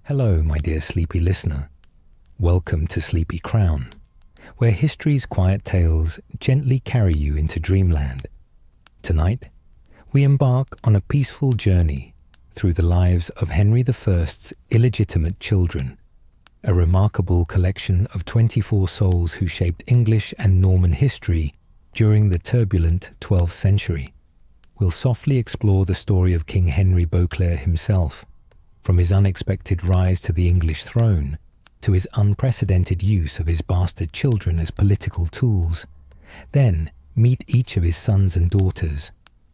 Hello, my dear sleepy listener. Welcome to Sleepy Crown, where history's quiet tales gently carry you into dreamland. Tonight, we embark on a peaceful journey through the lives of Henry I's illegitimate children, a remarkable collection of 24 souls who shaped English and Norman history during the turbulent 12th century. We'll softly explore the story of King Henry Beauclerc himself, from his unexpected rise to the English throne, to his unprecedented use of his bastard children as political tools. Then meet each of his sons and daughters,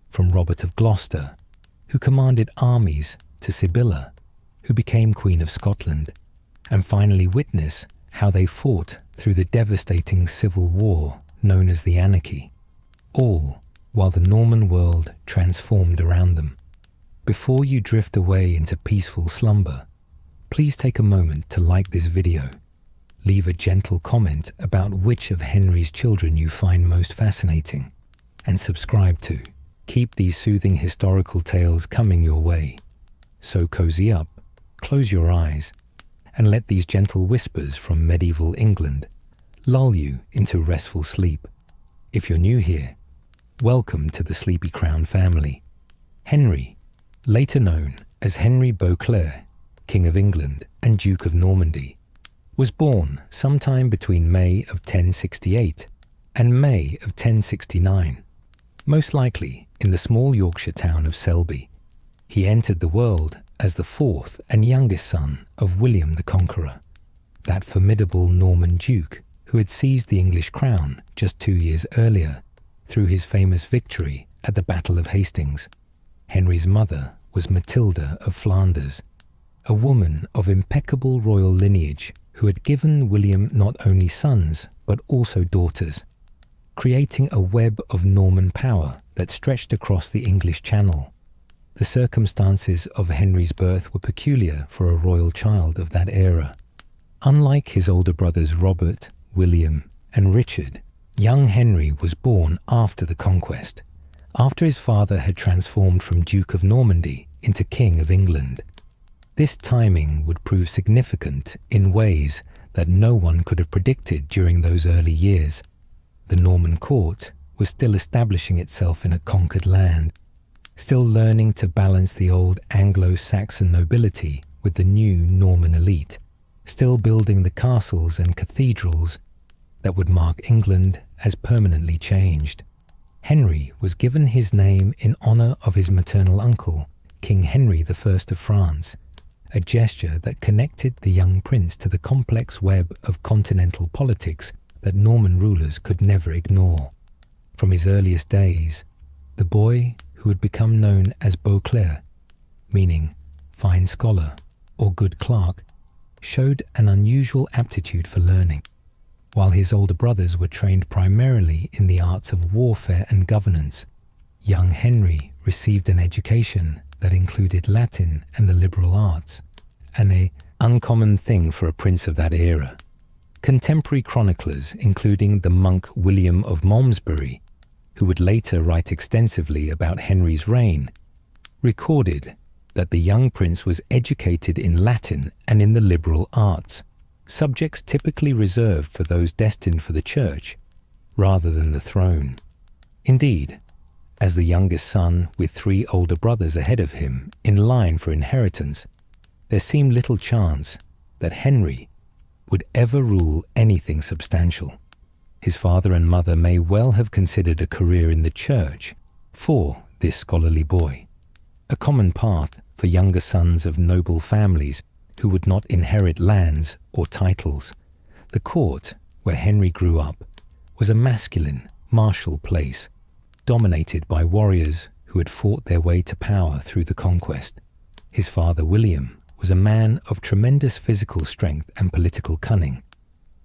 from Robert of Gloucester, who commanded armies, to Sybilla, who became Queen of Scotland, and finally witness how they fought through the devastating civil war known as the Anarchy, all while the Norman world transformed around them. Before you drift away into peaceful slumber, please take a moment to like this video, leave a gentle comment about which of Henry's children you find most fascinating, and subscribe to keep these soothing historical tales coming your way. So cozy up, close your eyes, and let these gentle whispers from medieval England lull you into restful sleep. If you're new here, welcome to the Sleepy Crown family. Henry, later known as Henry Beauclerc, King of England and Duke of Normandy, was born sometime between May of 1068 and May of 1069, most likely in the small Yorkshire town of Selby. He entered the world as the fourth and youngest son of William the Conqueror, that formidable Norman duke who had seized the English crown just 2 years earlier through his famous victory at the Battle of Hastings. Henry's mother was Matilda of Flanders, a woman of impeccable royal lineage who had given William not only sons but also daughters, creating a web of Norman power that stretched across the English Channel. The circumstances of Henry's birth were peculiar for a royal child of that era. Unlike his older brothers Robert, William, and Richard, young Henry was born after the conquest, after his father had transformed from Duke of Normandy into King of England. This timing would prove significant in ways that no one could have predicted during those early years. The Norman court was still establishing itself in a conquered land, still learning to balance the old Anglo-Saxon nobility with the new Norman elite, still building the castles and cathedrals that would mark England as permanently changed. Henry was given his name in honor of his maternal uncle, King Henry I of France, a gesture that connected the young prince to the complex web of continental politics that Norman rulers could never ignore. From his earliest days, the boy, who had become known as Beauclerc, meaning fine scholar or good clerk, showed an unusual aptitude for learning. While his older brothers were trained primarily in the arts of warfare and governance, young Henry received an education that included Latin and the liberal arts, an uncommon thing for a prince of that era. Contemporary chroniclers, including the monk William of Malmesbury, who would later write extensively about Henry's reign, recorded that the young prince was educated in Latin and in the liberal arts, subjects typically reserved for those destined for the church rather than the throne. Indeed, as the youngest son with 3 older brothers ahead of him in line for inheritance, there seemed little chance that Henry would ever rule anything substantial. His father and mother may well have considered a career in the church for this scholarly boy, a common path for younger sons of noble families who would not inherit lands or titles. The court, where Henry grew up, was a masculine, martial place, dominated by warriors who had fought their way to power through the conquest. His father, William, was a man of tremendous physical strength and political cunning,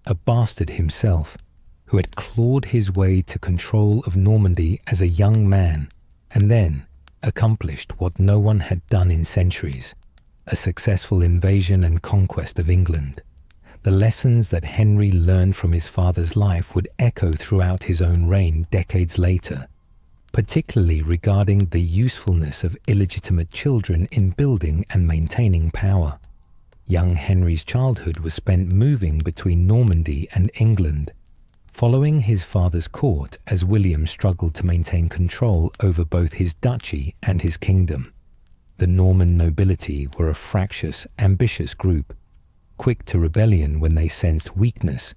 a bastard himself who had clawed his way to control of Normandy as a young man and then accomplished what no one had done in centuries, a successful invasion and conquest of England. The lessons that Henry learned from his father's life would echo throughout his own reign decades later, particularly regarding the usefulness of illegitimate children in building and maintaining power. Young Henry's childhood was spent moving between Normandy and England, following his father's court as William struggled to maintain control over both his duchy and his kingdom. The Norman nobility were a fractious, ambitious group, quick to rebellion when they sensed weakness,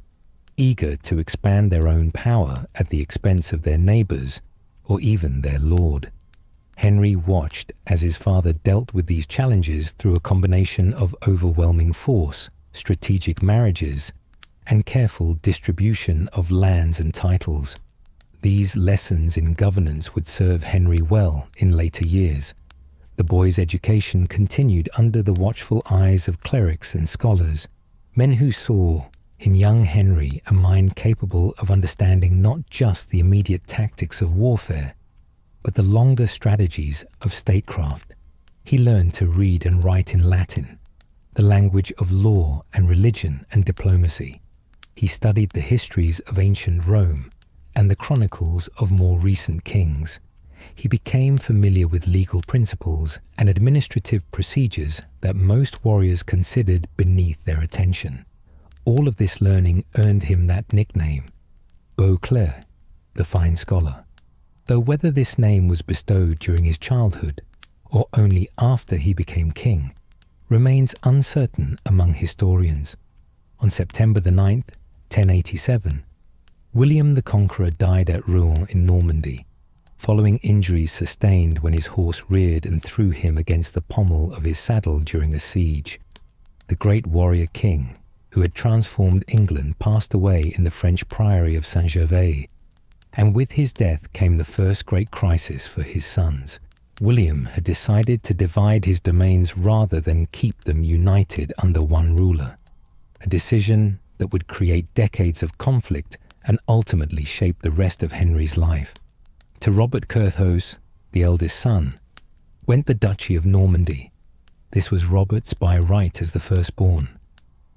eager to expand their own power at the expense of their neighbours or even their lord. Henry watched as his father dealt with these challenges through a combination of overwhelming force, strategic marriages, and careful distribution of lands and titles. These lessons in governance would serve Henry well in later years. The boy's education continued under the watchful eyes of clerics and scholars, men who saw in young Henry a mind capable of understanding not just the immediate tactics of warfare, but the longer strategies of statecraft. He learned to read and write in Latin, the language of law and religion and diplomacy. He studied the histories of ancient Rome and the chronicles of more recent kings. He became familiar with legal principles and administrative procedures that most warriors considered beneath their attention. All of this learning earned him that nickname, Beauclerc, the fine scholar. Though whether this name was bestowed during his childhood or only after he became king remains uncertain among historians. On September the 9th, 1087, William the Conqueror died at Rouen in Normandy, following injuries sustained when his horse reared and threw him against the pommel of his saddle during a siege. The great warrior king, who had transformed England, passed away in the French priory of Saint-Gervais, and with his death came the first great crisis for his sons. William had decided to divide his domains rather than keep them united under one ruler, a decision that would create decades of conflict and ultimately shape the rest of Henry's life. To Robert Curthose, the eldest son, went the Duchy of Normandy. This was Robert's by right as the firstborn,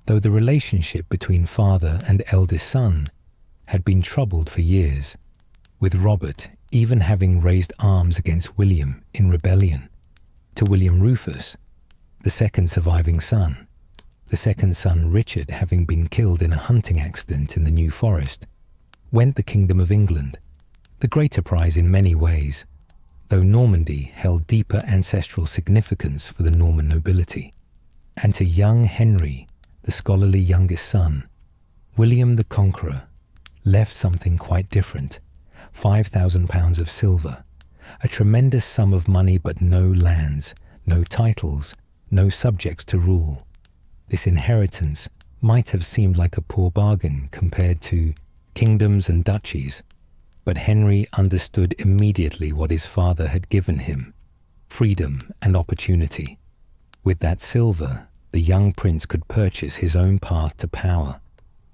though the relationship between father and eldest son had been troubled for years, with Robert even having raised arms against William in rebellion. To William Rufus, the second surviving son, the second son Richard having been killed in a hunting accident in the New Forest, went the Kingdom of England, the greater prize in many ways, though Normandy held deeper ancestral significance for the Norman nobility. And to young Henry, the scholarly youngest son, William the Conqueror left something quite different: £5,000 of silver, a tremendous sum of money, but no lands, no titles, no subjects to rule. This inheritance might have seemed like a poor bargain compared to kingdoms and duchies, but Henry understood immediately what his father had given him: freedom and opportunity. With that silver, the young prince could purchase his own path to power.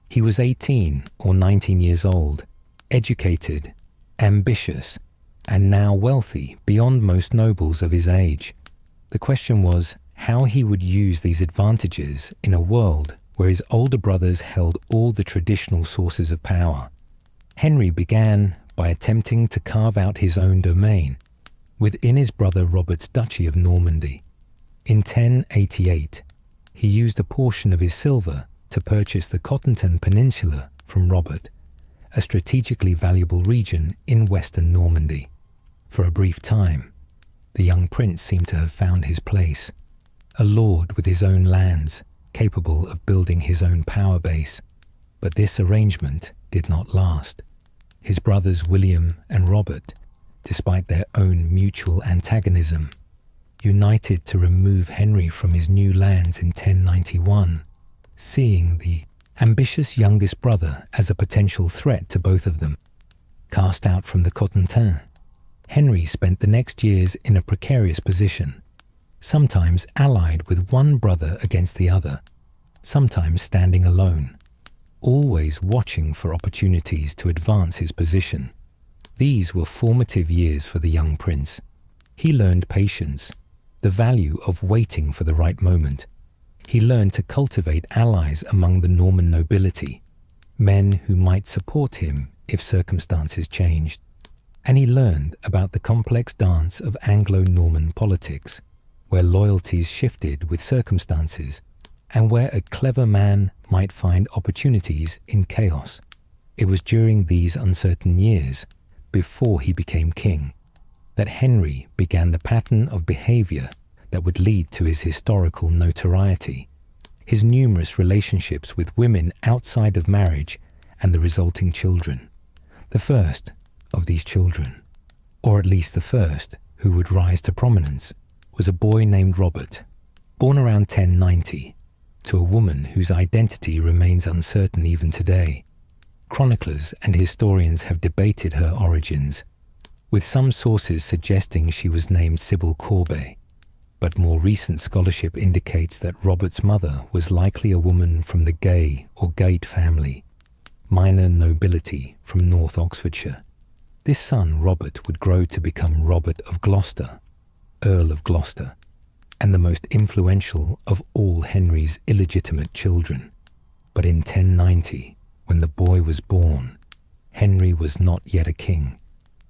He was 18 or 19 years old, educated, ambitious, and now wealthy beyond most nobles of his age. The question was how he would use these advantages in a world where his older brothers held all the traditional sources of power. Henry began by attempting to carve out his own domain within his brother Robert's Duchy of Normandy. In 1088, he used a portion of his silver to purchase the Cotentin Peninsula from Robert, a strategically valuable region in western Normandy. For a brief time, the young prince seemed to have found his place, a lord with his own lands, capable of building his own power base. But this arrangement did not last. His brothers William and Robert, despite their own mutual antagonism, united to remove Henry from his new lands in 1091, seeing the ambitious youngest brother as a potential threat to both of them. Cast out from the Cotentin, Henry spent the next years in a precarious position, sometimes allied with one brother against the other, sometimes standing alone, always watching for opportunities to advance his position. These were formative years for the young prince. He learned patience, the value of waiting for the right moment. He learned to cultivate allies among the Norman nobility, men who might support him if circumstances changed. And he learned about the complex dance of Anglo-Norman politics, where loyalties shifted with circumstances and where a clever man might find opportunities in chaos. It was during these uncertain years, before he became king, that Henry began the pattern of behaviour that would lead to his historical notoriety, his numerous relationships with women outside of marriage and the resulting children. The first of these children, or at least the first who would rise to prominence, was a boy named Robert, born around 1090, to a woman whose identity remains uncertain even today. Chroniclers and historians have debated her origins, with some sources suggesting she was named Sybil Corbet, but more recent scholarship indicates that Robert's mother was likely a woman from the Gay or Gate family, minor nobility from North Oxfordshire. This son, Robert, would grow to become Robert of Gloucester, Earl of Gloucester, and the most influential of all Henry's illegitimate children. But in 1090, when the boy was born, Henry was not yet a king.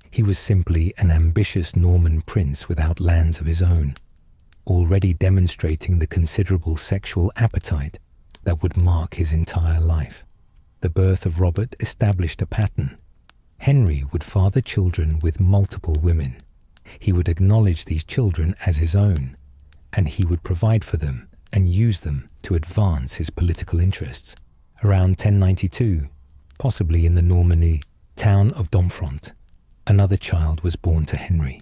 He was simply an ambitious Norman prince without lands of his own, already demonstrating the considerable sexual appetite that would mark his entire life. The birth of Robert established a pattern. Henry would father children with multiple women. He would acknowledge these children as his own, and he would provide for them and use them to advance his political interests. Around 1092, possibly in the Normandy town of Domfront, another child was born to Henry.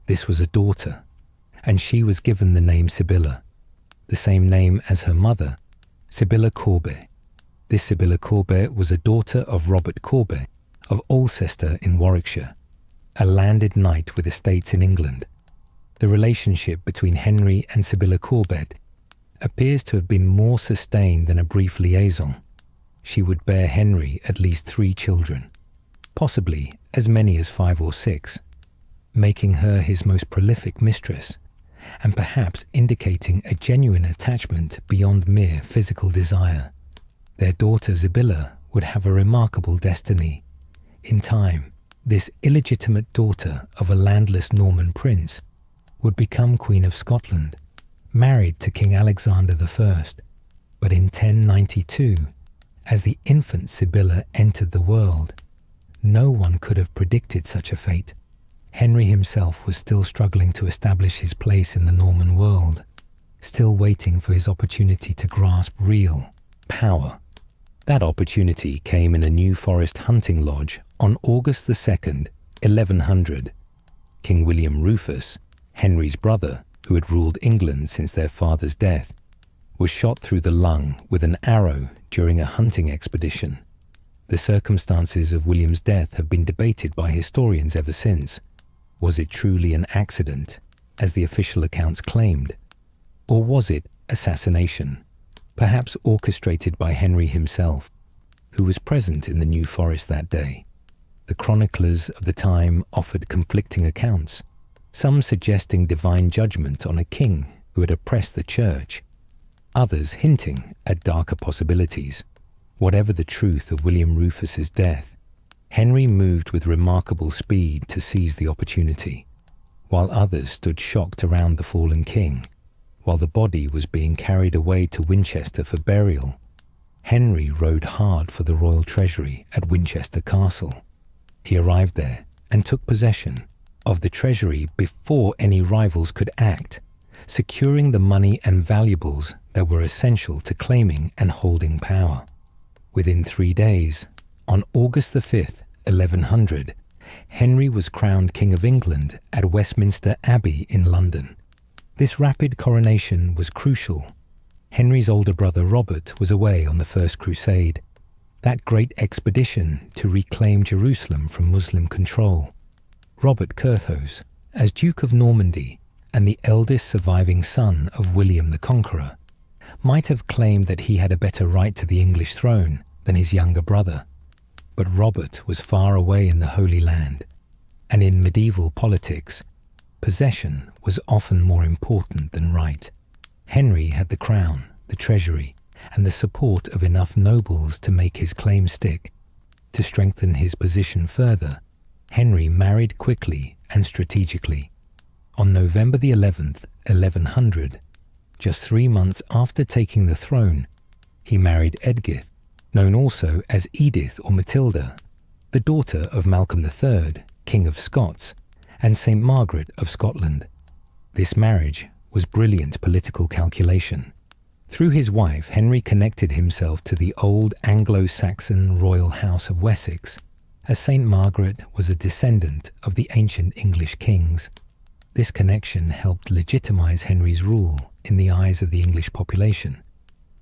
This was a daughter, and she was given the name Sybilla, the same name as her mother, Sybilla Corbet. This Sybilla Corbet was a daughter of Robert Corbet of Alcester in Warwickshire, a landed knight with estates in England. The relationship between Henry and Sybilla Corbet appears to have been more sustained than a brief liaison. She would bear Henry at least 3 children, possibly as many as 5 or 6, making her his most prolific mistress, and perhaps indicating a genuine attachment beyond mere physical desire. Their daughter Sybilla would have a remarkable destiny. In time, this illegitimate daughter of a landless Norman prince would become Queen of Scotland, married to King Alexander I. But in 1092, as the infant Sybilla entered the world, no one could have predicted such a fate. Henry himself was still struggling to establish his place in the Norman world, still waiting for his opportunity to grasp real power. That opportunity came in a New Forest hunting lodge on August 2nd, 1100. King William Rufus, Henry's brother, who had ruled England since their father's death, was shot through the lung with an arrow during a hunting expedition. The circumstances of William's death have been debated by historians ever since. Was it truly an accident, as the official accounts claimed? Or was it assassination, perhaps orchestrated by Henry himself, who was present in the New Forest that day? The chroniclers of the time offered conflicting accounts, some suggesting divine judgment on a king who had oppressed the church, others hinting at darker possibilities. Whatever the truth of William Rufus's death, Henry moved with remarkable speed to seize the opportunity, while others stood shocked around the fallen king. While the body was being carried away to Winchester for burial, Henry rode hard for the royal treasury at Winchester Castle. He arrived there and took possession of the treasury before any rivals could act, securing the money and valuables that were essential to claiming and holding power. Within 3 days, on August 5th, 1100, Henry was crowned King of England at Westminster Abbey in London. This rapid coronation was crucial. Henry's older brother Robert was away on the First Crusade, that great expedition to reclaim Jerusalem from Muslim control. Robert Curthose, as Duke of Normandy and the eldest surviving son of William the Conqueror, might have claimed that he had a better right to the English throne than his younger brother. But Robert was far away in the Holy Land, and in medieval politics, possession was often more important than right. Henry had the crown, the treasury, and the support of enough nobles to make his claim stick. To strengthen his position further, Henry married quickly and strategically. On November the 11th, 1100, just 3 months after taking the throne, he married Edgith, known also as Edith or Matilda, the daughter of Malcolm III, King of Scots, and St. Margaret of Scotland. This marriage was brilliant political calculation. Through his wife, Henry connected himself to the old Anglo-Saxon royal house of Wessex, as St. Margaret was a descendant of the ancient English kings. This connection helped legitimize Henry's rule in the eyes of the English population,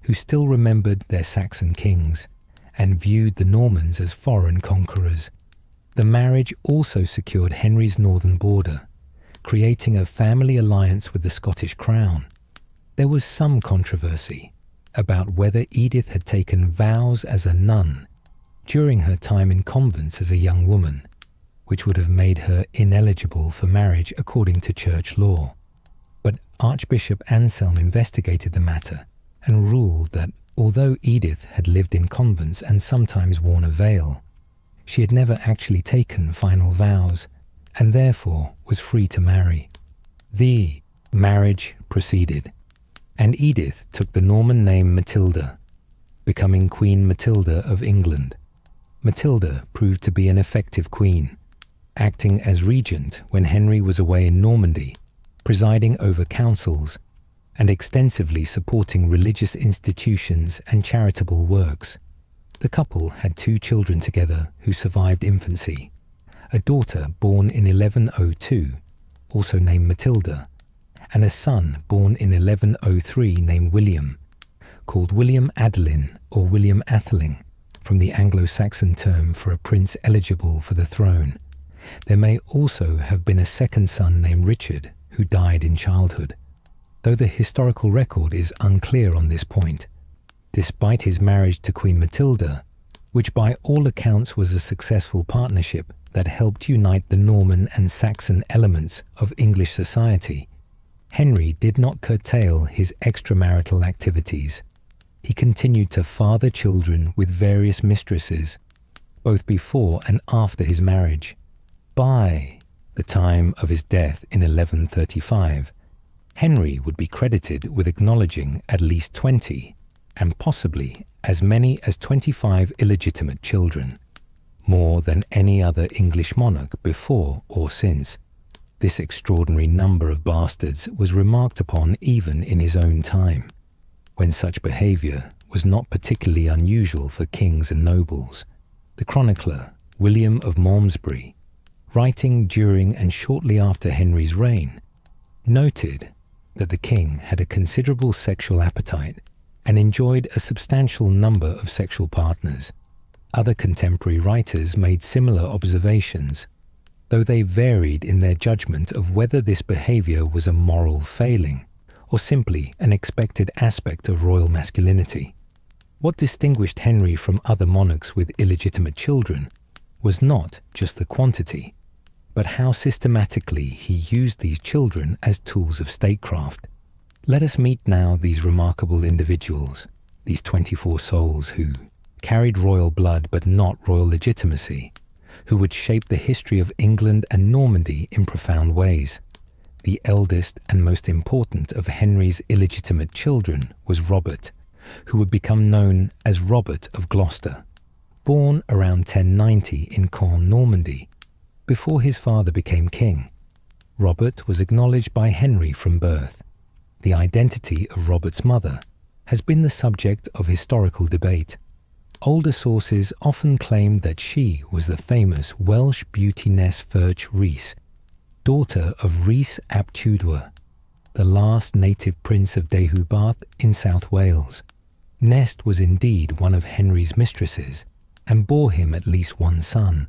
who still remembered their Saxon kings and viewed the Normans as foreign conquerors. The marriage also secured Henry's northern border, creating a family alliance with the Scottish crown. There was some controversy about whether Edith had taken vows as a nun during her time in convents as a young woman, which would have made her ineligible for marriage according to church law. But Archbishop Anselm investigated the matter and ruled that although Edith had lived in convents and sometimes worn a veil, she had never actually taken final vows and therefore was free to marry. The marriage proceeded, and Edith took the Norman name Matilda, becoming Queen Matilda of England. Matilda proved to be an effective queen, acting as regent when Henry was away in Normandy, presiding over councils, and extensively supporting religious institutions and charitable works. The couple had 2 children together who survived infancy, a daughter born in 1102, also named Matilda, and a son born in 1103 named William, called William Adelin or William Atheling, from the Anglo-Saxon term for a prince eligible for the throne. There may also have been a second son named Richard, who died in childhood, though the historical record is unclear on this point. Despite his marriage to Queen Matilda, which by all accounts was a successful partnership that helped unite the Norman and Saxon elements of English society, Henry did not curtail his extramarital activities. He continued to father children with various mistresses, both before and after his marriage. By the time of his death in 1135, Henry would be credited with acknowledging at least 20, and possibly as many as 25 illegitimate children, more than any other English monarch before or since. This extraordinary number of bastards was remarked upon even in his own time, when such behaviour was not particularly unusual for kings and nobles. The chronicler William of Malmesbury, writing during and shortly after Henry's reign, noted that the king had a considerable sexual appetite and enjoyed a substantial number of sexual partners. Other contemporary writers made similar observations, though they varied in their judgment of whether this behaviour was a moral failing or simply an expected aspect of royal masculinity. What distinguished Henry from other monarchs with illegitimate children was not just the quantity, but how systematically he used these children as tools of statecraft. Let us meet now these remarkable individuals, these 24 souls who carried royal blood but not royal legitimacy, who would shape the history of England and Normandy in profound ways. The eldest and most important of Henry's illegitimate children was Robert, who would become known as Robert of Gloucester. Born around 1090 in Cornwall, Normandy, before his father became king, Robert was acknowledged by Henry from birth. The identity of Robert's mother has been the subject of historical debate. Older sources often claimed that she was the famous Welsh beauty Nes Fyrch Rhys, daughter of Rhys ap Tudor, the last native prince of Deheubarth in South Wales. Nest was indeed one of Henry's mistresses and bore him at least one son.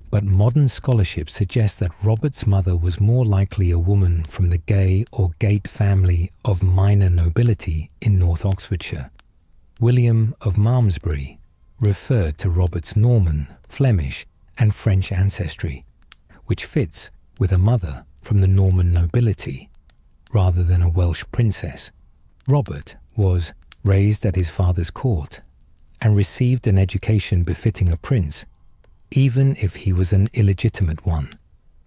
But modern scholarship suggests that Robert's mother was more likely a woman from the Gay or Gate family of minor nobility in North Oxfordshire. William of Malmesbury referred to Robert's Norman, Flemish, and French ancestry, which fits with a mother from the Norman nobility rather than a Welsh princess. Robert was raised at his father's court and received an education befitting a prince, even if he was an illegitimate one.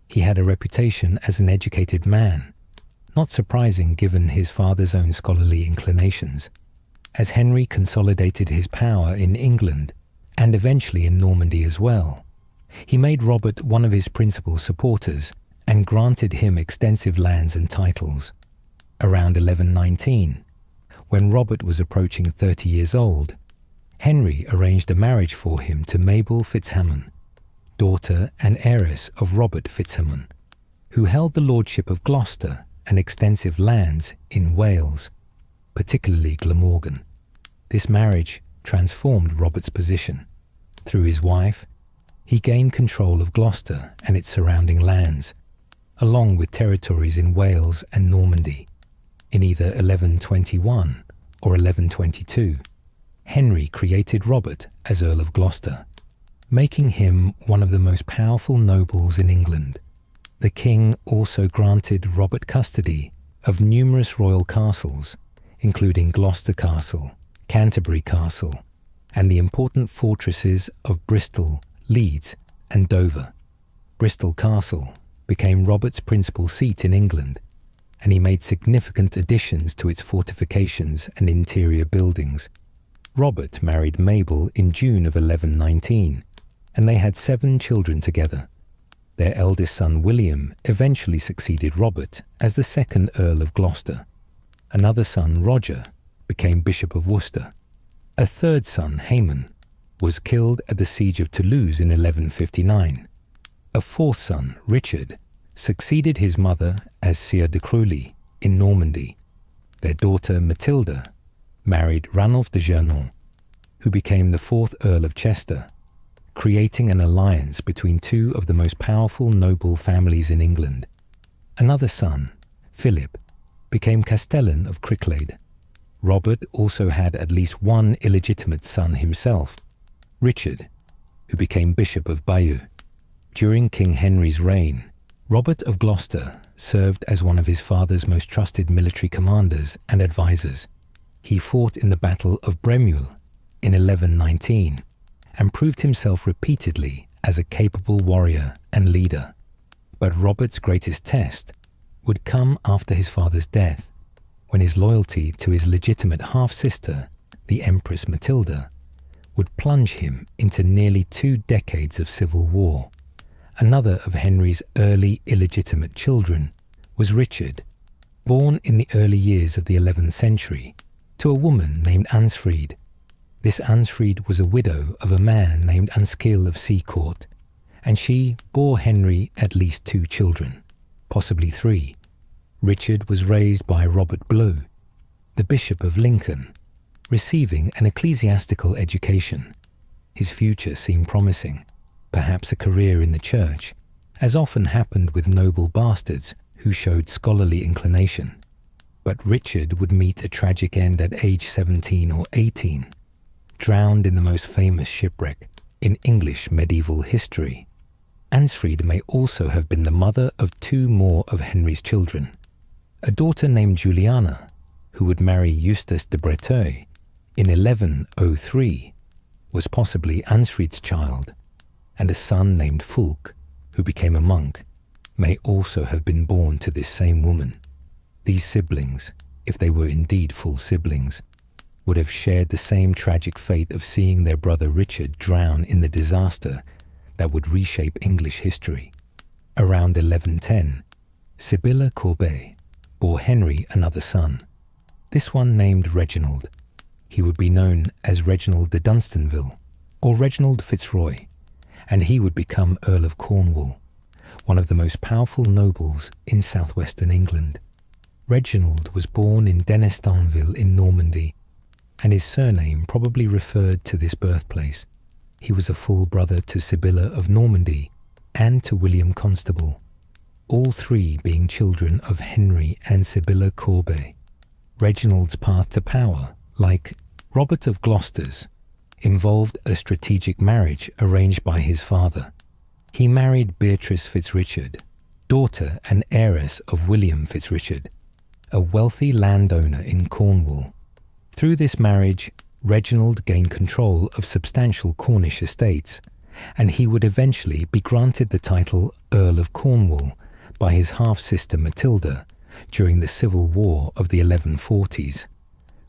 He had a reputation as an educated man, not surprising given his father's own scholarly inclinations. As Henry consolidated his power in England, and eventually in Normandy as well, he made Robert one of his principal supporters and granted him extensive lands and titles. Around 1119, when Robert was approaching 30 years old, Henry arranged a marriage for him to Mabel Fitzhamon, daughter and heiress of Robert Fitzhamon, who held the lordship of Gloucester and extensive lands in Wales, particularly Glamorgan. This marriage transformed Robert's position. Through his wife, he gained control of Gloucester and its surrounding lands, along with territories in Wales and Normandy. In either 1121 or 1122, Henry created Robert as Earl of Gloucester, making him one of the most powerful nobles in England. The king also granted Robert custody of numerous royal castles, including Gloucester Castle, Canterbury Castle, and the important fortresses of Bristol, Leeds, and Dover. Bristol Castle became Robert's principal seat in England, and he made significant additions to its fortifications and interior buildings. Robert married Mabel in June of 1119, and they had 7 children together. Their eldest son William eventually succeeded Robert as the second Earl of Gloucester. Another son, Roger, became Bishop of Worcester. A third son, Hamon, was killed at the siege of Toulouse in 1159. A fourth son, Richard, succeeded his mother as Sieur de Cruilly in Normandy. Their daughter, Matilda, married Ranulph de Gernon, who became the 4th Earl of Chester, creating an alliance between 2 of the most powerful noble families in England. Another son, Philip, became Castellan of Cricklade. Robert also had at least one illegitimate son himself, Richard, who became Bishop of Bayeux. During King Henry's reign, Robert of Gloucester served as one of his father's most trusted military commanders and advisors. He fought in the Battle of Bremule in 1119 and proved himself repeatedly as a capable warrior and leader. But Robert's greatest test would come after his father's death, when his loyalty to his legitimate half-sister, the Empress Matilda, would plunge him into nearly 2 decades of civil war. Another of Henry's early illegitimate children was Richard, born in the early years of the 11th century to a woman named Ansfried. This Ansfried was a widow of a man named Anskill of Seacourt, and she bore Henry at least 2 children, possibly 3. Richard was raised by Robert Bleu, the Bishop of Lincoln, receiving an ecclesiastical education. His future seemed promising, perhaps a career in the church, as often happened with noble bastards who showed scholarly inclination. But Richard would meet a tragic end at age 17 or 18, drowned in the most famous shipwreck in English medieval history. Ansfried may also have been the mother of 2 more of Henry's children. A daughter named Juliana, who would marry Eustace de Breteuil in 1103, was possibly Ansfried's child, and a son named Fulk, who became a monk, may also have been born to this same woman. These siblings, if they were indeed full siblings, would have shared the same tragic fate of seeing their brother Richard drown in the disaster that would reshape English history. Around 1110, Sybilla Courbet bore Henry another son, this one named Reginald. He would be known as Reginald de Dunstanville or Reginald Fitzroy, and he would become Earl of Cornwall, one of the most powerful nobles in southwestern England. Reginald was born in Dunstanville in Normandy, and his surname probably referred to this birthplace. He was a full brother to Sybilla of Normandy and to William Constable, all 3 being children of Henry and Sybilla Courbet. Reginald's path to power, like Robert of Gloucester's, involved a strategic marriage arranged by his father. He married Beatrice Fitzrichard, daughter and heiress of William Fitzrichard, a wealthy landowner in Cornwall. Through this marriage, Reginald gained control of substantial Cornish estates, and he would eventually be granted the title Earl of Cornwall by his half-sister Matilda, during the civil war of the 1140s.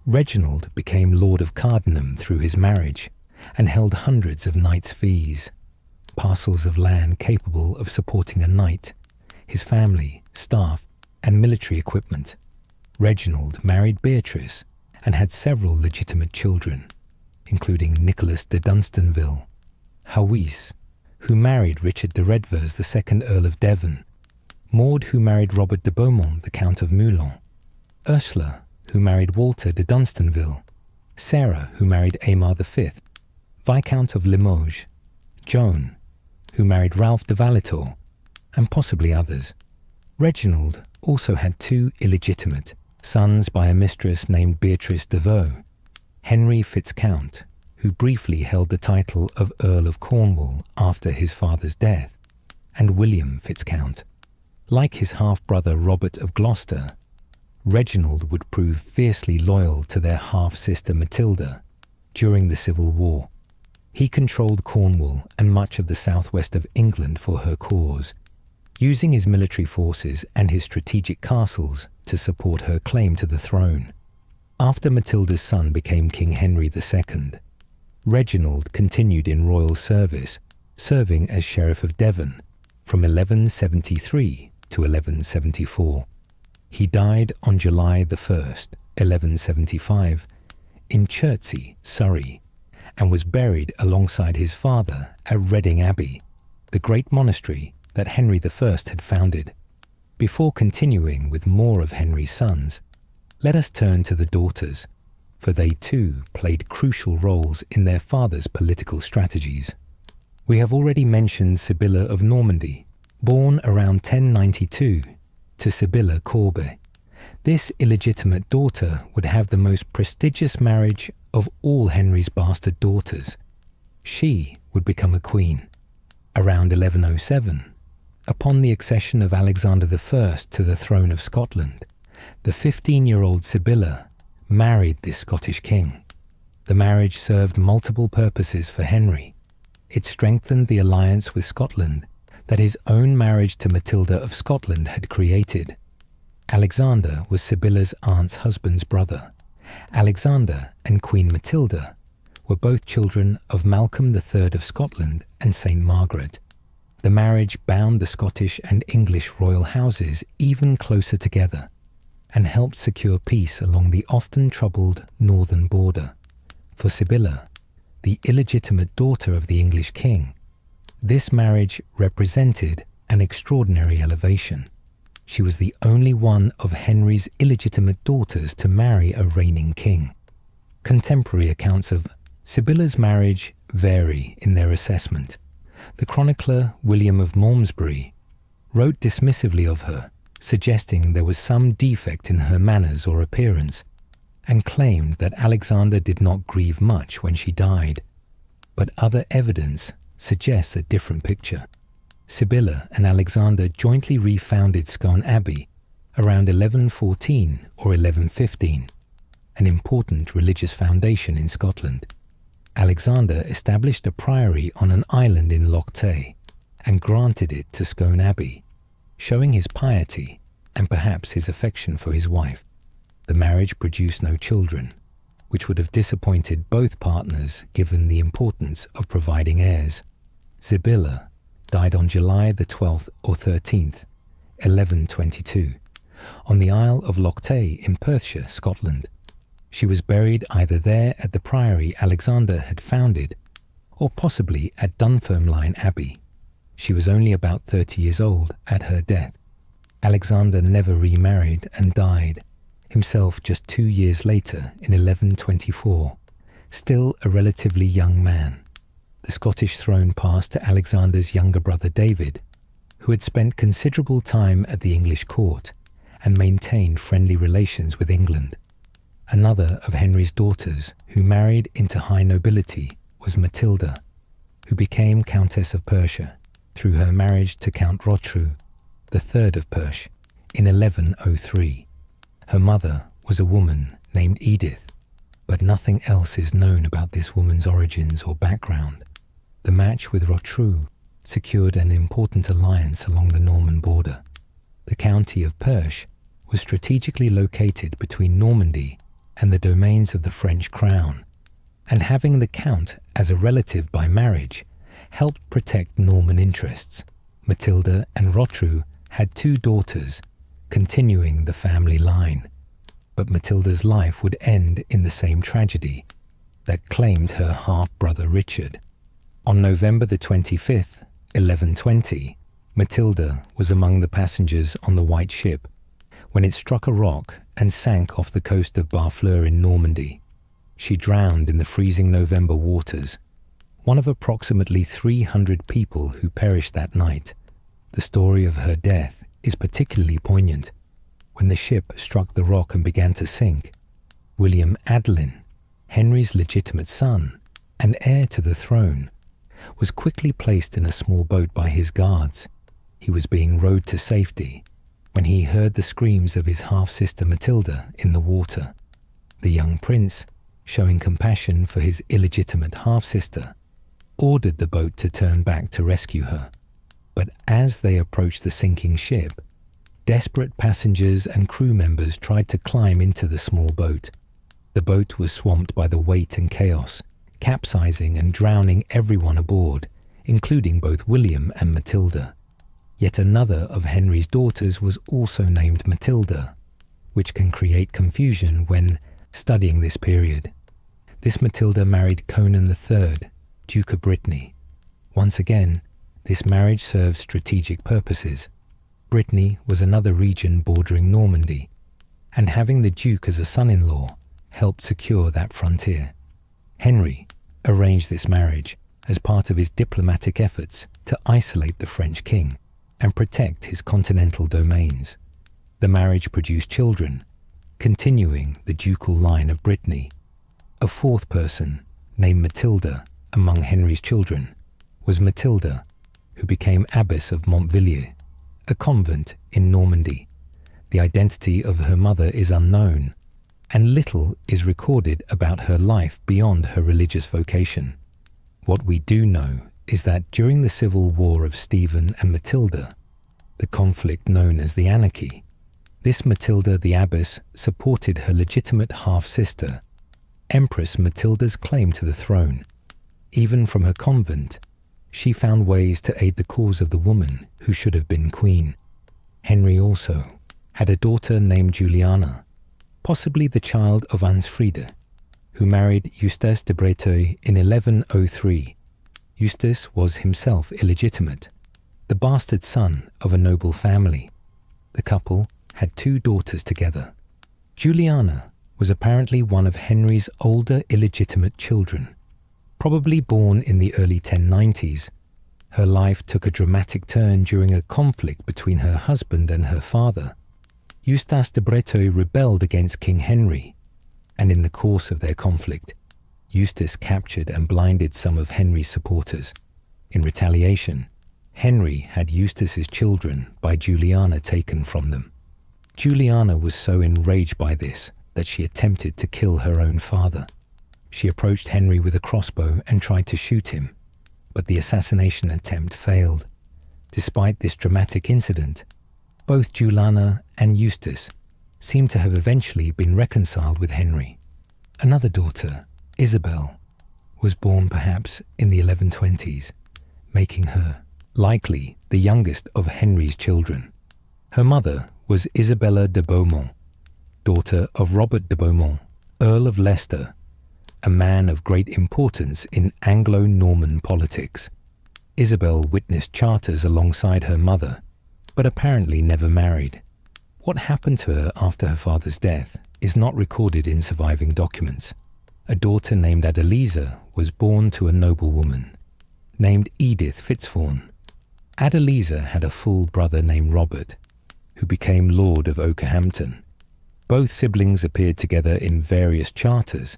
Reginald became Lord of Cardinham through his marriage and held hundreds of knights' fees, parcels of land capable of supporting a knight, his family, staff, and military equipment. Reginald married Beatrice and had several legitimate children, including Nicholas de Dunstanville, Hawise, who married Richard de Redvers, the second Earl of Devon, Maud, who married Robert de Beaumont, the Count of Moulins, Ursula, who married Walter de Dunstanville, Sarah, who married Aymar V, Viscount of Limoges, Joan, who married Ralph de Valitor, and possibly others. Reginald also had two illegitimate sons by a mistress named Beatrice de Vaux, Henry Fitzcount, who briefly held the title of Earl of Cornwall after his father's death, and William Fitzcount. Like his half-brother Robert of Gloucester, Reginald would prove fiercely loyal to their half-sister Matilda during the Civil War. He controlled Cornwall and much of the southwest of England for her cause, using his military forces and his strategic castles to support her claim to the throne. After Matilda's son became King Henry II, Reginald continued in royal service, serving as Sheriff of Devon from 1173 to 1174. He died on July 1st, 1175, in Chertsey, Surrey, and was buried alongside his father at Reading Abbey, the great monastery that Henry I had founded. Before continuing with more of Henry's sons, let us turn to the daughters, for they too played crucial roles in their father's political strategies. We have already mentioned Sybilla of Normandy, born around 1092 to Sybilla Corbet. This illegitimate daughter would have the most prestigious marriage of all Henry's bastard daughters. She would become a queen. Around 1107, upon the accession of Alexander I to the throne of Scotland, the 15-year-old Sybilla married this Scottish king. The marriage served multiple purposes for Henry. It strengthened the alliance with Scotland that his own marriage to Matilda of Scotland had created. Alexander was Sybilla's aunt's husband's brother. Alexander and Queen Matilda were both children of Malcolm III of Scotland and St. Margaret. The marriage bound the Scottish and English royal houses even closer together and helped secure peace along the often troubled northern border. For Sybilla, the illegitimate daughter of the English king, this marriage represented an extraordinary elevation. She was the only one of Henry's illegitimate daughters to marry a reigning king. Contemporary accounts of Sybilla's marriage vary in their assessment. The chronicler William of Malmesbury wrote dismissively of her, suggesting there was some defect in her manners or appearance, and claimed that Alexander did not grieve much when she died. But other evidence suggests a different picture. Sybilla and Alexander jointly refounded Scone Abbey around 1114 or 1115, an important religious foundation in Scotland. Alexander established a priory on an island in Loch Tay and granted it to Scone Abbey, showing his piety and perhaps his affection for his wife. The marriage produced no children, which would have disappointed both partners given the importance of providing heirs. Sybilla died on July the 12th or 13th, 1122, on the Isle of Loch Tay in Perthshire, Scotland. She was buried either there at the priory Alexander had founded, or possibly at Dunfermline Abbey. She was only about 30 years old at her death. Alexander never remarried and died, himself just 2 years later in 1124, still a relatively young man. The Scottish throne passed to Alexander's younger brother David, who had spent considerable time at the English court and maintained friendly relations with England. Another of Henry's daughters who married into high nobility was Matilda, who became Countess of Perthshire through her marriage to Count Rotrou, the third of Perche, in 1103. Her mother was a woman named Edith, but nothing else is known about this woman's origins or background. The match with Rotrou secured an important alliance along the Norman border. The county of Perche was strategically located between Normandy and the domains of the French crown, and having the Count as a relative by marriage helped protect Norman interests. Matilda and Rotrou had 2 daughters, continuing the family line, but Matilda's life would end in the same tragedy that claimed her half-brother Richard. On November the 25th, 1120, Matilda was among the passengers on the White Ship when it struck a rock and sank off the coast of Barfleur in Normandy. She drowned in the freezing November waters, one of approximately 300 people who perished that night. The story of her death is particularly poignant. When the ship struck the rock and began to sink, William Adelin, Henry's legitimate son and heir to the throne, was quickly placed in a small boat by his guards. He was being rowed to safety when he heard the screams of his half-sister Matilda in the water. The young prince, showing compassion for his illegitimate half-sister, ordered the boat to turn back to rescue her. But as they approached the sinking ship, desperate passengers and crew members tried to climb into the small boat. The boat was swamped by the weight and chaos, capsizing and drowning everyone aboard, including both William and Matilda. Yet another of Henry's daughters was also named Matilda, which can create confusion when studying this period. This Matilda married Conan III, Duke of Brittany. Once again, this marriage served strategic purposes. Brittany was another region bordering Normandy, and having the Duke as a son-in-law helped secure that frontier. Henry arranged this marriage as part of his diplomatic efforts to isolate the French king and protect his continental domains. The marriage produced children, continuing the ducal line of Brittany. A 4th person, named Matilda, among Henry's children, was Matilda, who became Abbess of Montvilliers, a convent in Normandy. The identity of her mother is unknown, and little is recorded about her life beyond her religious vocation. What we do know is that during the civil war of Stephen and Matilda, the conflict known as the Anarchy, this Matilda the abbess supported her legitimate half-sister, Empress Matilda's claim to the throne. Even from her convent, she found ways to aid the cause of the woman who should have been queen. Henry also had a daughter named Juliana, possibly the child of Ansfrida, who married Eustace de Breteuil in 1103. Eustace was himself illegitimate, the bastard son of a noble family. The couple had 2 daughters together. Juliana was apparently one of Henry's older illegitimate children. Probably born in the early 1090s, her life took a dramatic turn during a conflict between her husband and her father. Eustace de Breteuil rebelled against King Henry, and in the course of their conflict, Eustace captured and blinded some of Henry's supporters. In retaliation, Henry had Eustace's children by Juliana taken from them. Juliana was so enraged by this that she attempted to kill her own father. She approached Henry with a crossbow and tried to shoot him, but the assassination attempt failed. Despite this dramatic incident, both Juliana and Eustace seem to have eventually been reconciled with Henry. Another daughter, Isabel, was born perhaps in the 1120s, making her likely the youngest of Henry's children. Her mother was Isabella de Beaumont, daughter of Robert de Beaumont, Earl of Leicester, a man of great importance in Anglo-Norman politics. Isabel witnessed charters alongside her mother, but apparently never married. What happened to her after her father's death is not recorded in surviving documents. A daughter named Adeliza was born to a noblewoman named Edith Fitzthorne. Adeliza had a full brother named Robert, who became Lord of Okehampton. Both siblings appeared together in various charters,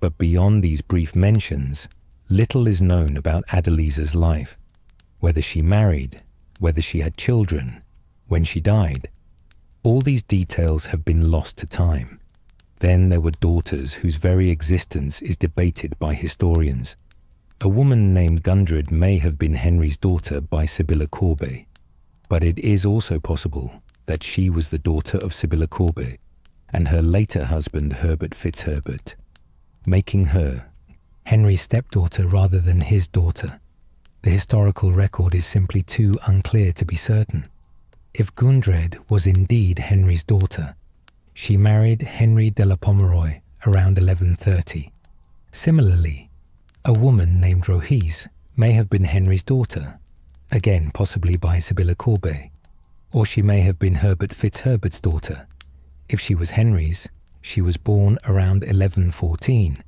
but beyond these brief mentions, little is known about Adeliza's life, whether she married, whether she had children, when she died. All these details have been lost to time. Then there were daughters whose very existence is debated by historians. A woman named Gundred may have been Henry's daughter by Sybilla Corbet, but it is also possible that she was the daughter of Sybilla Corbet and her later husband Herbert Fitzherbert, making her Henry's stepdaughter rather than his daughter. The historical record is simply too unclear to be certain. If Gundred was indeed Henry's daughter, she married Henry de la Pomeroy around 1130. Similarly, a woman named Rohise may have been Henry's daughter, again possibly by Sybilla Corbet, or she may have been Herbert Fitzherbert's daughter. If she was Henry's, she was born around 1114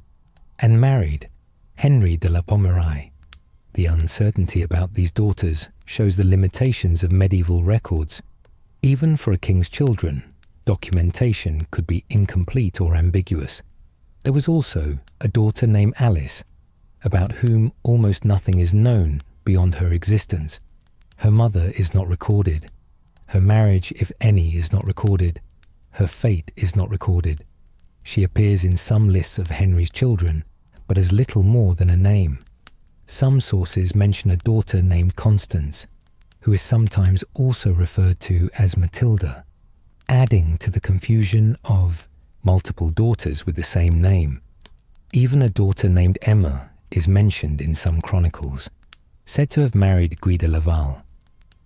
and married Henry de la Pomeroy. The uncertainty about these daughters shows the limitations of medieval records. Even for a king's children, documentation could be incomplete or ambiguous. There was also a daughter named Alice, about whom almost nothing is known beyond her existence. Her mother is not recorded. Her marriage, if any, is not recorded. Her fate is not recorded. She appears in some lists of Henry's children, but as little more than a name. Some sources mention a daughter named Constance, who is sometimes also referred to as Matilda, adding to the confusion of multiple daughters with the same name. Even a daughter named Emma is mentioned in some chronicles, said to have married Guy de Laval,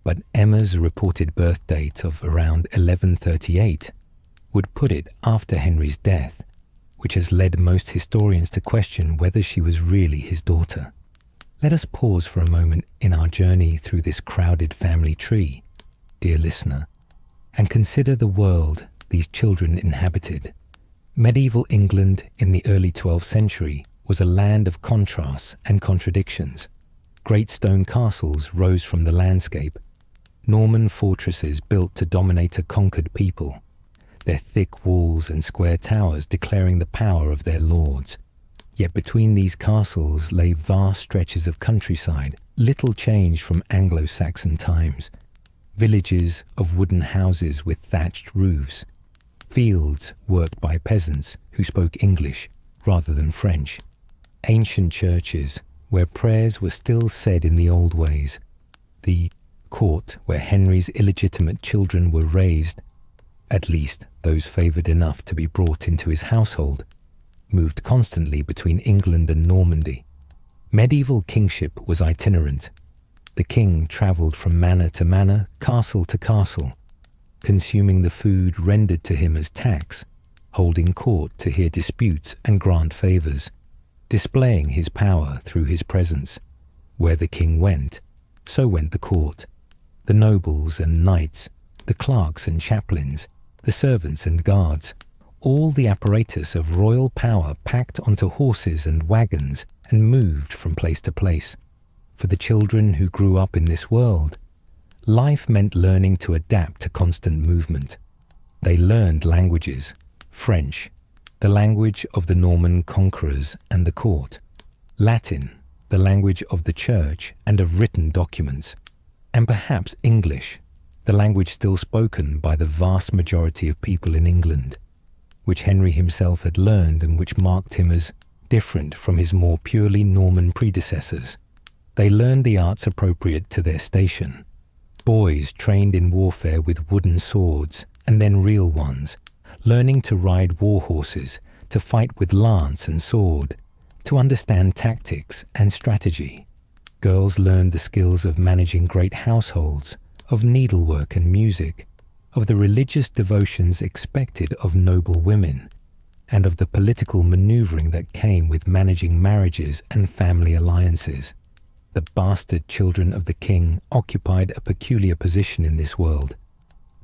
but Emma's reported birth date of around 1138 would put it after Henry's death, which has led most historians to question whether she was really his daughter. Let us pause for a moment in our journey through this crowded family tree, dear listener, and consider the world these children inhabited. Medieval England in the early 12th century was a land of contrasts and contradictions. Great stone castles rose from the landscape, Norman fortresses built to dominate a conquered people, their thick walls and square towers declaring the power of their lords. Yet between these castles lay vast stretches of countryside, little changed from Anglo-Saxon times. Villages of wooden houses with thatched roofs, fields worked by peasants who spoke English rather than French, ancient churches where prayers were still said in the old ways, the court where Henry's illegitimate children were raised, at least those favoured enough to be brought into his household, moved constantly between England and Normandy. Medieval kingship was itinerant. The king travelled from manor to manor, castle to castle, consuming the food rendered to him as tax, holding court to hear disputes and grant favours, displaying his power through his presence. Where the king went, so went the court. The nobles and knights, the clerks and chaplains, the servants and guards, all the apparatus of royal power packed onto horses and wagons and moved from place to place. For the children who grew up in this world, life meant learning to adapt to constant movement. They learned languages, French, the language of the Norman conquerors and the court, Latin, the language of the church and of written documents, and perhaps English, the language still spoken by the vast majority of people in England, which Henry himself had learned and which marked him as different from his more purely Norman predecessors. They learned the arts appropriate to their station. Boys trained in warfare with wooden swords and then real ones, learning to ride war horses, to fight with lance and sword, to understand tactics and strategy. Girls learned the skills of managing great households, of needlework and music, of the religious devotions expected of noble women, and of the political manoeuvring that came with managing marriages and family alliances. The bastard children of the king occupied a peculiar position in this world.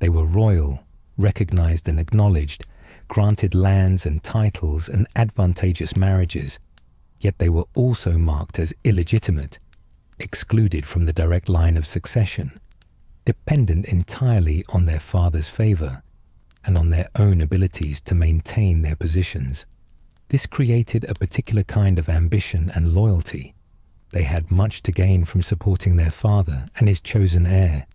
They were royal, recognized and acknowledged, granted lands and titles and advantageous marriages, yet they were also marked as illegitimate, excluded from the direct line of succession, dependent entirely on their father's favour and on their own abilities to maintain their positions. This created a particular kind of ambition and loyalty. They had much to gain from supporting their father and his chosen heir,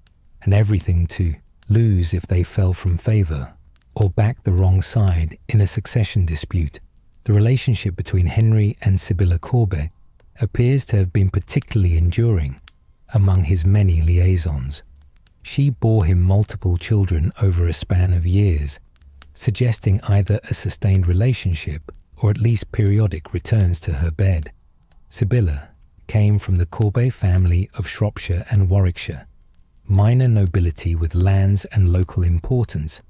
and everything to lose if they fell from favour or backed the wrong side in a succession dispute. The relationship between Henry and Sybilla Corbet appears to have been particularly enduring among his many liaisons. she bore him multiple children over a span of years, suggesting either a sustained relationship or at least periodic returns to her bed. Sybilla came from the Corbet family of Shropshire and Warwickshire, minor nobility with lands and local importance,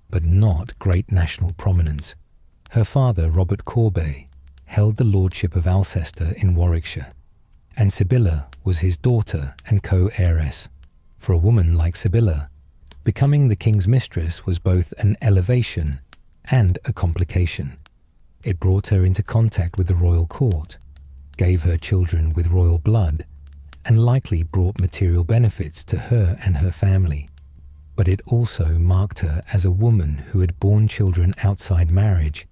but not great national prominence. Her father, Robert Corbet, held the lordship of Alcester in Warwickshire, and Sybilla was his daughter and co-heiress. For a woman like Sybilla, becoming the king's mistress was both an elevation and a complication. It brought her into contact with the royal court, gave her children with royal blood, and likely brought material benefits to her and her family. But it also marked her as a woman who had borne children outside marriage,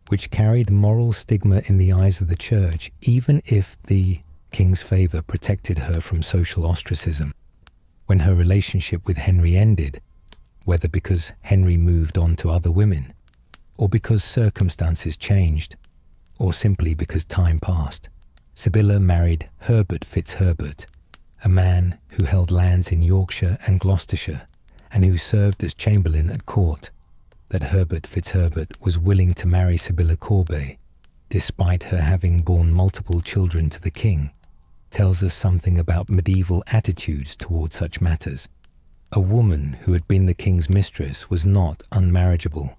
which carried moral stigma in the eyes of the church, even if the king's favour protected her from social ostracism. When her relationship with Henry ended, whether because Henry moved on to other women, or because circumstances changed, or simply because time passed, Sybilla married Herbert Fitzherbert, a man who held lands in Yorkshire and Gloucestershire, and who served as chamberlain at court. That Herbert Fitzherbert was willing to marry Sybilla Corbet, despite her having borne multiple children to the king, tells us something about medieval attitudes toward such matters. A woman who had been the king's mistress was not unmarriageable,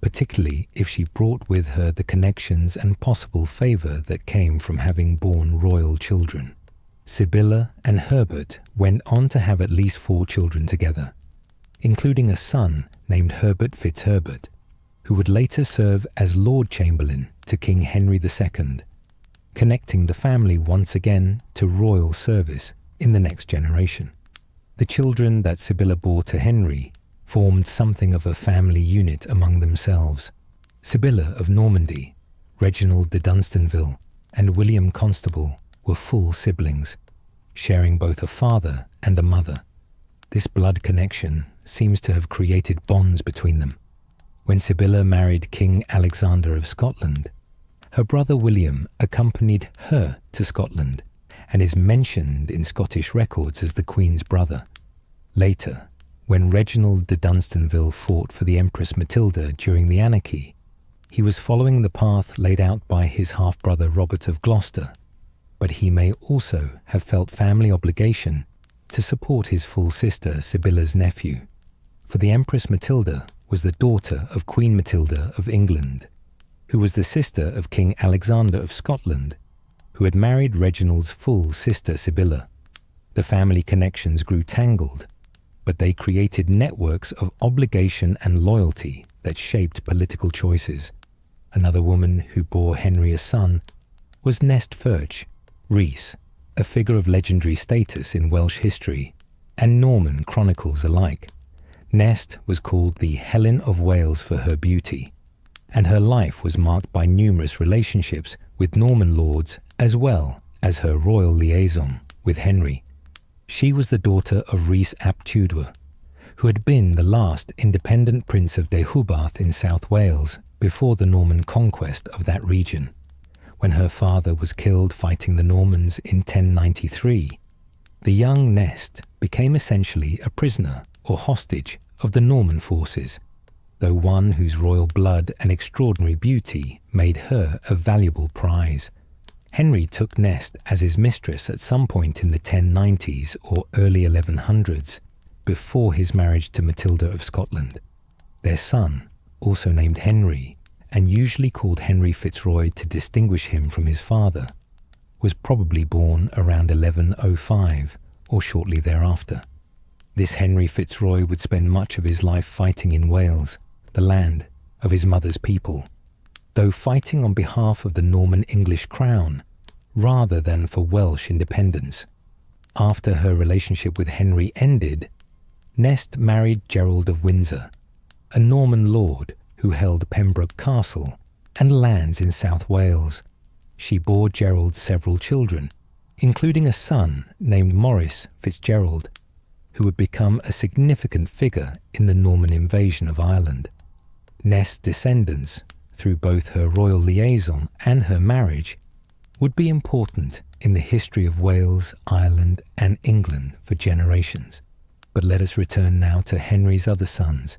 particularly if she brought with her the connections and possible favour that came from having borne royal children. Sybilla and Herbert went on to have at least 4 children together, including a son named Herbert Fitzherbert, who would later serve as Lord Chamberlain to King Henry II, connecting the family once again to royal service in the next generation. The children that Sybilla bore to Henry formed something of a family unit among themselves. Sybilla of Normandy, Reginald de Dunstanville, and William Constable were full siblings, sharing both a father and a mother. This blood connection seems to have created bonds between them. When Sybilla married King Alexander of Scotland, her brother William accompanied her to Scotland and is mentioned in Scottish records as the Queen's brother. Later, when Reginald de Dunstanville fought for the Empress Matilda during the Anarchy, he was following the path laid out by his half-brother Robert of Gloucester, but he may also have felt family obligation to support his full sister Sybilla's nephew, for the Empress Matilda was the daughter of Queen Matilda of England, who was the sister of King Alexander of Scotland, who had married Reginald's full sister Sybilla. The family connections grew tangled, but they created networks of obligation and loyalty that shaped political choices. Another woman who bore Henry a son was Nest Furch, Rhys, a figure of legendary status in Welsh history and Norman chronicles alike. Nest was called the Helen of Wales for her beauty, and her life was marked by numerous relationships with Norman lords as well as her royal liaison with Henry. She was the daughter of Rhys ap Tudor, who had been the last independent Prince of Deheubarth in South Wales before the Norman conquest of that region. When her father was killed fighting the Normans in 1093, the young Nest became essentially a prisoner or hostage of the Norman forces, though one whose royal blood and extraordinary beauty made her a valuable prize. Henry took Nest as his mistress at some point in the 1090s or early 1100s, before his marriage to Matilda of Scotland. Their son, also named Henry, and usually called Henry Fitzroy to distinguish him from his father, was probably born around 1105 or shortly thereafter. This Henry Fitzroy would spend much of his life fighting in Wales, the land of his mother's people, though fighting on behalf of the Norman English crown rather than for Welsh independence. After her relationship with Henry ended, Nest married Gerald of Windsor, a Norman lord who held Pembroke Castle and lands in South Wales. She bore Gerald several children, including a son named Maurice Fitzgerald, who would become a significant figure in the Norman invasion of Ireland. Nest's descendants, through both her royal liaison and her marriage, would be important in the history of Wales, Ireland, and England for generations. But let us return now to Henry's other sons,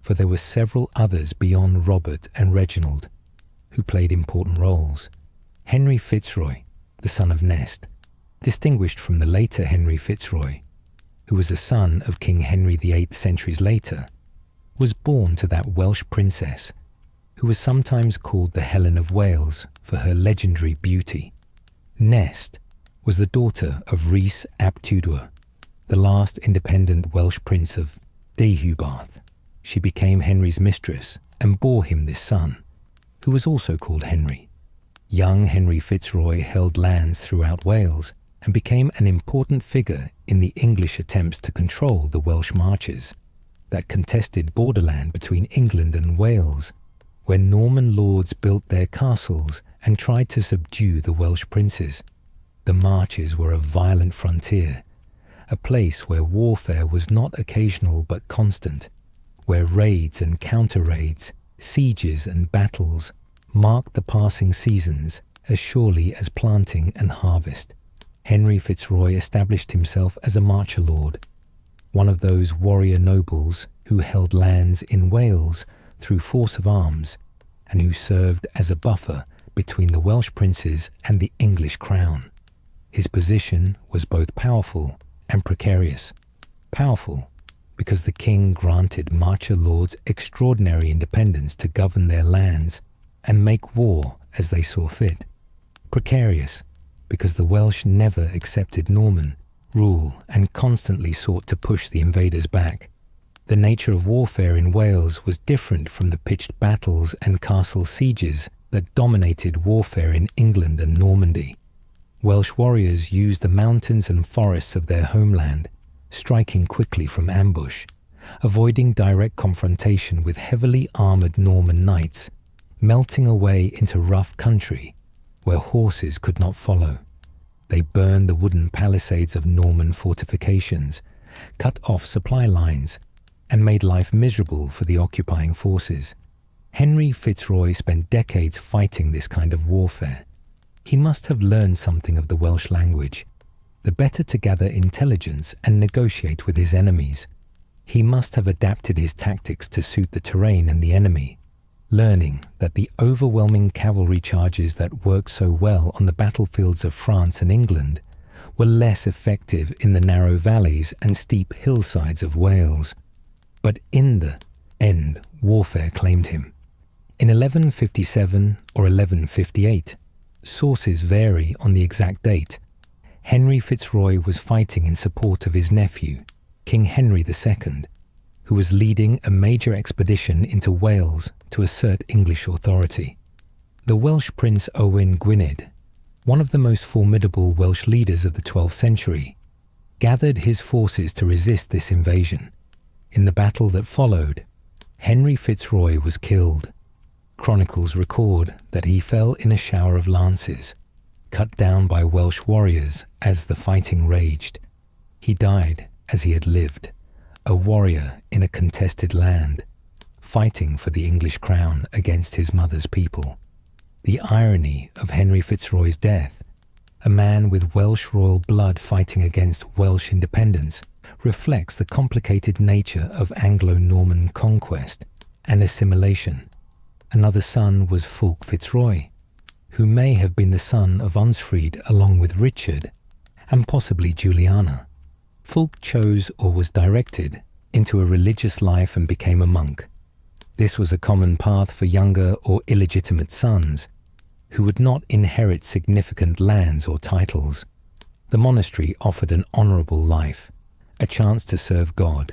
for there were several others beyond Robert and Reginald who played important roles. Henry Fitzroy, the son of Nest, distinguished from the later Henry Fitzroy, who was a son of King Henry VIII centuries later, was born to that Welsh princess who was sometimes called the Helen of Wales for her legendary beauty. Nest was the daughter of Rhys ap Tudor, the last independent Welsh prince of Deheubarth. She became Henry's mistress and bore him this son, who was also called Henry. Young Henry Fitzroy held lands throughout Wales and became an important figure in the English attempts to control the Welsh marches, that contested borderland between England and Wales, where Norman lords built their castles and tried to subdue the Welsh princes. The marches were a violent frontier, a place where warfare was not occasional but constant, where raids and counter-raids, sieges and battles marked the passing seasons as surely as planting and harvest. Henry Fitzroy established himself as a marcher lord, one of those warrior nobles who held lands in Wales through force of arms and who served as a buffer between the Welsh princes and the English crown. His position was both powerful and precarious. Powerful because the king granted marcher lords extraordinary independence to govern their lands and make war as they saw fit. Precarious because the Welsh never accepted Norman rule and constantly sought to push the invaders back. The nature of warfare in Wales was different from the pitched battles and castle sieges that dominated warfare in England and Normandy. Welsh warriors used the mountains and forests of their homeland, striking quickly from ambush, avoiding direct confrontation with heavily armoured Norman knights, melting away into rough country where horses could not follow. They burned the wooden palisades of Norman fortifications, cut off supply lines, and made life miserable for the occupying forces. Henry Fitzroy spent decades fighting this kind of warfare. He must have learned something of the Welsh language, the better to gather intelligence and negotiate with his enemies. He must have adapted his tactics to suit the terrain and the enemy, learning that the overwhelming cavalry charges that worked so well on the battlefields of France and England were less effective in the narrow valleys and steep hillsides of Wales. But in the end, warfare claimed him. In 1157 or 1158, sources vary on the exact date, Henry Fitzroy was fighting in support of his nephew, King Henry II, who was leading a major expedition into Wales to assert English authority. The Welsh Prince Owain Gwynedd, one of the most formidable Welsh leaders of the 12th century, gathered his forces to resist this invasion. In the battle that followed, Henry Fitzroy was killed. Chronicles record that he fell in a shower of lances, cut down by Welsh warriors as the fighting raged. He died as he had lived, a warrior in a contested land, fighting for the English crown against his mother's people. The irony of Henry Fitzroy's death, a man with Welsh royal blood fighting against Welsh independence, reflects the complicated nature of Anglo-Norman conquest and assimilation. Another son was Fulk Fitzroy, who may have been the son of Unsfried along with Richard and possibly Juliana. Fulk chose or was directed into a religious life and became a monk. This was a common path for younger or illegitimate sons who would not inherit significant lands or titles. The monastery offered an honourable life, a chance to serve God,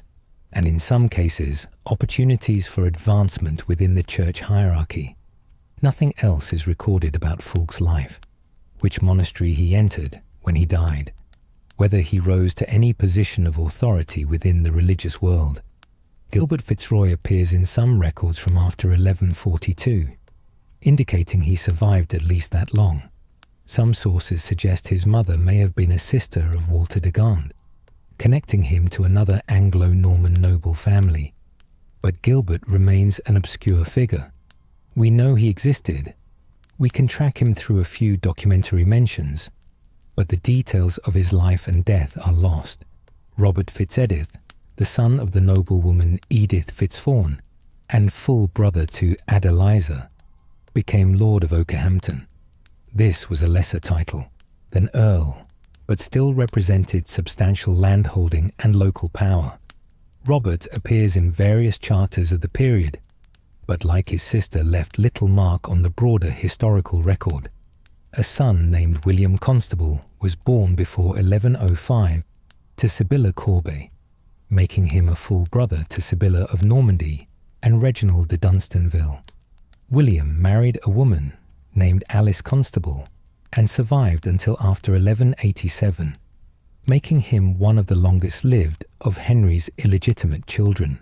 and in some cases, opportunities for advancement within the church hierarchy. Nothing else is recorded about Fulk's life, which monastery he entered when he died, whether he rose to any position of authority within the religious world. Gilbert Fitzroy appears in some records from after 1142, indicating he survived at least that long. Some sources suggest his mother may have been a sister of Walter de Gaunt, connecting him to another Anglo-Norman noble family. But Gilbert remains an obscure figure. We know he existed. We can track him through a few documentary mentions, but the details of his life and death are lost. Robert Fitzedith, the son of the noblewoman Edith Fitzfawne, and full brother to Adeliza, became Lord of Okehampton. This was a lesser title than Earl, but still represented substantial landholding and local power. Robert appears in various charters of the period, but like his sister left little mark on the broader historical record. A son named William Constable was born before 1105 to Sybilla Corbet, making him a full brother to Sybilla of Normandy and Reginald de Dunstanville. William married a woman named Alice Constable and survived until after 1187, making him one of the longest-lived of Henry's illegitimate children.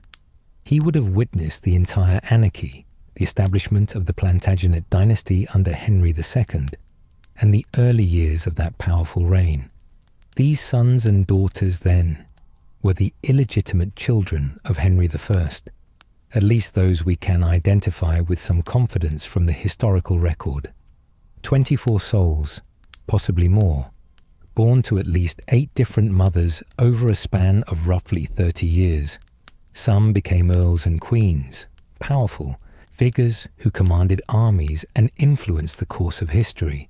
He would have witnessed the entire Anarchy, the establishment of the Plantagenet dynasty under Henry II, and the early years of that powerful reign. These sons and daughters, then, were the illegitimate children of Henry I, at least those we can identify with some confidence from the historical record. 24 souls, possibly more, born to at least 8 different mothers over a span of roughly 30 years. Some became earls and queens, powerful figures who commanded armies and influenced the course of history.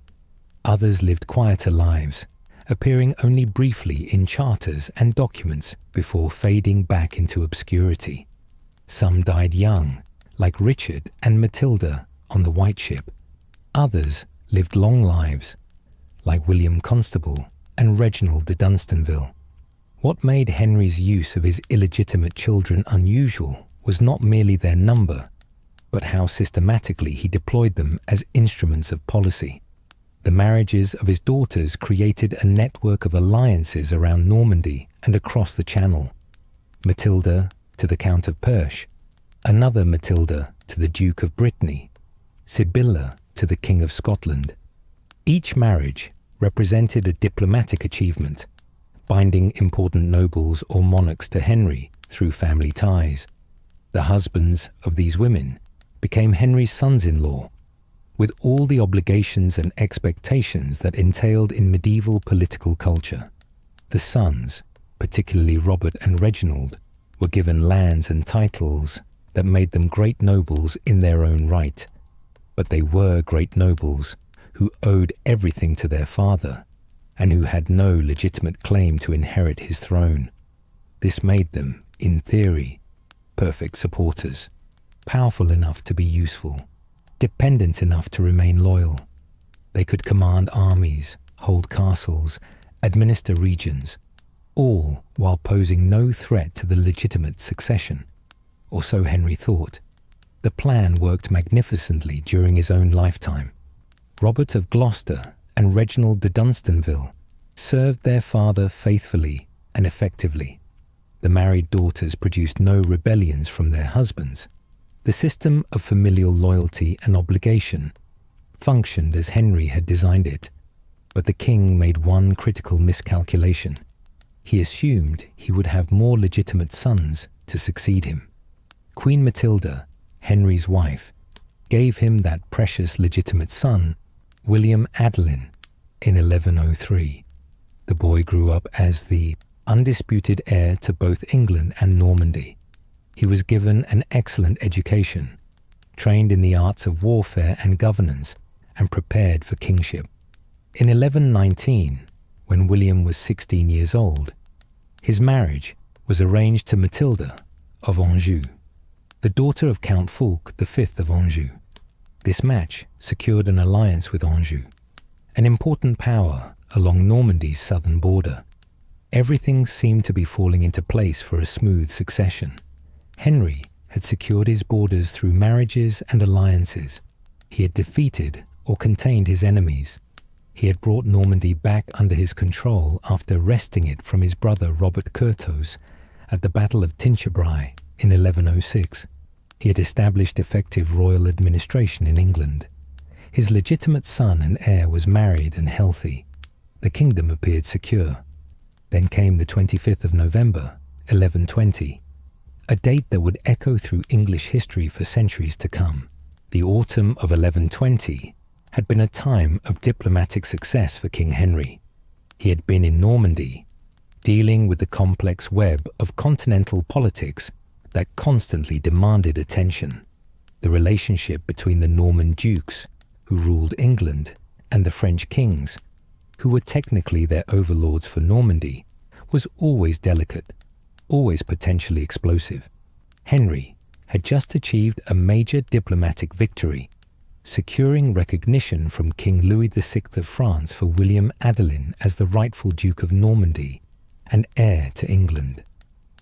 Others lived quieter lives, appearing only briefly in charters and documents before fading back into obscurity. Some died young, like Richard and Matilda on the White Ship. Others lived long lives, like William Constable and Reginald de Dunstanville. What made Henry's use of his illegitimate children unusual was not merely their number, but how systematically he deployed them as instruments of policy. The marriages of his daughters created a network of alliances around Normandy and across the Channel. Matilda to the Count of Perche, another Matilda to the Duke of Brittany, Sybilla to the King of Scotland. Each marriage represented a diplomatic achievement, binding important nobles or monarchs to Henry through family ties. The husbands of these women became Henry's sons-in-law, with all the obligations and expectations that entailed in medieval political culture. The sons, particularly Robert and Reginald, were given lands and titles that made them great nobles in their own right, but they were great nobles who owed everything to their father and who had no legitimate claim to inherit his throne. This made them, in theory, perfect supporters, powerful enough to be useful, dependent enough to remain loyal. They could command armies, hold castles, administer regions, all while posing no threat to the legitimate succession, or so Henry thought. The plan worked magnificently during his own lifetime. Robert of Gloucester and Reginald de Dunstanville served their father faithfully and effectively. The married daughters produced no rebellions from their husbands. The system of familial loyalty and obligation functioned as Henry had designed it, but the king made one critical miscalculation. He assumed he would have more legitimate sons to succeed him. Queen Matilda, Henry's wife, gave him that precious legitimate son, William Adelin, in 1103. The boy grew up as the undisputed heir to both England and Normandy. He was given an excellent education, trained in the arts of warfare and governance, and prepared for kingship. In 1119, when William was 16 years old, his marriage was arranged to Matilda of Anjou, the daughter of Count Fulk V of Anjou. This match secured an alliance with Anjou, an important power along Normandy's southern border. Everything seemed to be falling into place for a smooth succession. Henry had secured his borders through marriages and alliances. He had defeated or contained his enemies. He had brought Normandy back under his control after wresting it from his brother Robert Curthose at the Battle of Tinchebrai in 1106. He had established effective royal administration in England. His legitimate son and heir was married and healthy. The kingdom appeared secure. Then came the 25th of November, 1120, a date that would echo through English history for centuries to come. The autumn of 1120 had been a time of diplomatic success for King Henry. He had been in Normandy, dealing with the complex web of continental politics that constantly demanded attention. The relationship between the Norman dukes, who ruled England, and the French kings, who were technically their overlords for Normandy, was always delicate, always potentially explosive. Henry had just achieved a major diplomatic victory, securing recognition from King Louis VI of France for William Adelin as the rightful Duke of Normandy and heir to England.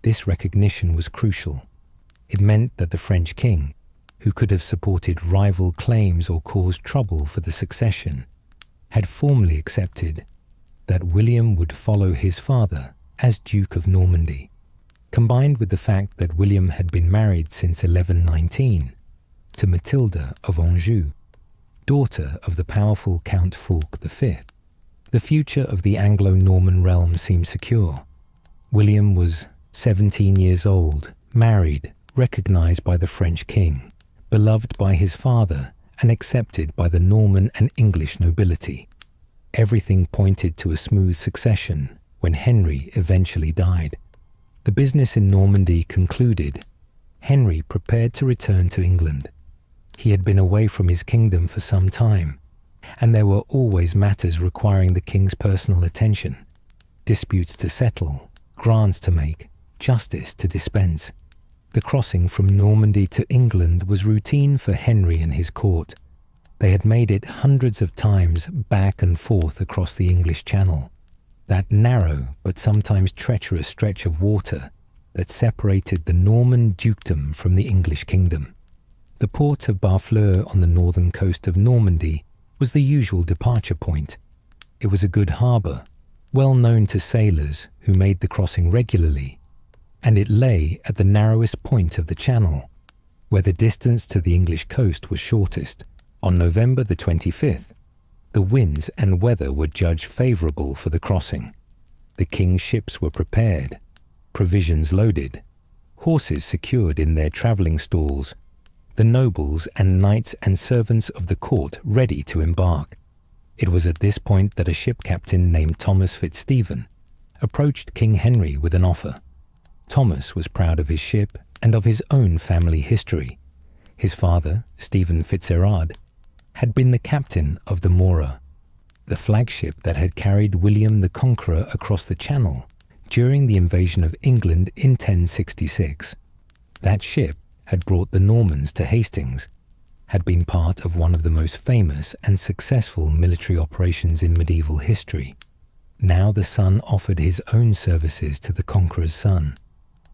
This recognition was crucial. It meant that the French king, who could have supported rival claims or caused trouble for the succession, had formally accepted that William would follow his father as Duke of Normandy. Combined with the fact that William had been married since 1119 to Matilda of Anjou, daughter of the powerful Count Fulk V, the future of the Anglo-Norman realm seemed secure. William was 17 years old, married, recognized by the French king, beloved by his father, and accepted by the Norman and English nobility. Everything pointed to a smooth succession when Henry eventually died. The business in Normandy concluded, Henry prepared to return to England. He had been away from his kingdom for some time, and there were always matters requiring the king's personal attention, disputes to settle, grants to make, justice to dispense. The crossing from Normandy to England was routine for Henry and his court. They had made it hundreds of times back and forth across the English Channel, that narrow but sometimes treacherous stretch of water that separated the Norman dukedom from the English kingdom. The port of Barfleur on the northern coast of Normandy was the usual departure point. It was a good harbour, well known to sailors who made the crossing regularly, and it lay at the narrowest point of the channel, where the distance to the English coast was shortest. On November the 25th, the winds and weather were judged favourable for the crossing. The king's ships were prepared, provisions loaded, horses secured in their travelling stalls, the nobles and knights and servants of the court ready to embark. It was at this point that a ship captain named Thomas Fitzstephen approached King Henry with an offer. Thomas was proud of his ship and of his own family history. His father, Stephen Fitzgerald, had been the captain of the Mora, the flagship that had carried William the Conqueror across the Channel during the invasion of England in 1066. That ship had brought the Normans to Hastings, had been part of one of the most famous and successful military operations in medieval history. Now the son offered his own services to the conqueror's son.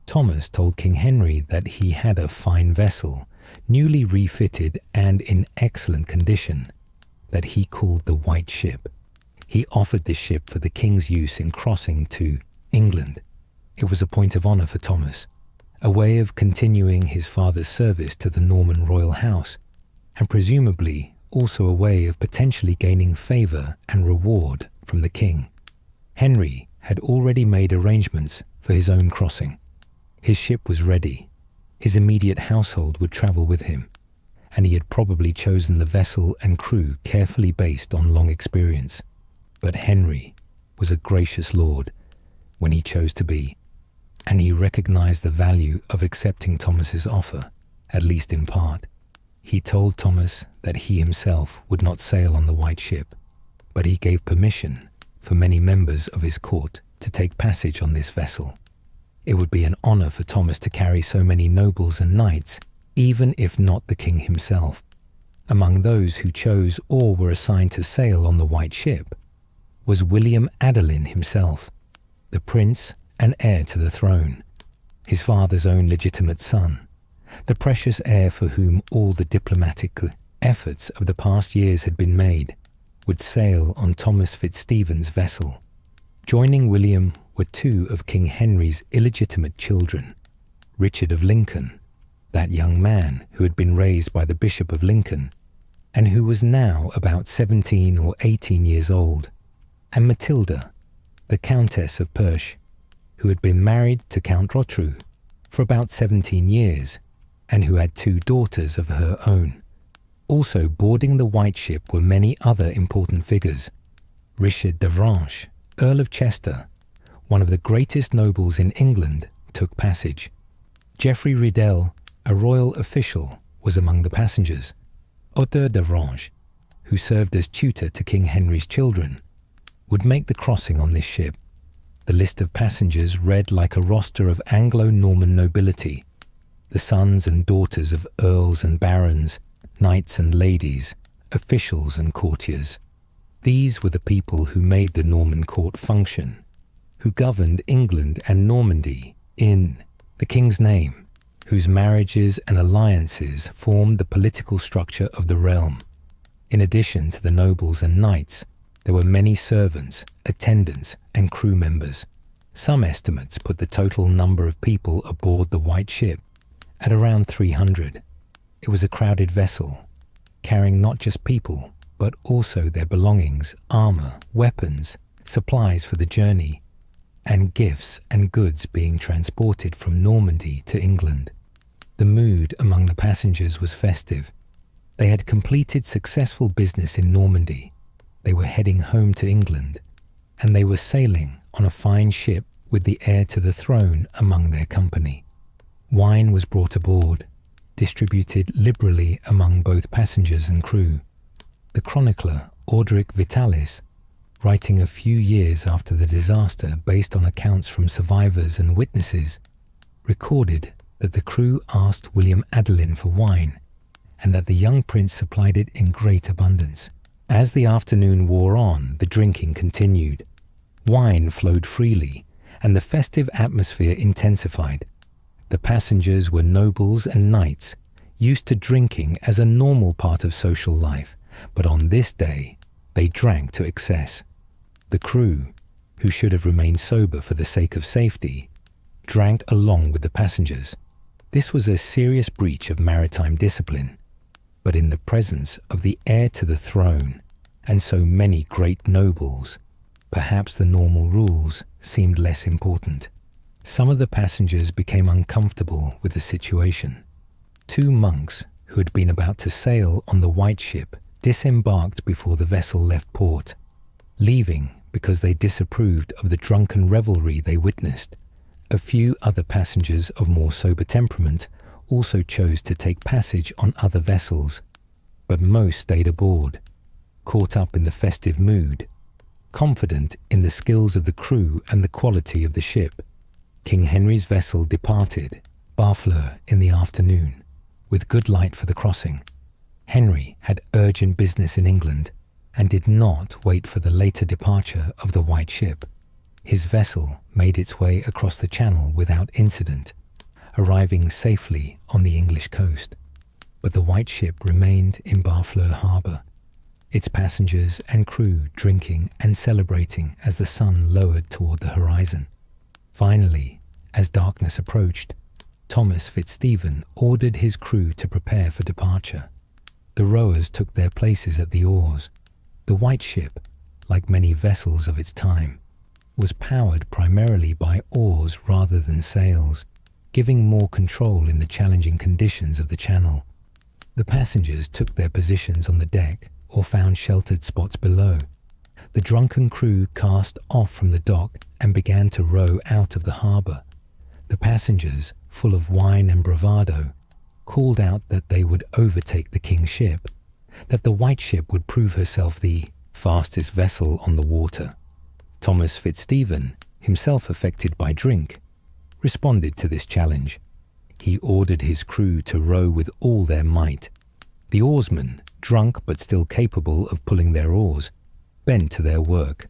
Thomas told King Henry that he had a fine vessel, newly refitted and in excellent condition, that he called the White Ship. He offered this ship for the king's use in crossing to England. It was a point of honour for Thomas, a way of continuing his father's service to the Norman royal house, and presumably also a way of potentially gaining favour and reward from the king. Henry had already made arrangements for his own crossing. His ship was ready. His immediate household would travel with him, and he had probably chosen the vessel and crew carefully based on long experience. But Henry was a gracious lord when he chose to be, and he recognized the value of accepting Thomas's offer, at least in part. He told Thomas that he himself would not sail on the White Ship, but he gave permission for many members of his court to take passage on this vessel. It would be an honour for Thomas to carry so many nobles and knights, even if not the king himself. Among those who chose or were assigned to sail on the White Ship was William Adelin himself, the prince and heir to the throne, his father's own legitimate son, the precious heir for whom all the diplomatic efforts of the past years had been made, would sail on Thomas Fitzstephen's vessel. Joining William were two of King Henry's illegitimate children, Richard of Lincoln, that young man who had been raised by the Bishop of Lincoln and who was now about 17 or 18 years old, and Matilda, the Countess of Perche, who had been married to Count Rotrou for about 17 years and who had two daughters of her own. Also boarding the White Ship were many other important figures. Richard de Vranche, Earl of Chester, one of the greatest nobles in England, took passage. Geoffrey Riddell, a royal official, was among the passengers. Auteur d'Avranches, who served as tutor to King Henry's children, would make the crossing on this ship. The list of passengers read like a roster of Anglo-Norman nobility, the sons and daughters of earls and barons, knights and ladies, officials and courtiers. These were the people who made the Norman court function, who governed England and Normandy in the king's name, whose marriages and alliances formed the political structure of the realm. In addition to the nobles and knights, there were many servants, attendants, and crew members. Some estimates put the total number of people aboard the White Ship at around 300. It was a crowded vessel, carrying not just people, but also their belongings, armor, weapons, supplies for the journey, and gifts and goods being transported from Normandy to England. The mood among the passengers was festive. They had completed successful business in Normandy. They were heading home to England, and they were sailing on a fine ship with the heir to the throne among their company. Wine was brought aboard, distributed liberally among both passengers and crew. The chronicler Orderic Vitalis, writing a few years after the disaster based on accounts from survivors and witnesses, recorded that the crew asked William Adelin for wine, and that the young prince supplied it in great abundance. As the afternoon wore on, the drinking continued. Wine flowed freely, and the festive atmosphere intensified. The passengers were nobles and knights, used to drinking as a normal part of social life, but on this day, they drank to excess. The crew, who should have remained sober for the sake of safety, drank along with the passengers. This was a serious breach of maritime discipline, but in the presence of the heir to the throne and so many great nobles, perhaps the normal rules seemed less important. Some of the passengers became uncomfortable with the situation. 2 monks who had been about to sail on the White Ship disembarked before the vessel left port, leaving because they disapproved of the drunken revelry they witnessed. A few other passengers of more sober temperament also chose to take passage on other vessels, but most stayed aboard, caught up in the festive mood, confident in the skills of the crew and the quality of the ship. King Henry's vessel departed, Barfleur, in the afternoon, with good light for the crossing. Henry had urgent business in England and did not wait for the later departure of the White Ship. His vessel made its way across the Channel without incident, arriving safely on the English coast. But the White Ship remained in Barfleur harbour, its passengers and crew drinking and celebrating as the sun lowered toward the horizon. Finally, as darkness approached, Thomas Fitzstephen ordered his crew to prepare for departure. The rowers took their places at the oars. The White Ship, like many vessels of its time, was powered primarily by oars rather than sails, giving more control in the challenging conditions of the Channel. The passengers took their positions on the deck or found sheltered spots below. The drunken crew cast off from the dock and began to row out of the harbour. The passengers, full of wine and bravado, called out that they would overtake the king's ship, that the White Ship would prove herself the fastest vessel on the water. Thomas Fitzstephen, himself affected by drink, responded to this challenge. He ordered his crew to row with all their might. The oarsmen, drunk but still capable of pulling their oars, bent to their work.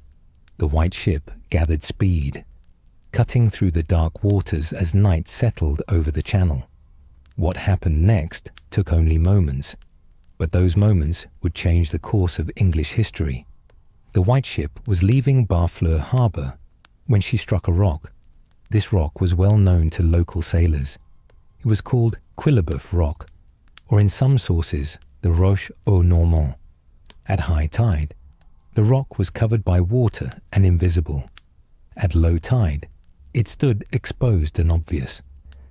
The White Ship gathered speed, cutting through the dark waters as night settled over the Channel. What happened next took only moments, but those moments would change the course of English history. The White Ship was leaving Barfleur harbour when she struck a rock. This rock was well known to local sailors. It was called Quilleboeuf Rock, or in some sources, the Roche aux Normands. At high tide, the rock was covered by water and invisible. At low tide, it stood exposed and obvious.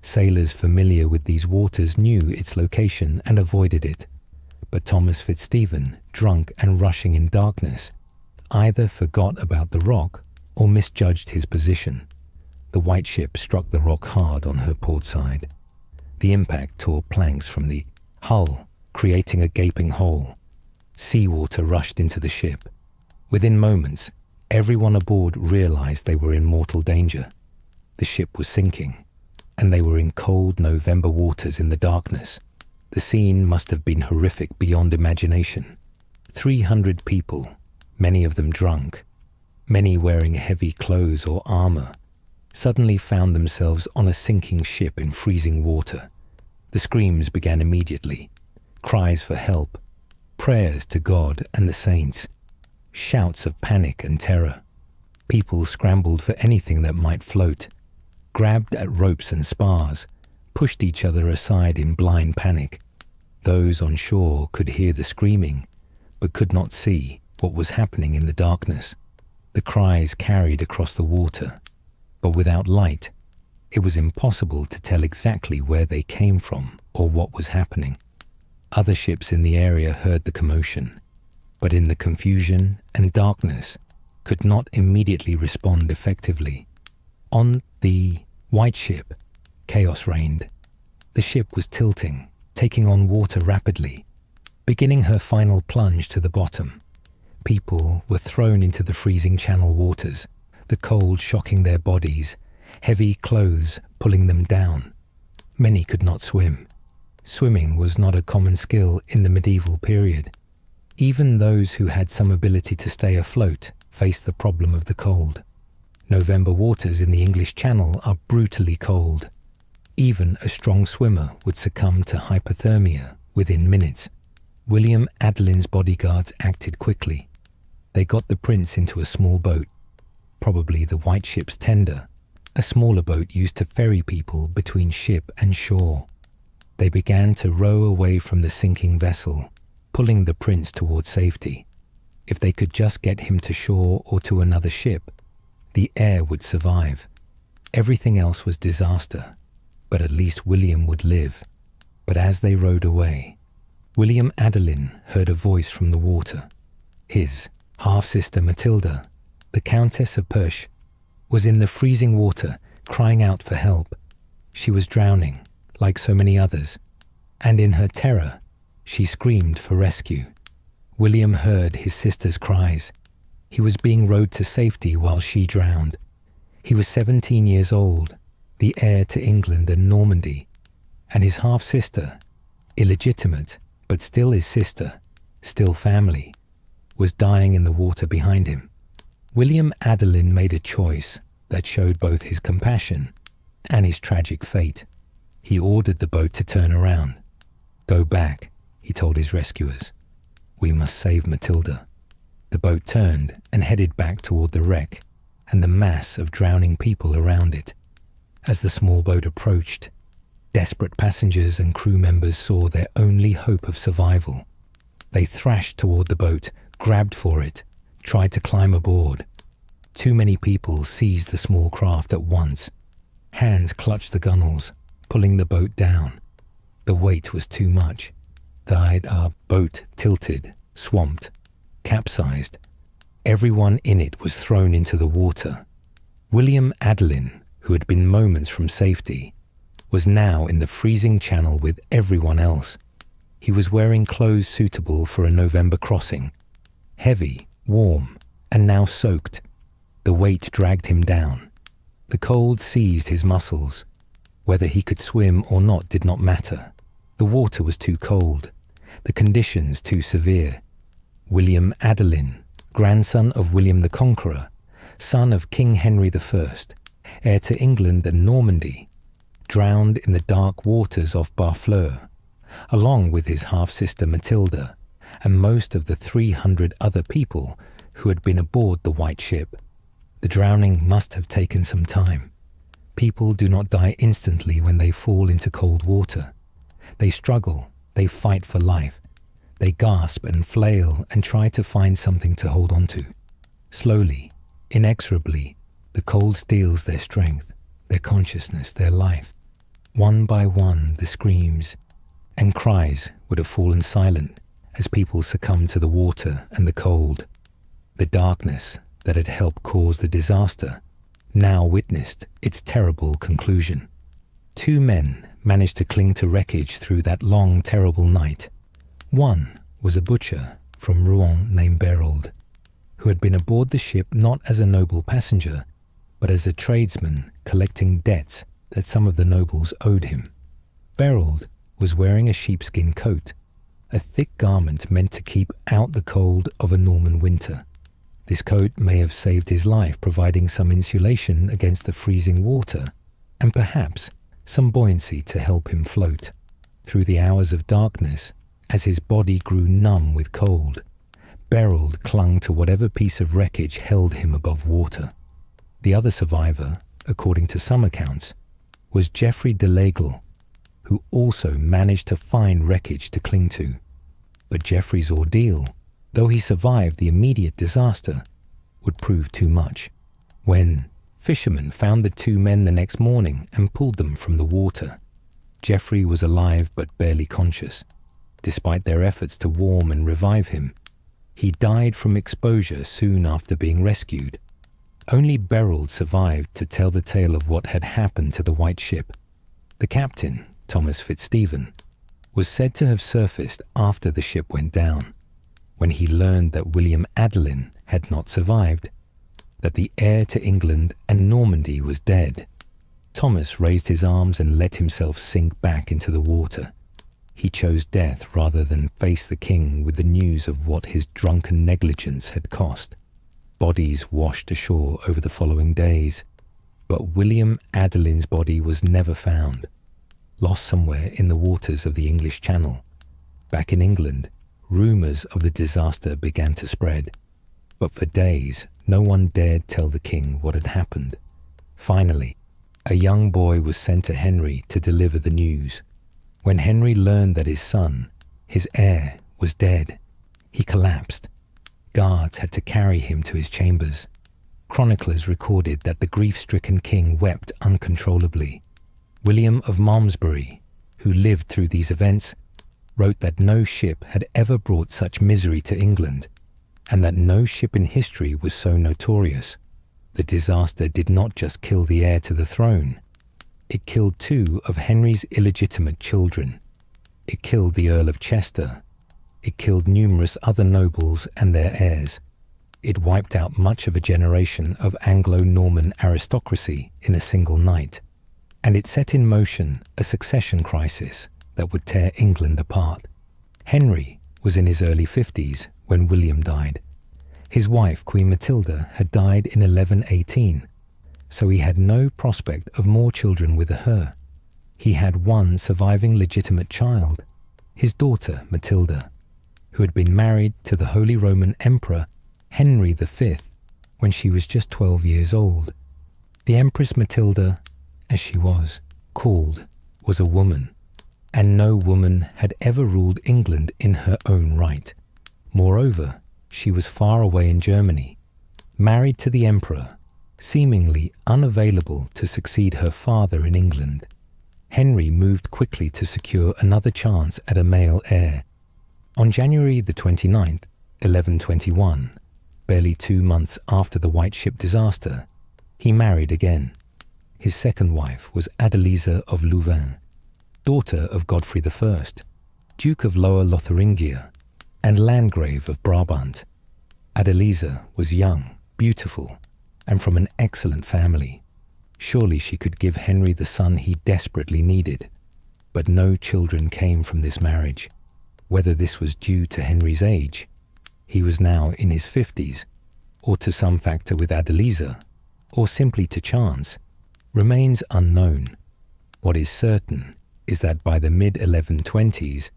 Sailors familiar with these waters knew its location and avoided it. But Thomas Fitzstephen, drunk and rushing in darkness, either forgot about the rock or misjudged his position. The white ship struck the rock hard on her port side. The impact tore planks from the hull, creating a gaping hole. Seawater rushed into the ship. Within moments, everyone aboard realized they were in mortal danger. The ship was sinking, and they were in cold November waters in the darkness. The scene must have been horrific beyond imagination. 300 people, many of them drunk, many wearing heavy clothes or armor, suddenly found themselves on a sinking ship in freezing water. The screams began immediately. Cries for help, prayers to God and the saints, shouts of panic and terror. People scrambled for anything that might float, grabbed at ropes and spars, pushed each other aside in blind panic. Those on shore could hear the screaming, but could not see what was happening in the darkness. The cries carried across the water, but without light, it was impossible to tell exactly where they came from or what was happening. Other ships in the area heard the commotion, but in the confusion and darkness could not immediately respond effectively. On the white ship, chaos reigned. The ship was tilting, taking on water rapidly, beginning her final plunge to the bottom. People were thrown into the freezing channel waters, the cold shocking their bodies, heavy clothes pulling them down. Many could not swim. Swimming was not a common skill in the medieval period. Even those who had some ability to stay afloat faced the problem of the cold. November waters in the English Channel are brutally cold. Even a strong swimmer would succumb to hypothermia within minutes. William Adelin's bodyguards acted quickly. They got the prince into a small boat, probably the white ship's tender, a smaller boat used to ferry people between ship and shore. They began to row away from the sinking vessel, pulling the prince toward safety. If they could just get him to shore or to another ship, the heir would survive. Everything else was disaster, but at least William would live. But as they rowed away, William Adelin heard a voice from the water. His half-sister Matilda, the Countess of Perche, was in the freezing water crying out for help. She was drowning, like so many others, and in her terror, she screamed for rescue. William heard his sister's cries. He was being rowed to safety while she drowned. He was 17 years old, the heir to England and Normandy, and his half-sister, illegitimate, but still his sister, still family, was dying in the water behind him. William Adelin made a choice that showed both his compassion and his tragic fate. He ordered the boat to turn around. "Go back," he told his rescuers. "We must save Matilda." The boat turned and headed back toward the wreck and the mass of drowning people around it. As the small boat approached, desperate passengers and crew members saw their only hope of survival. They thrashed toward the boat, grabbed for it, tried to climb aboard. Too many people seized the small craft at once. Hands clutched the gunwales, pulling the boat down. The weight was too much. The boat tilted, swamped, capsized. Everyone in it was thrown into the water. William Adelin, who had been moments from safety, was now in the freezing channel with everyone else. He was wearing clothes suitable for a November crossing, heavy, warm, and now soaked. The weight dragged him down. The cold seized his muscles. Whether he could swim or not did not matter. The water was too cold, the conditions too severe. William Adelin, grandson of William the Conqueror, son of King Henry I, heir to England and Normandy, drowned in the dark waters off Barfleur, along with his half-sister Matilda and most of the 300 other people who had been aboard the white ship. The drowning must have taken some time. People do not die instantly when they fall into cold water. They struggle, they fight for life. They gasp and flail and try to find something to hold on to. Slowly, inexorably, the cold steals their strength, their consciousness, their life. One by one, the screams and cries would have fallen silent as people succumbed to the water and the cold. The darkness, that had helped cause the disaster now witnessed its terrible conclusion. 2 men managed to cling to wreckage through that long, terrible night. One was a butcher from Rouen named Berold, who had been aboard the ship not as a noble passenger, but as a tradesman collecting debts that some of the nobles owed him. Berold was wearing a sheepskin coat, a thick garment meant to keep out the cold of a Norman winter. This coat may have saved his life, providing some insulation against the freezing water, and perhaps some buoyancy to help him float through the hours of darkness as his body grew numb with cold. Berold clung to whatever piece of wreckage held him above water. The other survivor, according to some accounts, was Geoffrey de L'Aigle, who also managed to find wreckage to cling to. But Geoffrey's ordeal, though he survived the immediate disaster, would prove too much. When fishermen found the 2 men the next morning and pulled them from the water, Geoffrey was alive but barely conscious. Despite their efforts to warm and revive him, he died from exposure soon after being rescued. Only Berold survived to tell the tale of what had happened to the White Ship. The captain, Thomas Fitzstephen, was said to have surfaced after the ship went down, when he learned that William Adelin had not survived, that the heir to England and Normandy was dead. Thomas raised his arms and let himself sink back into the water. He chose death rather than face the king with the news of what his drunken negligence had cost. Bodies washed ashore over the following days, but William Adelin's body was never found, lost somewhere in the waters of the English Channel. Back in England, rumours of the disaster began to spread, but for days no one dared tell the king what had happened. Finally, a young boy was sent to Henry to deliver the news. When Henry learned that his son, his heir, was dead, he collapsed. Guards had to carry him to his chambers. Chroniclers recorded that the grief-stricken king wept uncontrollably. William of Malmesbury, who lived through these events, wrote that no ship had ever brought such misery to England, and that no ship in history was so notorious. The disaster did not just kill the heir to the throne. It killed 2 of Henry's illegitimate children. It killed the Earl of Chester. It killed numerous other nobles and their heirs. It wiped out much of a generation of Anglo-Norman aristocracy in a single night. And it set in motion a succession crisis that would tear England apart. Henry was in his early 50s when William died. His wife, Queen Matilda, had died in 1118, so he had no prospect of more children with her. He had one surviving legitimate child, his daughter Matilda, who had been married to the Holy Roman Emperor Henry V when she was just 12 years old. The Empress Matilda, as she was called, was a woman, and no woman had ever ruled England in her own right. Moreover, she was far away in Germany, married to the emperor, seemingly unavailable to succeed her father in England. Henry moved quickly to secure another chance at a male heir. On January the 29th, 1121, barely 2 months after the White Ship disaster, he married again. His second wife was Adeliza of Louvain, daughter of Godfrey I, Duke of Lower Lotharingia and Landgrave of Brabant. Adeliza was young, beautiful, and from an excellent family. Surely she could give Henry the son he desperately needed. But no children came from this marriage. Whether this was due to Henry's age, he was now in his 50s, or to some factor with Adeliza, or simply to chance, remains unknown. What is certain is that by the mid-1120s,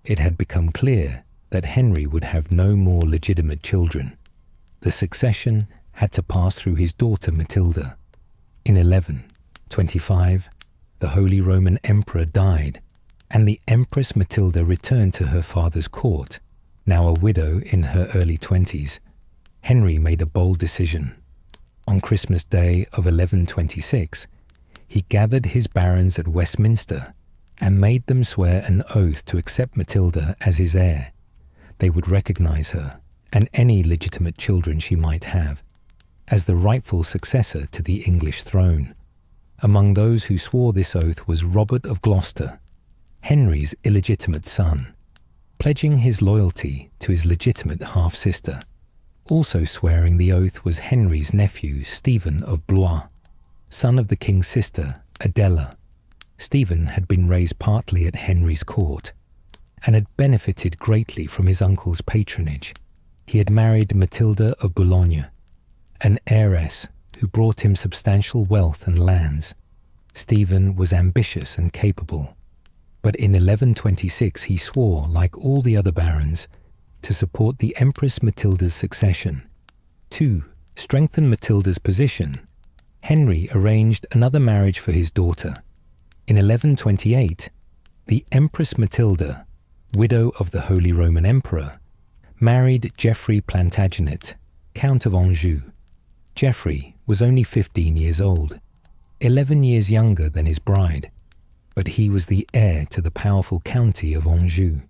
it had become clear that Henry would have no more legitimate children. The succession had to pass through his daughter Matilda. In 1125, the Holy Roman Emperor died, and the Empress Matilda returned to her father's court. Now a widow in her early 20s, Henry made a bold decision. On Christmas Day of 1126, he gathered his barons at Westminster and made them swear an oath to accept Matilda as his heir. They would recognize her and any legitimate children she might have. as the rightful successor to the English throne. Among those who swore this oath was Robert of Gloucester, Henry's illegitimate son, pledging his loyalty to his legitimate half-sister. Also swearing the oath was Henry's nephew, Stephen of Blois, son of the king's sister, Adela. Stephen had been raised partly at Henry's court and had benefited greatly from his uncle's patronage. He had married Matilda of Boulogne, an heiress who brought him substantial wealth and lands. Stephen was ambitious and capable, but in 1126 he swore, like all the other barons, to support the Empress Matilda's succession. To strengthen Matilda's position, Henry arranged another marriage for his daughter. In 1128, the Empress Matilda, widow of the Holy Roman Emperor, married Geoffrey Plantagenet, Count of Anjou. Geoffrey was only 15 years old, 11 years younger than his bride, but he was the heir to the powerful county of Anjou.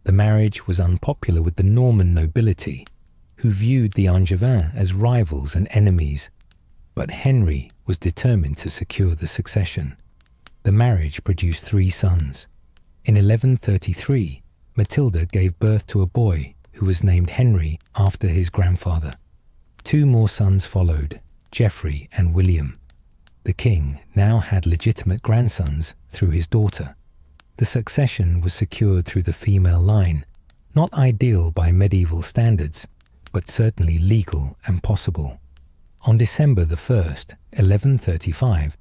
The marriage was unpopular with the Norman nobility, who viewed the Angevins as rivals and enemies, but Henry was determined to secure the succession. The marriage produced 3 sons. In 1133, Matilda gave birth to a boy who was named Henry after his grandfather. 2 more sons followed, Geoffrey and William. The king now had legitimate grandsons through his daughter. The succession was secured through the female line, not ideal by medieval standards, but certainly legal and possible. On December 1st, 1135,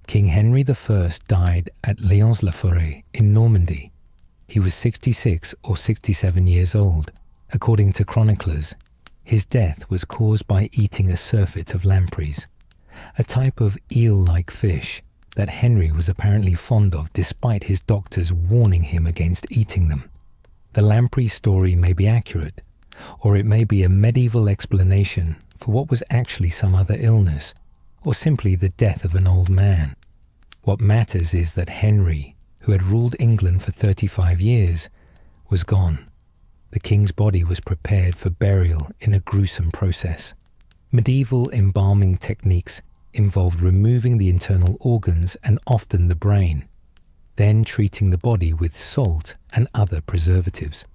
King Henry I died at Lyons-la-Forêt in Normandy. He was 66 or 67 years old. According to chroniclers, his death was caused by eating a surfeit of lampreys, a type of eel-like fish that Henry was apparently fond of despite his doctors warning him against eating them. The lamprey story may be accurate, or it may be a medieval explanation for what was actually some other illness, or simply the death of an old man. What matters is that Henry, who had ruled England for 35 years, was gone. The king's body was prepared for burial in a gruesome process. Medieval embalming techniques involved removing the internal organs and often the brain, then treating the body with salt and other preservatives.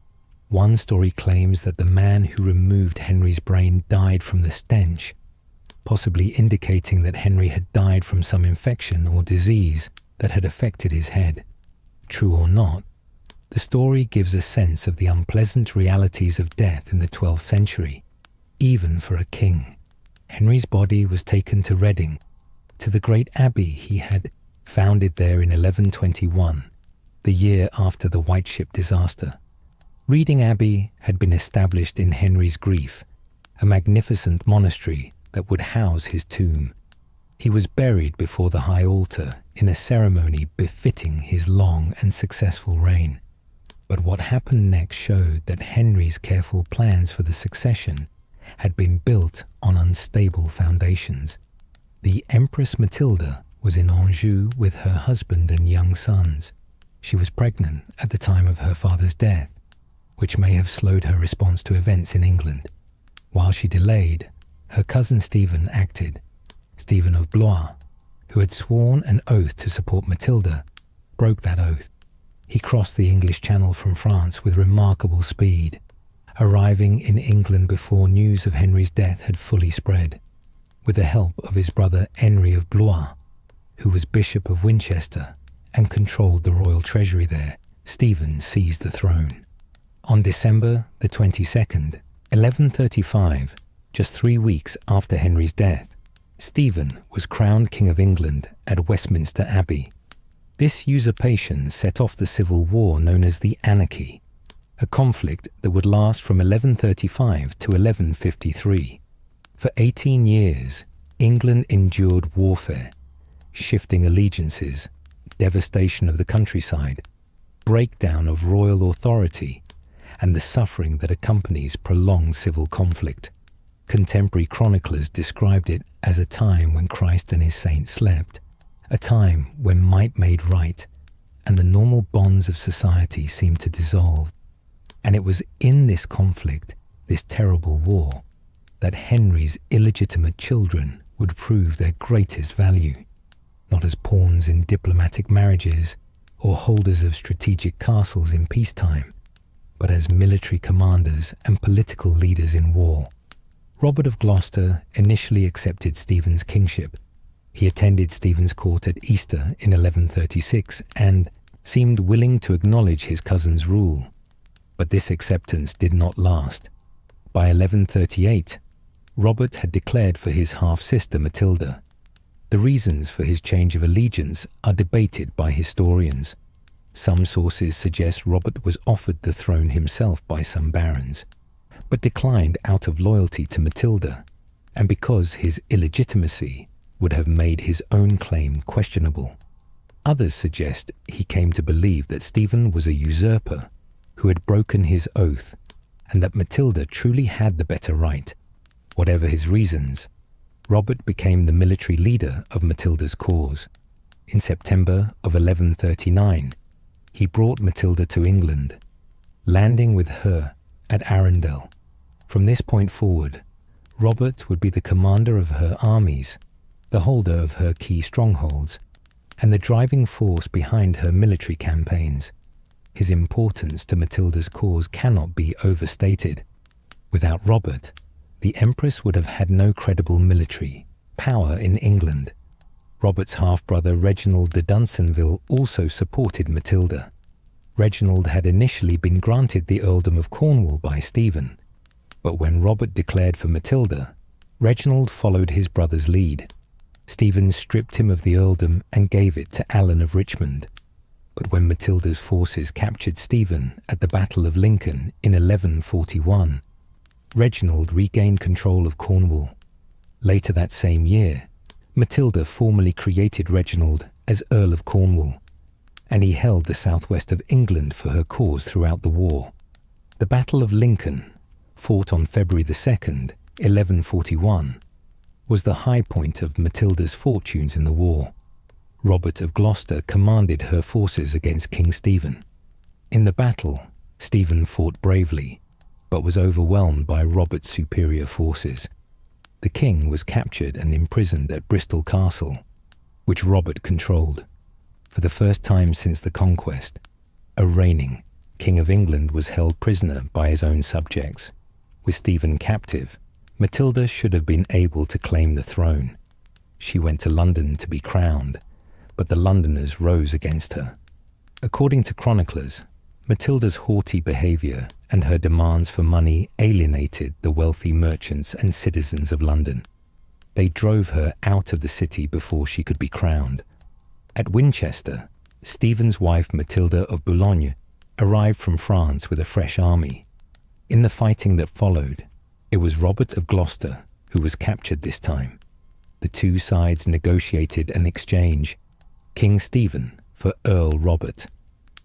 One story claims that the man who removed Henry's brain died from the stench, possibly indicating that Henry had died from some infection or disease that had affected his head. True or not, the story gives a sense of the unpleasant realities of death in the 12th century, even for a king. Henry's body was taken to Reading, to the great abbey he had founded there in 1121, the year after the White Ship disaster. Reading Abbey had been established in Henry's grief, a magnificent monastery that would house his tomb. He was buried before the high altar in a ceremony befitting his long and successful reign. But what happened next showed that Henry's careful plans for the succession had been built on unstable foundations. The Empress Matilda was in Anjou with her husband and young sons. She was pregnant at the time of her father's death, which may have slowed her response to events in England. While she delayed, her cousin Stephen acted. Stephen of Blois, who had sworn an oath to support Matilda, broke that oath. He crossed the English Channel from France with remarkable speed, arriving in England before news of Henry's death had fully spread. With the help of his brother Henry of Blois, who was Bishop of Winchester and controlled the royal treasury there, Stephen seized the throne. On December the 22nd, 1135, just 3 weeks after Henry's death, Stephen was crowned King of England at Westminster Abbey. This usurpation set off the civil war known as the Anarchy, a conflict that would last from 1135 to 1153. For 18 years, England endured warfare, shifting allegiances, devastation of the countryside, breakdown of royal authority, and the suffering that accompanies prolonged civil conflict. Contemporary chroniclers described it as a time when Christ and his saints slept, a time when might made right, and the normal bonds of society seemed to dissolve. And it was in this conflict, this terrible war, that Henry's illegitimate children would prove their greatest value, not as pawns in diplomatic marriages or holders of strategic castles in peacetime, but as military commanders and political leaders in war. Robert of Gloucester initially accepted Stephen's kingship. He attended Stephen's court at Easter in 1136 and seemed willing to acknowledge his cousin's rule. But this acceptance did not last. By 1138, Robert had declared for his half-sister Matilda. The reasons for his change of allegiance are debated by historians. Some sources suggest Robert was offered the throne himself by some barons, but declined out of loyalty to Matilda, and because his illegitimacy would have made his own claim questionable. Others suggest he came to believe that Stephen was a usurper who had broken his oath, and that Matilda truly had the better right. Whatever his reasons, Robert became the military leader of Matilda's cause. In September of 1139, he brought Matilda to England, landing with her at Arundel. From this point forward, Robert would be the commander of her armies, the holder of her key strongholds, and the driving force behind her military campaigns. His importance to Matilda's cause cannot be overstated. Without Robert, the Empress would have had no credible military power in England. Robert's half-brother Reginald de Dunstanville also supported Matilda. Reginald had initially been granted the earldom of Cornwall by Stephen, but when Robert declared for Matilda, Reginald followed his brother's lead. Stephen stripped him of the earldom and gave it to Alan of Richmond. But when Matilda's forces captured Stephen at the Battle of Lincoln in 1141, Reginald regained control of Cornwall. Later that same year, Matilda formally created Reginald as Earl of Cornwall, and he held the southwest of England for her cause throughout the war. The Battle of Lincoln, fought on February 2nd, 1141, was the high point of Matilda's fortunes in the war. Robert of Gloucester commanded her forces against King Stephen. In the battle, Stephen fought bravely, but was overwhelmed by Robert's superior forces. The king was captured and imprisoned at Bristol Castle, which Robert controlled. For the first time since the conquest, a reigning King of England was held prisoner by his own subjects. With Stephen captive, Matilda should have been able to claim the throne. She went to London to be crowned, but the Londoners rose against her. According to chroniclers, Matilda's haughty behaviour and her demands for money alienated the wealthy merchants and citizens of London. They drove her out of the city before she could be crowned. At Winchester, Stephen's wife Matilda of Boulogne arrived from France with a fresh army. In the fighting that followed, it was Robert of Gloucester who was captured this time. The two sides negotiated an exchange, King Stephen for Earl Robert.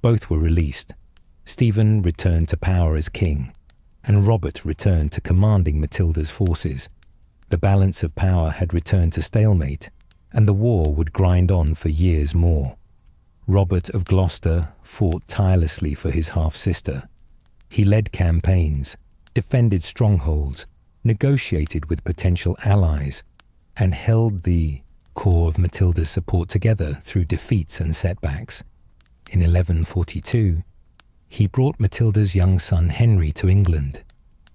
Both were released. Stephen returned to power as king, and Robert returned to commanding Matilda's forces. The balance of power had returned to stalemate, and the war would grind on for years more. Robert of Gloucester fought tirelessly for his half-sister. He led campaigns, defended strongholds, negotiated with potential allies, and held the core of Matilda's support together through defeats and setbacks. In 1142, he brought Matilda's young son Henry to England,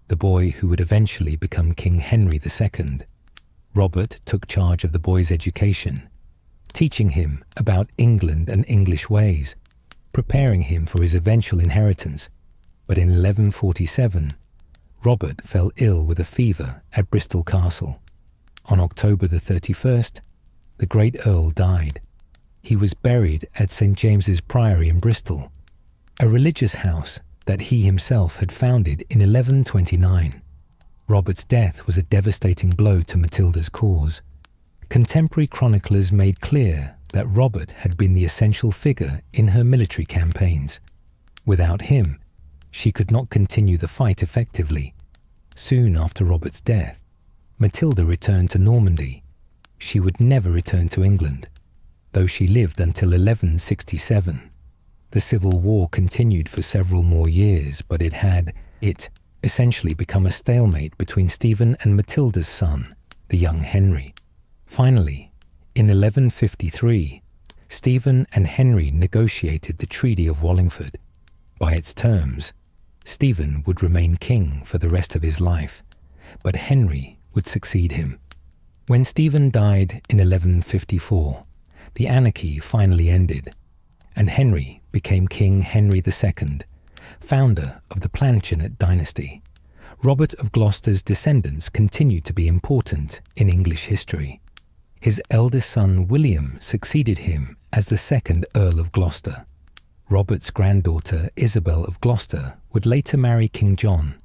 the boy who would eventually become King Henry II. Robert took charge of the boy's education, teaching him about England and English ways, preparing him for his eventual inheritance. But in 1147, Robert fell ill with a fever at Bristol Castle. On October the 31st, the great Earl died. He was buried at St. James's Priory in Bristol, a religious house that he himself had founded in 1129. Robert's death was a devastating blow to Matilda's cause. Contemporary chroniclers made clear that Robert had been the essential figure in her military campaigns. Without him, she could not continue the fight effectively. Soon after Robert's death, Matilda returned to Normandy. She would never return to England, though she lived until 1167. The Civil War continued for several more years, but it essentially become a stalemate between Stephen and Matilda's son, the young Henry. Finally, in 1153, Stephen and Henry negotiated the Treaty of Wallingford. By its terms, Stephen would remain king for the rest of his life, but Henry would succeed him. When Stephen died in 1154, the anarchy finally ended, and Henry became King Henry II, founder of the Plantagenet dynasty. Robert of Gloucester's descendants continued to be important in English history. His eldest son William succeeded him as the second Earl of Gloucester. Robert's granddaughter Isabel of Gloucester would later marry King John,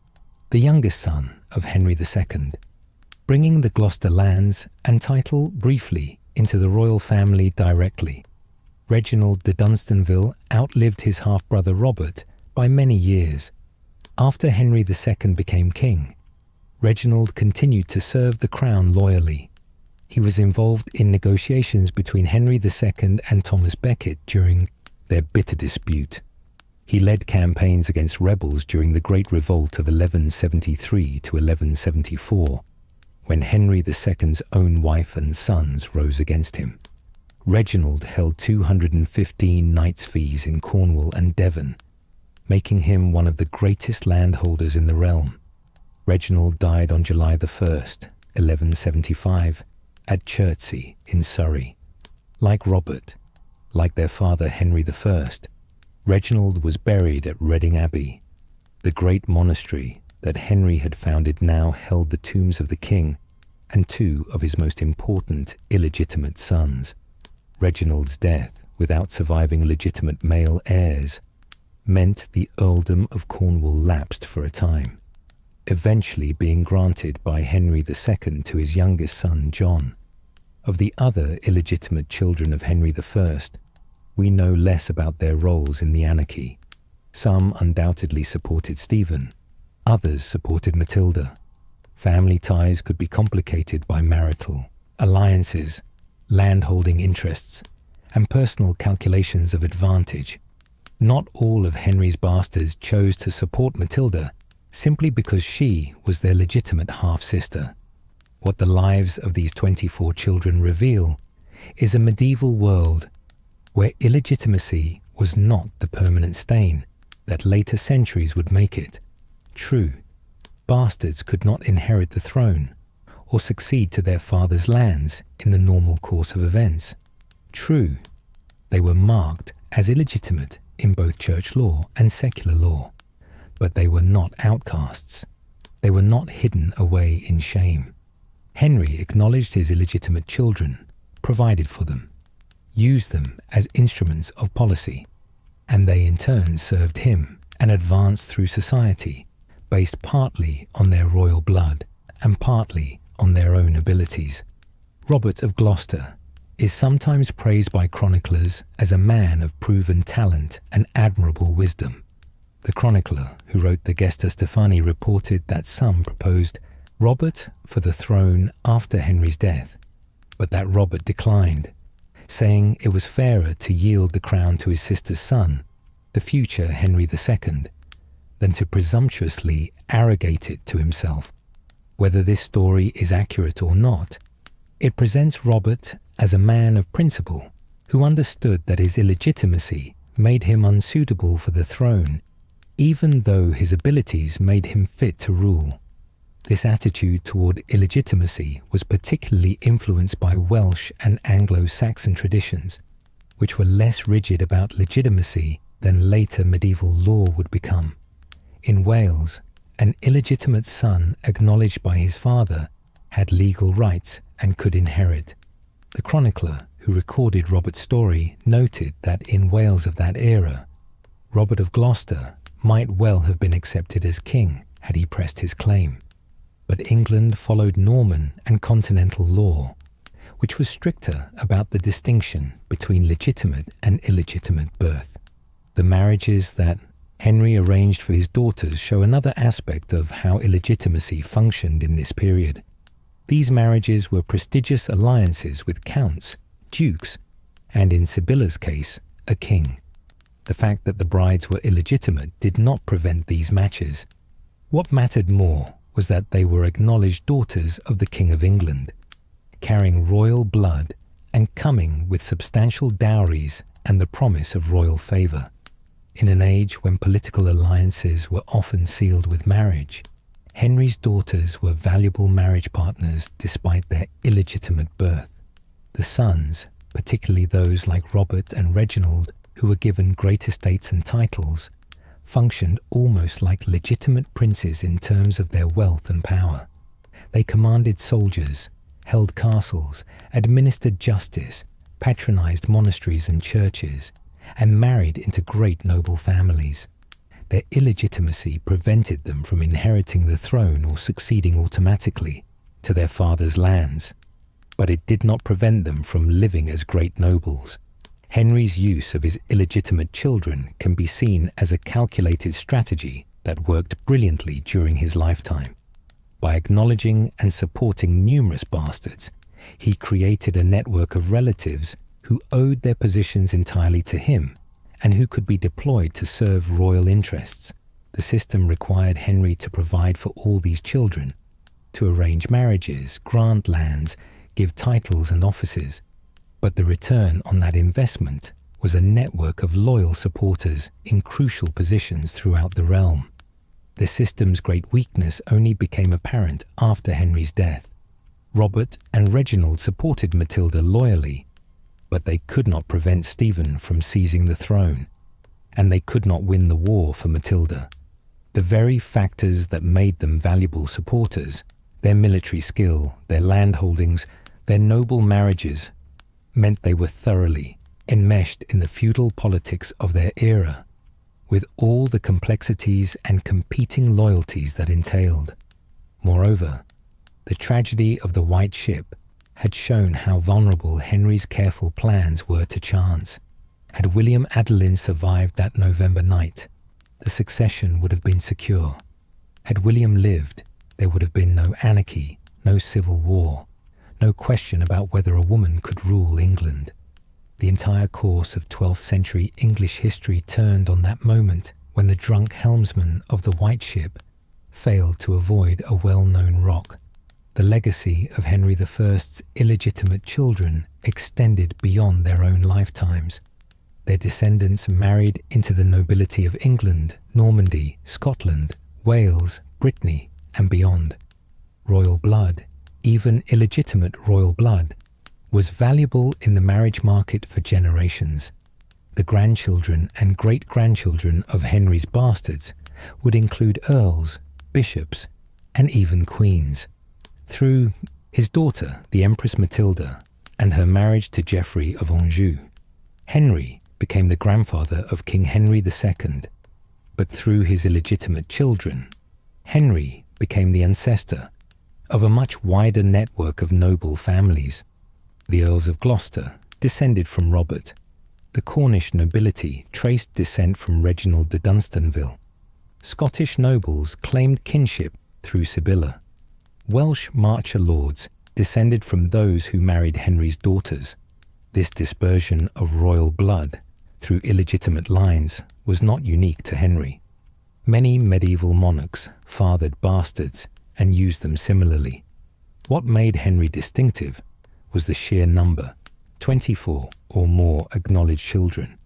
the youngest son of Henry II, bringing the Gloucester lands and title briefly into the royal family directly. Reginald de Dunstanville outlived his half-brother Robert by many years. After Henry II became king, Reginald continued to serve the crown loyally. He was involved in negotiations between Henry II and Thomas Becket during their bitter dispute. He led campaigns against rebels during the Great Revolt of 1173 to 1174, when Henry II's own wife and sons rose against him. Reginald held 215 knights' fees in Cornwall and Devon, making him one of the greatest landholders in the realm. Reginald died on July 1st, 1175, at Chertsey in Surrey. Like Robert, like their father Henry I, Reginald was buried at Reading Abbey. The great monastery that Henry had founded now held the tombs of the king and two of his most important illegitimate sons. Reginald's death, without surviving legitimate male heirs, meant the earldom of Cornwall lapsed for a time, eventually being granted by Henry II to his youngest son John. Of the other illegitimate children of Henry I, we know less about their roles in the anarchy. Some undoubtedly supported Stephen, others supported Matilda. Family ties could be complicated by marital alliances, landholding interests, and personal calculations of advantage. Not all of Henry's bastards chose to support Matilda simply because she was their legitimate half-sister. What the lives of these 24 children reveal is a medieval world where illegitimacy was not the permanent stain that later centuries would make it. True, bastards could not inherit the throne or succeed to their father's lands in the normal course of events. True, they were marked as illegitimate in both church law and secular law, but they were not outcasts. They were not hidden away in shame. Henry acknowledged his illegitimate children, provided for them, used them as instruments of policy, and they in turn served him and advanced through society based partly on their royal blood and partly on their own abilities. Robert of Gloucester is sometimes praised by chroniclers as a man of proven talent and admirable wisdom. The chronicler who wrote the Gesta Stephani reported that some proposed Robert for the throne after Henry's death, but that Robert declined, saying it was fairer to yield the crown to his sister's son, the future Henry II, than to presumptuously arrogate it to himself. Whether this story is accurate or not, it presents Robert as a man of principle who understood that his illegitimacy made him unsuitable for the throne, even though his abilities made him fit to rule. This attitude toward illegitimacy was particularly influenced by Welsh and Anglo-Saxon traditions, which were less rigid about legitimacy than later medieval law would become. In Wales, an illegitimate son acknowledged by his father had legal rights and could inherit. The chronicler who recorded Robert's story noted that in Wales of that era, Robert of Gloucester might well have been accepted as king had he pressed his claim. But England followed Norman and continental law, which was stricter about the distinction between legitimate and illegitimate birth. The marriages that Henry arranged for his daughters show another aspect of how illegitimacy functioned in this period. These marriages were prestigious alliances with counts, dukes, and in Sybilla's case, a king. The fact that the brides were illegitimate did not prevent these matches. What mattered more was that they were acknowledged daughters of the King of England, carrying royal blood and coming with substantial dowries and the promise of royal favour. In an age when political alliances were often sealed with marriage, Henry's daughters were valuable marriage partners despite their illegitimate birth. The sons, particularly those like Robert and Reginald, who were given great estates and titles, functioned almost like legitimate princes in terms of their wealth and power. They commanded soldiers, held castles, administered justice, patronized monasteries and churches, and married into great noble families. Their illegitimacy prevented them from inheriting the throne or succeeding automatically to their father's lands, but it did not prevent them from living as great nobles. Henry's use of his illegitimate children can be seen as a calculated strategy that worked brilliantly during his lifetime. By acknowledging and supporting numerous bastards, he created a network of relatives who owed their positions entirely to him and who could be deployed to serve royal interests. The system required Henry to provide for all these children, to arrange marriages, grant lands, give titles and offices, but the return on that investment was a network of loyal supporters in crucial positions throughout the realm. The system's great weakness only became apparent after Henry's death. Robert and Reginald supported Matilda loyally, but they could not prevent Stephen from seizing the throne, and they could not win the war for Matilda. The very factors that made them valuable supporters, their military skill, their landholdings, their noble marriages, meant they were thoroughly enmeshed in the feudal politics of their era, with all the complexities and competing loyalties that entailed. Moreover, the tragedy of the White Ship had shown how vulnerable Henry's careful plans were to chance. Had William Adelin survived that November night, the succession would have been secure. Had William lived, there would have been no anarchy, no civil war, no question about whether a woman could rule England. The entire course of 12th century English history turned on that moment when the drunk helmsman of the White Ship failed to avoid a well-known rock. The legacy of Henry I's illegitimate children extended beyond their own lifetimes. Their descendants married into the nobility of England, Normandy, Scotland, Wales, Brittany, and beyond. Royal blood, even illegitimate royal blood, was valuable in the marriage market for generations. The grandchildren and great-grandchildren of Henry's bastards would include earls, bishops, and even queens. Through his daughter, the Empress Matilda, and her marriage to Geoffrey of Anjou, Henry became the grandfather of King Henry II. But through his illegitimate children, Henry became the ancestor of a much wider network of noble families. The Earls of Gloucester descended from Robert. The Cornish nobility traced descent from Reginald de Dunstanville. Scottish nobles claimed kinship through Sybilla. Welsh marcher lords descended from those who married Henry's daughters. This dispersion of royal blood through illegitimate lines was not unique to Henry. Many medieval monarchs fathered bastards and used them similarly. What made Henry distinctive was the sheer number, 24 or more acknowledged children,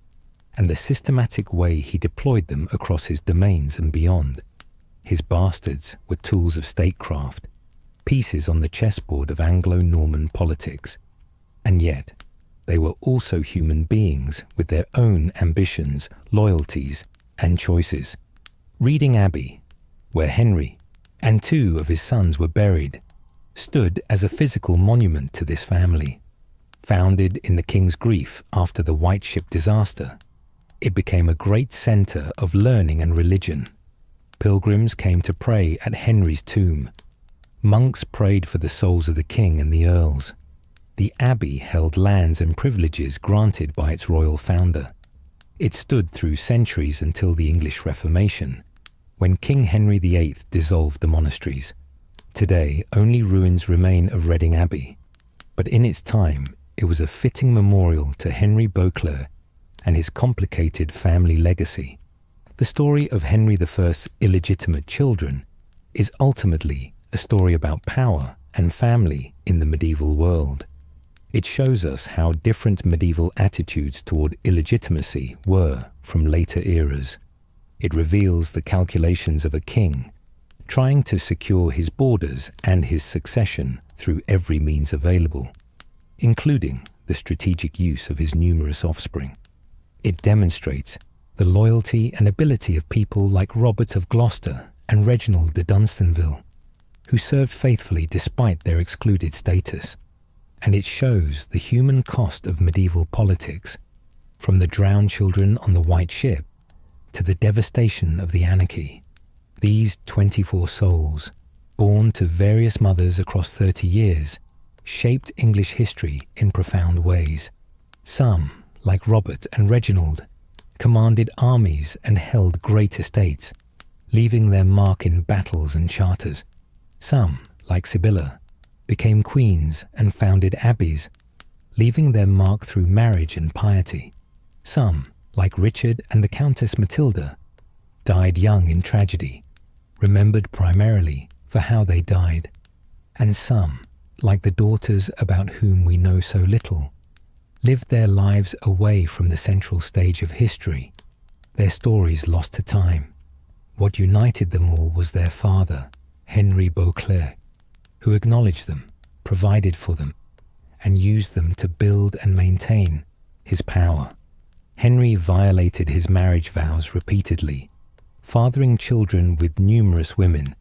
and the systematic way he deployed them across his domains and beyond. His bastards were tools of statecraft, pieces on the chessboard of Anglo-Norman politics, and yet they were also human beings with their own ambitions, loyalties, and choices. Reading Abbey, where Henry and 2 of his sons were buried, stood as a physical monument to this family. Founded in the king's grief after the White Ship disaster, it became a great centre of learning and religion. Pilgrims came to pray at Henry's tomb. Monks prayed for the souls of the king and the earls. The abbey held lands and privileges granted by its royal founder. It stood through centuries until the English Reformation, when King Henry VIII dissolved the monasteries. Today, only ruins remain of Reading Abbey, but in its time, it was a fitting memorial to Henry Beauclerc and his complicated family legacy. The story of Henry I's illegitimate children is ultimately a story about power and family in the medieval world. It shows us how different medieval attitudes toward illegitimacy were from later eras. It reveals the calculations of a king, trying to secure his borders and his succession through every means available, including the strategic use of his numerous offspring. It demonstrates the loyalty and ability of people like Robert of Gloucester and Reginald de Dunstanville, who served faithfully despite their excluded status. And it shows the human cost of medieval politics, from the drowned children on the White Ship to the devastation of the Anarchy. These 24 souls, born to various mothers across 30 years, shaped English history in profound ways. Some, like Robert and Reginald, commanded armies and held great estates, leaving their mark in battles and charters. Some, like Sybilla, became queens and founded abbeys, leaving their mark through marriage and piety. Some, like Richard and the Countess Matilda, died young in tragedy, remembered primarily for how they died. And some, like the daughters about whom we know so little, lived their lives away from the central stage of history, their stories lost to time. What united them all was their father, Henry Beauclerc, who acknowledged them, provided for them, and used them to build and maintain his power. Henry violated his marriage vows repeatedly, fathering children with numerous women,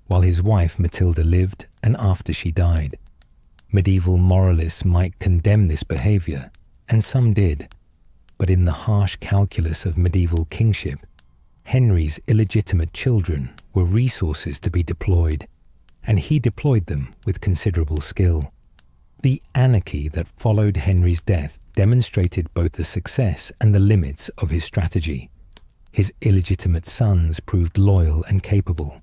while his wife Matilda lived and after she died. Medieval moralists might condemn this behavior, and some did, but in the harsh calculus of medieval kingship, Henry's illegitimate children were resources to be deployed, and he deployed them with considerable skill. The anarchy that followed Henry's death demonstrated both the success and the limits of his strategy. His illegitimate sons proved loyal and capable,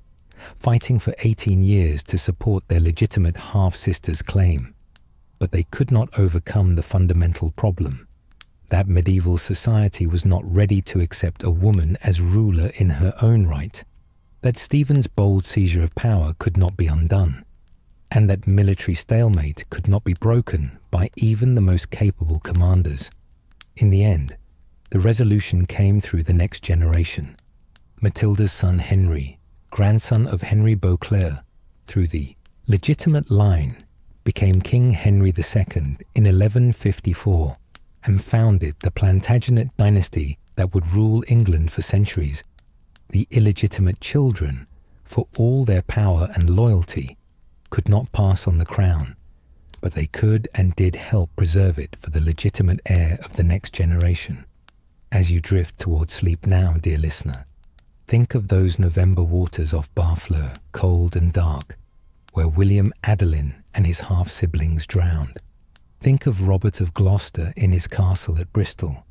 fighting for 18 years to support their legitimate half-sister's claim. But they could not overcome the fundamental problem, that medieval society was not ready to accept a woman as ruler in her own right, that Stephen's bold seizure of power could not be undone, and that military stalemate could not be broken by even the most capable commanders. In the end, the resolution came through the next generation. Matilda's son Henry, grandson of Henry Beauclerc, through the legitimate line, became King Henry II in 1154 and founded the Plantagenet dynasty that would rule England for centuries. The illegitimate children, for all their power and loyalty, could not pass on the crown, but they could and did help preserve it for the legitimate heir of the next generation. As you drift towards sleep now, dear listener, think of those November waters off Barfleur, cold and dark, where William Adelin and his half-siblings drowned. Think of Robert of Gloucester in his castle at Bristol,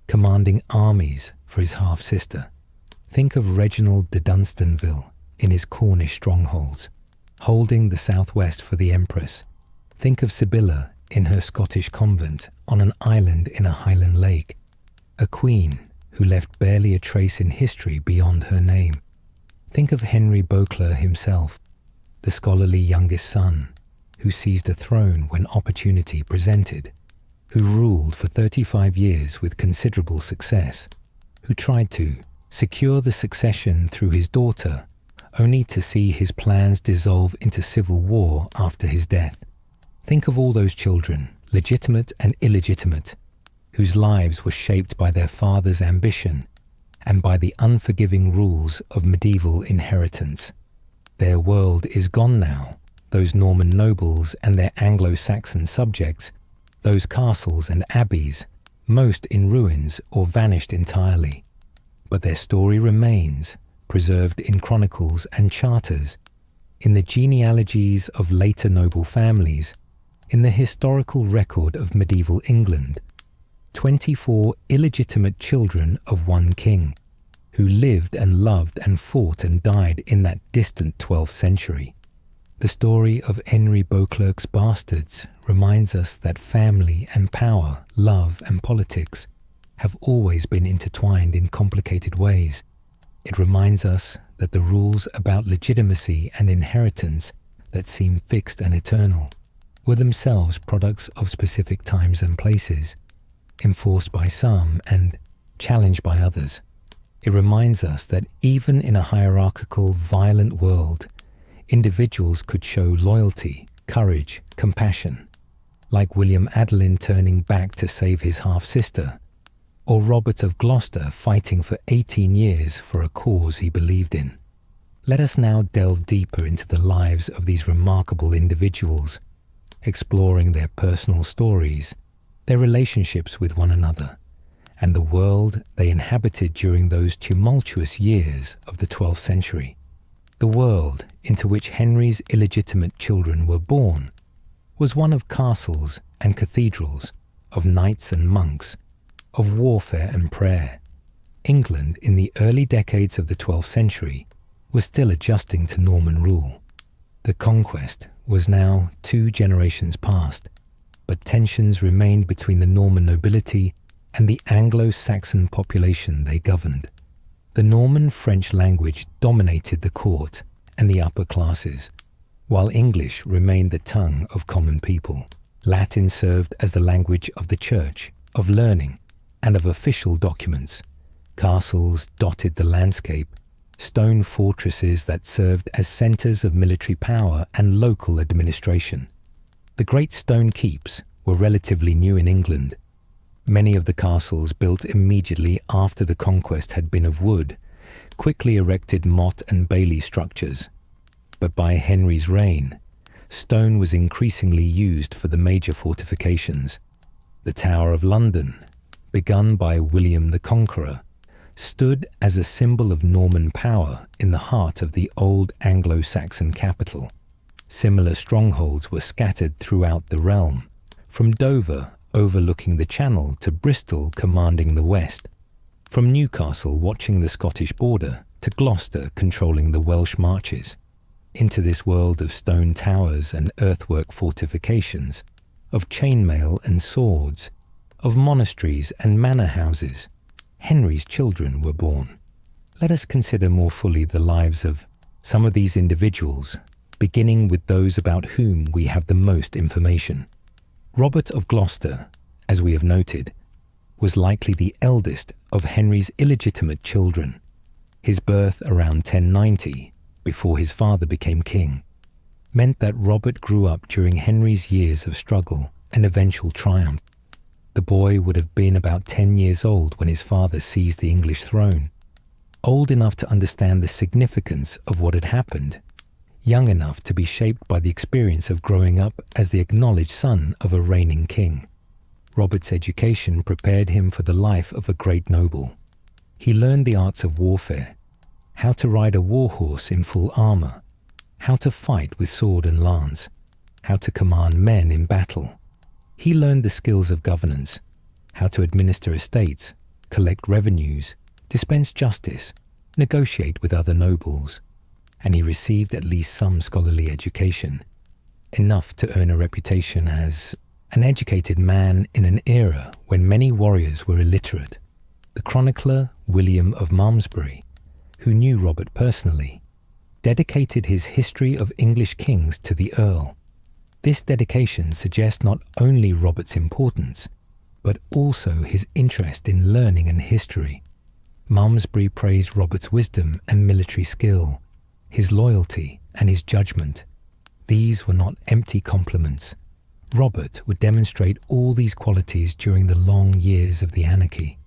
commanding armies for his half-sister. Think of Reginald de Dunstanville in his Cornish strongholds, holding the southwest for the Empress. Think of Sybilla in her Scottish convent on an island in a Highland lake, a queen who left barely a trace in history beyond her name. Think of Henry Beauclerc himself, the scholarly youngest son, who seized a throne when opportunity presented, who ruled for 35 years with considerable success, who tried to secure the succession through his daughter, only to see his plans dissolve into civil war after his death. Think of all those children, legitimate and illegitimate, whose lives were shaped by their father's ambition and by the unforgiving rules of medieval inheritance. Their world is gone now, those Norman nobles and their Anglo-Saxon subjects, those castles and abbeys, most in ruins or vanished entirely. But their story remains, preserved in chronicles and charters, in the genealogies of later noble families, in the historical record of medieval England. 24 illegitimate children of one king, who lived and loved and fought and died in that distant 12th century. The story of Henry Beauclerc's bastards reminds us that family and power, love and politics have always been intertwined in complicated ways. It reminds us that the rules about legitimacy and inheritance that seem fixed and eternal were themselves products of specific times and places, enforced by some and challenged by others. It reminds us that even in a hierarchical, violent world, individuals could show loyalty, courage, compassion, like William Adelin turning back to save his half-sister, or Robert of Gloucester fighting for 18 years for a cause he believed in. Let us now delve deeper into the lives of these remarkable individuals, exploring their personal stories, their relationships with one another, and the world they inhabited during those tumultuous years of the 12th century. The world into which Henry's illegitimate children were born was one of castles and cathedrals, of knights and monks, of warfare and prayer. England in the early decades of the 12th century was still adjusting to Norman rule. The conquest was now 2 generations past, but tensions remained between the Norman nobility and the Anglo-Saxon population they governed. The Norman French language dominated the court and the upper classes, while English remained the tongue of common people. Latin served as the language of the church, of learning, and of official documents. Castles dotted the landscape, stone fortresses that served as centres of military power and local administration. The great stone keeps were relatively new in England. Many of the castles built immediately after the conquest had been of wood, quickly erected motte and bailey structures. But by Henry's reign, stone was increasingly used for the major fortifications. The Tower of London, begun by William the Conqueror, stood as a symbol of Norman power in the heart of the old Anglo-Saxon capital. Similar strongholds were scattered throughout the realm, from Dover overlooking the Channel to Bristol commanding the west, from Newcastle watching the Scottish border to Gloucester controlling the Welsh marches. Into this world of stone towers and earthwork fortifications, of chainmail and swords, of monasteries and manor houses, Henry's children were born. Let us consider more fully the lives of some of these individuals, beginning with those about whom we have the most information. Robert of Gloucester, as we have noted, was likely the eldest of Henry's illegitimate children. His birth around 1090, before his father became king, meant that Robert grew up during Henry's years of struggle and eventual triumph. The boy would have been about 10 years old when his father seized the English throne, old enough to understand the significance of what had happened, young enough to be shaped by the experience of growing up as the acknowledged son of a reigning king. Robert's education prepared him for the life of a great noble. He learned the arts of warfare, how to ride a war horse in full armor, how to fight with sword and lance, how to command men in battle. He learned the skills of governance, how to administer estates, collect revenues, dispense justice, negotiate with other nobles, and he received at least some scholarly education, enough to earn a reputation as an educated man in an era when many warriors were illiterate. The chronicler William of Malmesbury, who knew Robert personally, dedicated his History of English Kings to the Earl. This dedication suggests not only Robert's importance, but also his interest in learning and history. Malmesbury praised Robert's wisdom and military skill, his loyalty and his judgment. These were not empty compliments. Robert would demonstrate all these qualities during the long years of the Anarchy.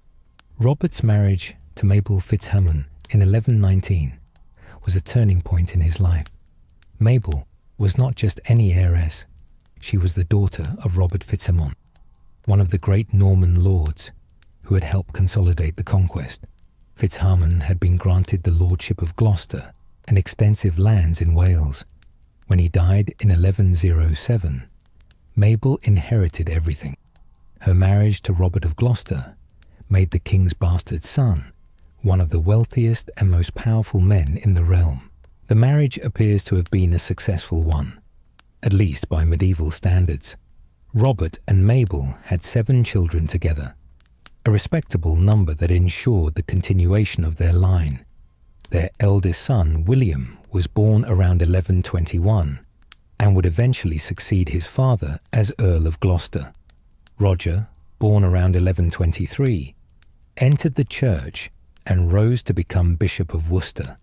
Robert's marriage to Mabel Fitzhamon in 1119 was a turning point in his life. Mabel was not just any heiress. She was the daughter of Robert Fitzhamon, one of the great Norman lords who had helped consolidate the conquest. Fitzhamon had been granted the lordship of Gloucester and extensive lands in Wales. When he died in 1107, Mabel inherited everything. Her marriage to Robert of Gloucester made the king's bastard son one of the wealthiest and most powerful men in the realm. The marriage appears to have been a successful one, at least by medieval standards. Robert and Mabel had 7 children together, a respectable number that ensured the continuation of their line. Their eldest son, William, was born around 1121 and would eventually succeed his father as Earl of Gloucester. Roger, born around 1123, entered the church and rose to become Bishop of Worcester.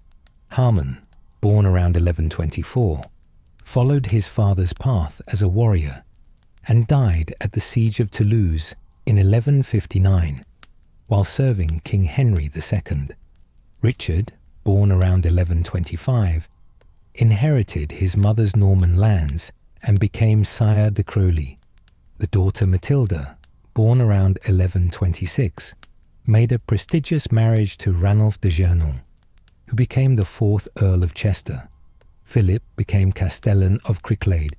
Harmon, born around 1124, followed his father's path as a warrior and died at the siege of Toulouse in 1159 while serving King Henry II. Richard, born around 1125, inherited his mother's Norman lands and became Sire de Crowley. The daughter Matilda, born around 1126, made a prestigious marriage to Ranulph de Gernon, who became the fourth Earl of Chester. Philip became Castellan of Cricklade,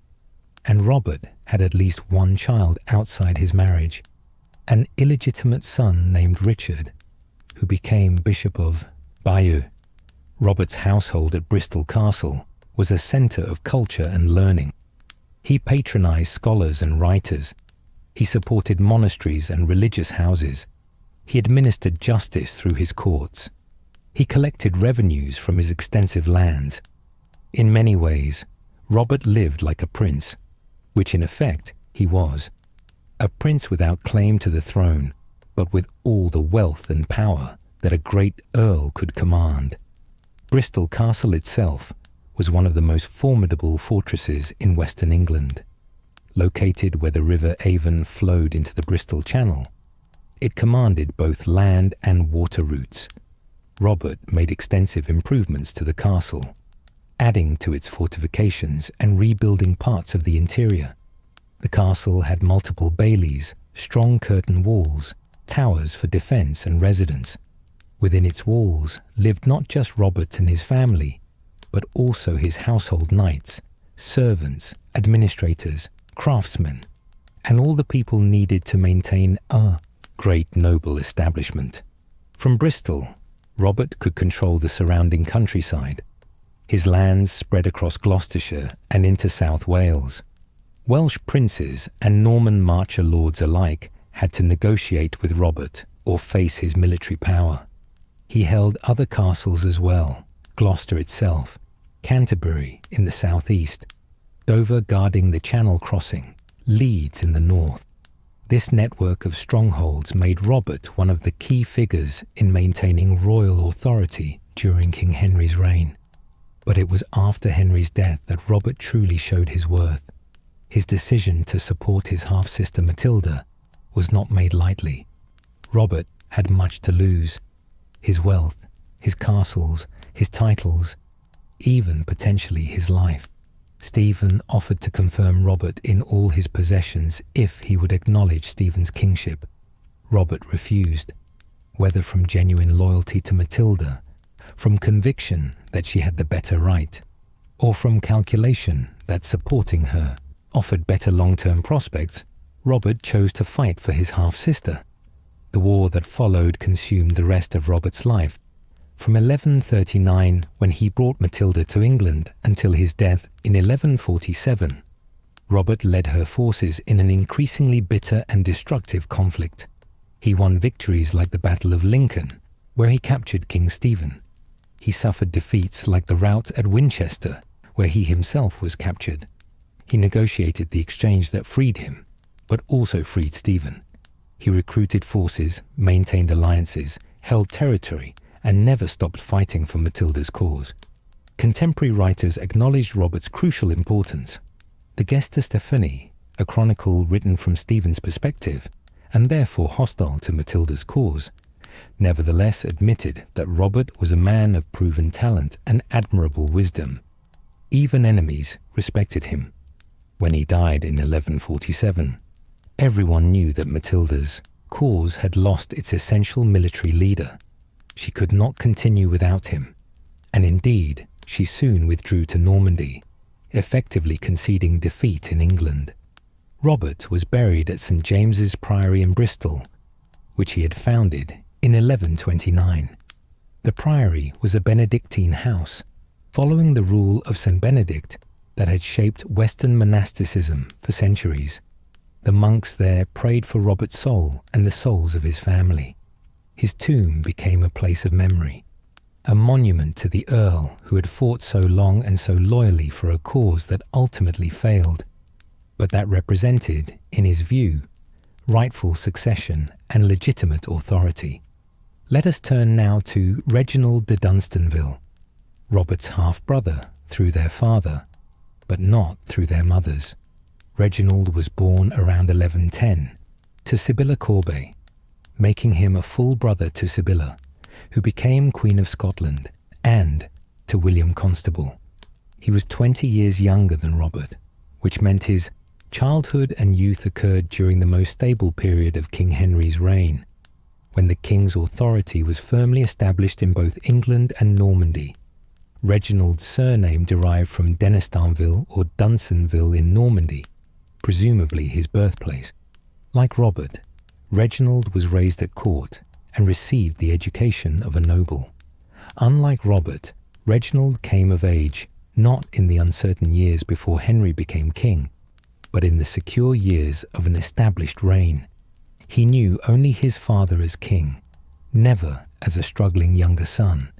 and Robert had at least one child outside his marriage, an illegitimate son named Richard, who became Bishop of Bayeux. Robert's household at Bristol Castle was a centre of culture and learning. He patronised scholars and writers. He supported monasteries and religious houses. He administered justice through his courts. He collected revenues from his extensive lands. In many ways, Robert lived like a prince, which in effect he was. A prince without claim to the throne, but with all the wealth and power that a great earl could command. Bristol Castle itself was one of the most formidable fortresses in Western England. Located where the River Avon flowed into the Bristol Channel, it commanded both land and water routes. Robert made extensive improvements to the castle, adding to its fortifications and rebuilding parts of the interior. The castle had multiple baileys, strong curtain walls, towers for defence and residence. Within its walls lived not just Robert and his family, but also his household knights, servants, administrators, craftsmen, and all the people needed to maintain a great noble establishment. From Bristol, Robert could control the surrounding countryside. His lands spread across Gloucestershire and into South Wales. Welsh princes and Norman marcher lords alike had to negotiate with Robert or face his military power. He held other castles as well, Gloucester itself, Canterbury in the southeast, Dover guarding the Channel crossing, Leeds in the north. This network of strongholds made Robert one of the key figures in maintaining royal authority during King Henry's reign. But it was after Henry's death that Robert truly showed his worth. His decision to support his half-sister Matilda was not made lightly. Robert had much to lose. His wealth, his castles, his titles, even potentially his life. Stephen offered to confirm Robert in all his possessions if he would acknowledge Stephen's kingship. Robert refused, whether from genuine loyalty to Matilda, from conviction that she had the better right, or from calculation that supporting her offered better long-term prospects. Robert chose to fight for his half-sister. The war that followed consumed the rest of Robert's life, from 1139, when he brought Matilda to England, until his death in 1147. Robert led her forces in an increasingly bitter and destructive conflict. He won victories like the Battle of Lincoln, where he captured King Stephen. He suffered defeats like the rout at Winchester, where he himself was captured. He negotiated the exchange that freed him, but also freed Stephen. He recruited forces, maintained alliances, held territory, and never stopped fighting for Matilda's cause. Contemporary writers acknowledged Robert's crucial importance. The Gesta Stephani, a chronicle written from Stephen's perspective, and therefore hostile to Matilda's cause, nevertheless admitted that Robert was a man of proven talent and admirable wisdom. Even enemies respected him. When he died in 1147, everyone knew that Matilda's cause had lost its essential military leader. She could not continue without him, and indeed she soon withdrew to Normandy, effectively conceding defeat in England. Robert was buried at St. James's Priory in Bristol, which he had founded in 1129. The priory was a Benedictine house, following the rule of St. Benedict that had shaped Western monasticism for centuries. The monks there prayed for Robert's soul and the souls of his family. His tomb became a place of memory. a monument to the Earl who had fought so long and so loyally for a cause that ultimately failed, but that represented, in his view, rightful succession and legitimate authority. Let us turn now to Reginald de Dunstanville, Robert's half-brother through their father, but not through their mothers. Reginald was born around 1110 to Sybilla Corbet, making him a full brother to Sybilla, who became Queen of Scotland, and to William Constable. He was 20 years younger than Robert, which meant his childhood and youth occurred during the most stable period of King Henry's reign, when the king's authority was firmly established in both England and Normandy. Reginald's surname derived from Dunstanville or Dunstanville in Normandy, presumably his birthplace. Like Robert, Reginald was raised at court and received the education of a noble. Unlike Robert, Reginald came of age not in the uncertain years before Henry became king, but in the secure years of an established reign. He knew only his father as king, never as a struggling younger son.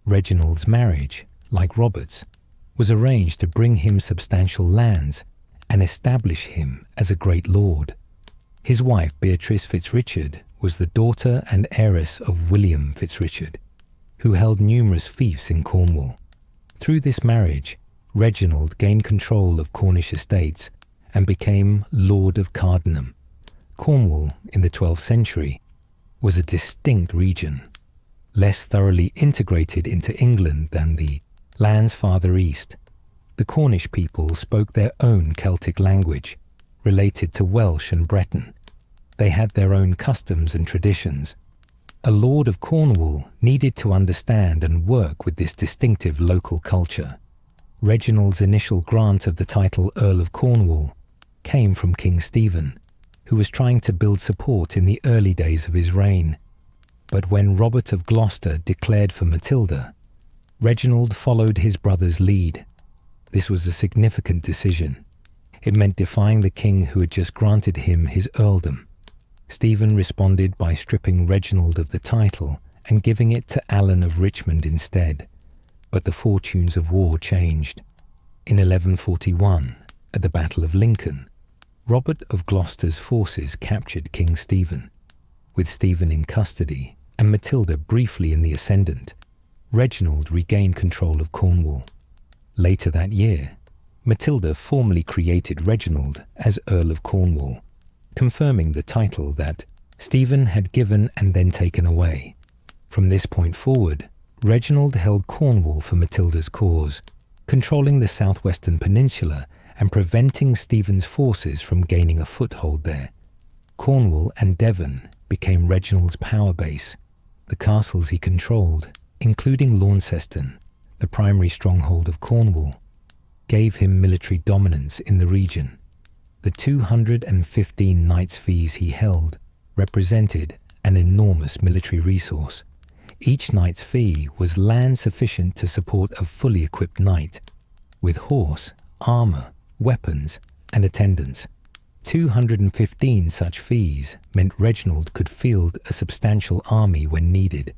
Reginald's marriage, like Robert's, was arranged to bring him substantial lands and establish him as a great lord. His wife, Beatrice FitzRichard, was the daughter and heiress of William FitzRichard, who held numerous fiefs in Cornwall. Through this marriage, Reginald gained control of Cornish estates and became Lord of Cardenham. Cornwall, in the 12th century, was a distinct region, less thoroughly integrated into England than the lands farther east. The Cornish people spoke their own Celtic language, related to Welsh and Breton. They had their own customs and traditions. A Lord of Cornwall needed to understand and work with this distinctive local culture. Reginald's initial grant of the title Earl of Cornwall came from King Stephen, who was trying to build support in the early days of his reign. But when Robert of Gloucester declared for Matilda, Reginald followed his brother's lead. This was a significant decision. It meant defying the king who had just granted him his earldom. Stephen responded by stripping Reginald of the title and giving it to Alan of Richmond instead. But the fortunes of war changed. In 1141, at the Battle of Lincoln, Robert of Gloucester's forces captured King Stephen. With Stephen in custody and Matilda briefly in the ascendant, Reginald regained control of Cornwall. Later that year, Matilda formally created Reginald as Earl of Cornwall, confirming the title that Stephen had given and then taken away. From this point forward, Reginald held Cornwall for Matilda's cause, controlling the southwestern peninsula and preventing Stephen's forces from gaining a foothold there. Cornwall and Devon became Reginald's power base. The castles he controlled, including Launceston, the primary stronghold of Cornwall, gave him military dominance in the region. The 215 knights' fees he held represented an enormous military resource. Each knight's fee was land sufficient to support a fully equipped knight, with horse, armour, weapons, and attendants. 215 such fees meant Reginald could field a substantial army when needed.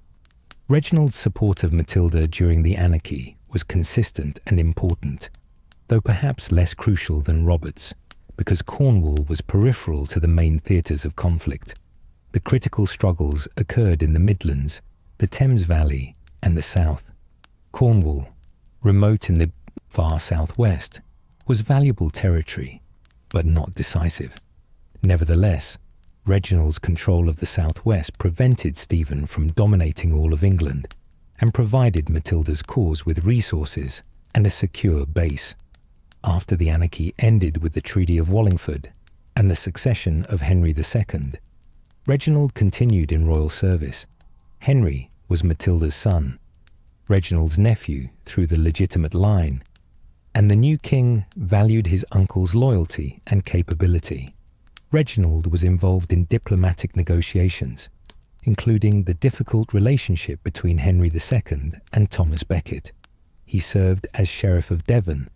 Reginald's support of Matilda during the Anarchy was consistent and important, though perhaps less crucial than Robert's, because Cornwall was peripheral to the main theatres of conflict. The critical struggles occurred in the Midlands, the Thames Valley, and the South. Cornwall, remote in the far southwest, was valuable territory, but not decisive. Nevertheless, Reginald's control of the southwest prevented Stephen from dominating all of England and provided Matilda's cause with resources and a secure base. After the Anarchy ended with the Treaty of Wallingford and the succession of Henry II, Reginald continued in royal service. Henry was Matilda's son, Reginald's nephew through the legitimate line, and the new king valued his uncle's loyalty and capability. Reginald was involved in diplomatic negotiations, including the difficult relationship between Henry II and Thomas Becket. He served as Sheriff of Devon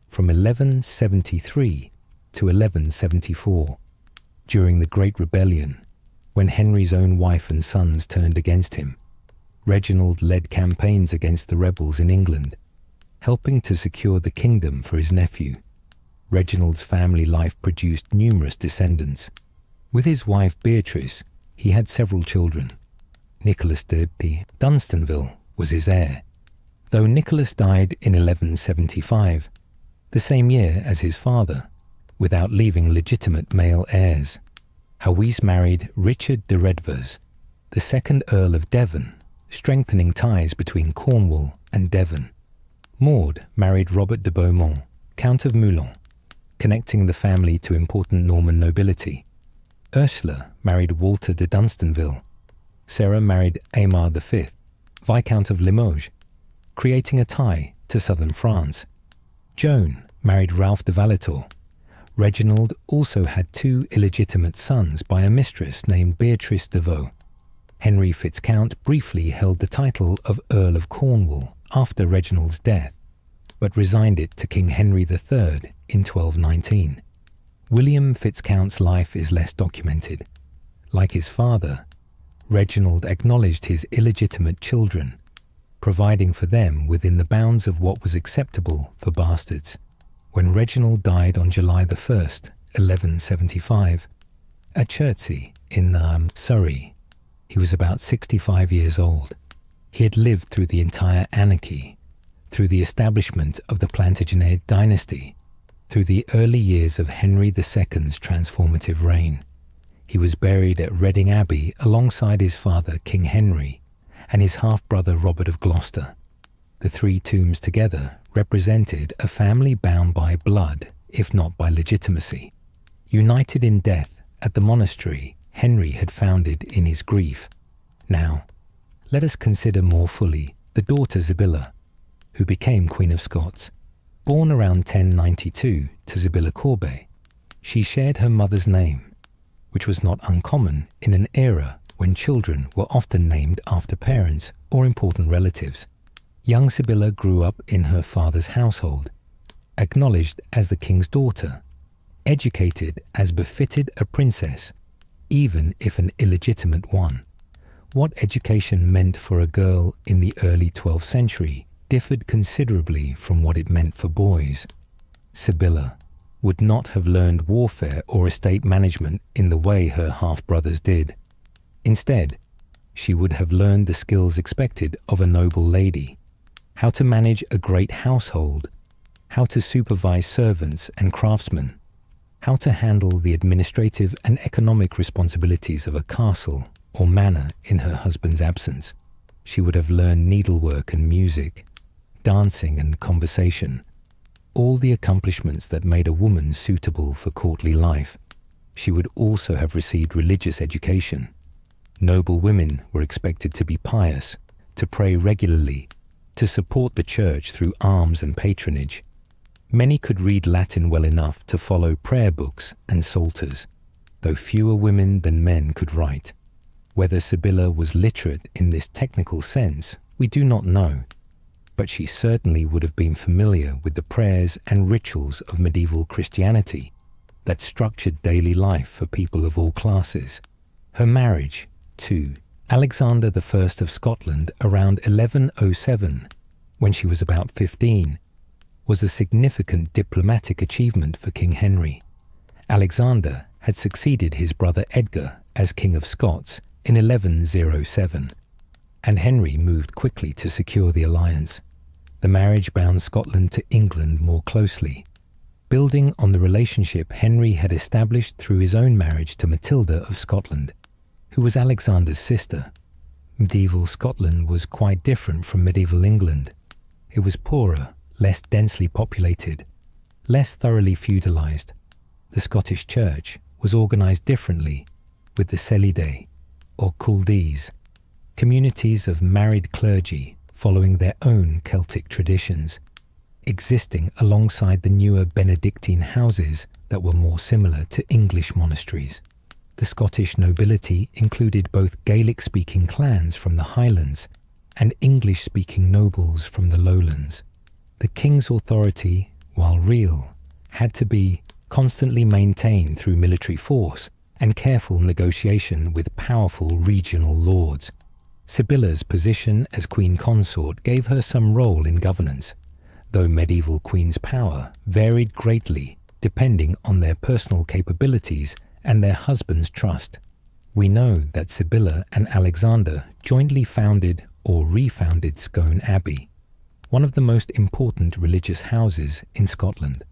from 1173 to 1174, during the Great Rebellion, when Henry's own wife and sons turned against him. Reginald led campaigns against the rebels in England, helping to secure the kingdom for his nephew. Reginald's family life produced numerous descendants. With his wife Beatrice, he had several children. Nicholas de Dunstanville was his heir. Though Nicholas died in 1175, the same year as his father, without leaving legitimate male heirs, Hawise married Richard de Redvers, the second Earl of Devon, strengthening ties between Cornwall and Devon. Maud married Robert de Beaumont, Count of Moulins, connecting the family to important Norman nobility. Ursula married Walter de Dunstanville. Sarah married Aymar V, Viscount of Limoges, creating a tie to southern France. Joan married Ralph de Valitor. Reginald also had two illegitimate sons by a mistress named Beatrice de Vaux. Henry Viscount briefly held the title of Earl of Cornwall after Reginald's death, but resigned it to King Henry III in 1219. William Viscount's life is less documented. Like his father, Reginald acknowledged his illegitimate children, providing for them within the bounds of what was acceptable for bastards. When Reginald died on July 1st, 1175, at Chertsey in Surrey, he was about 65 years old. He had lived through the entire Anarchy, through the establishment of the Plantagenet dynasty, through the early years of Henry II's transformative reign. He was buried at Reading Abbey alongside his father King Henry and his half-brother Robert of Gloucester. The three tombs together represented a family bound by blood, if not by legitimacy, united in death at the monastery Henry had founded in his grief. Now, let us consider more fully the daughter Sybilla, who became Queen of Scots. Born around 1092 to Sybilla Corbet, she shared her mother's name, which was not uncommon in an era when children were often named after parents or important relatives. Young Sybilla grew up in her father's household, acknowledged as the king's daughter, educated as befitted a princess, even if an illegitimate one. What education meant for a girl in the early 12th century differed considerably from what it meant for boys. Sybilla would not have learned warfare or estate management in the way her half-brothers did. Instead, she would have learned the skills expected of a noble lady: how to manage a great household, how to supervise servants and craftsmen, how to handle the administrative and economic responsibilities of a castle or manor in her husband's absence. She would have learned needlework and music, dancing and conversation, all the accomplishments that made a woman suitable for courtly life. She would also have received religious education. Noble women were expected to be pious, to pray regularly, to support the church through alms and patronage. Many could read Latin well enough to follow prayer books and psalters, though fewer women than men could write. Whether Sybilla was literate in this technical sense, we do not know, but she certainly would have been familiar with the prayers and rituals of medieval Christianity that structured daily life for people of all classes. Her marriage to Alexander I of Scotland around 1107, when she was about 15, was a significant diplomatic achievement for King Henry. Alexander had succeeded his brother Edgar as King of Scots in 1107, and Henry moved quickly to secure the alliance. The marriage bound Scotland to England more closely, building on the relationship Henry had established through his own marriage to Matilda of Scotland, who was Alexander's sister. Medieval Scotland was quite different from medieval England. It was poorer, less densely populated, less thoroughly feudalized. The Scottish Church was organized differently, with the Celidae, or Culdees, communities of married clergy following their own Celtic traditions, existing alongside the newer Benedictine houses that were more similar to English monasteries. The Scottish nobility included both Gaelic-speaking clans from the Highlands and English-speaking nobles from the Lowlands. The king's authority, while real, had to be constantly maintained through military force and careful negotiation with powerful regional lords. Sybilla's position as queen consort gave her some role in governance, though medieval queens' power varied greatly depending on their personal capabilities and their husband's trust. We know that Sybilla and Alexander jointly founded or refounded Scone Abbey, one of the most important religious houses in Scotland.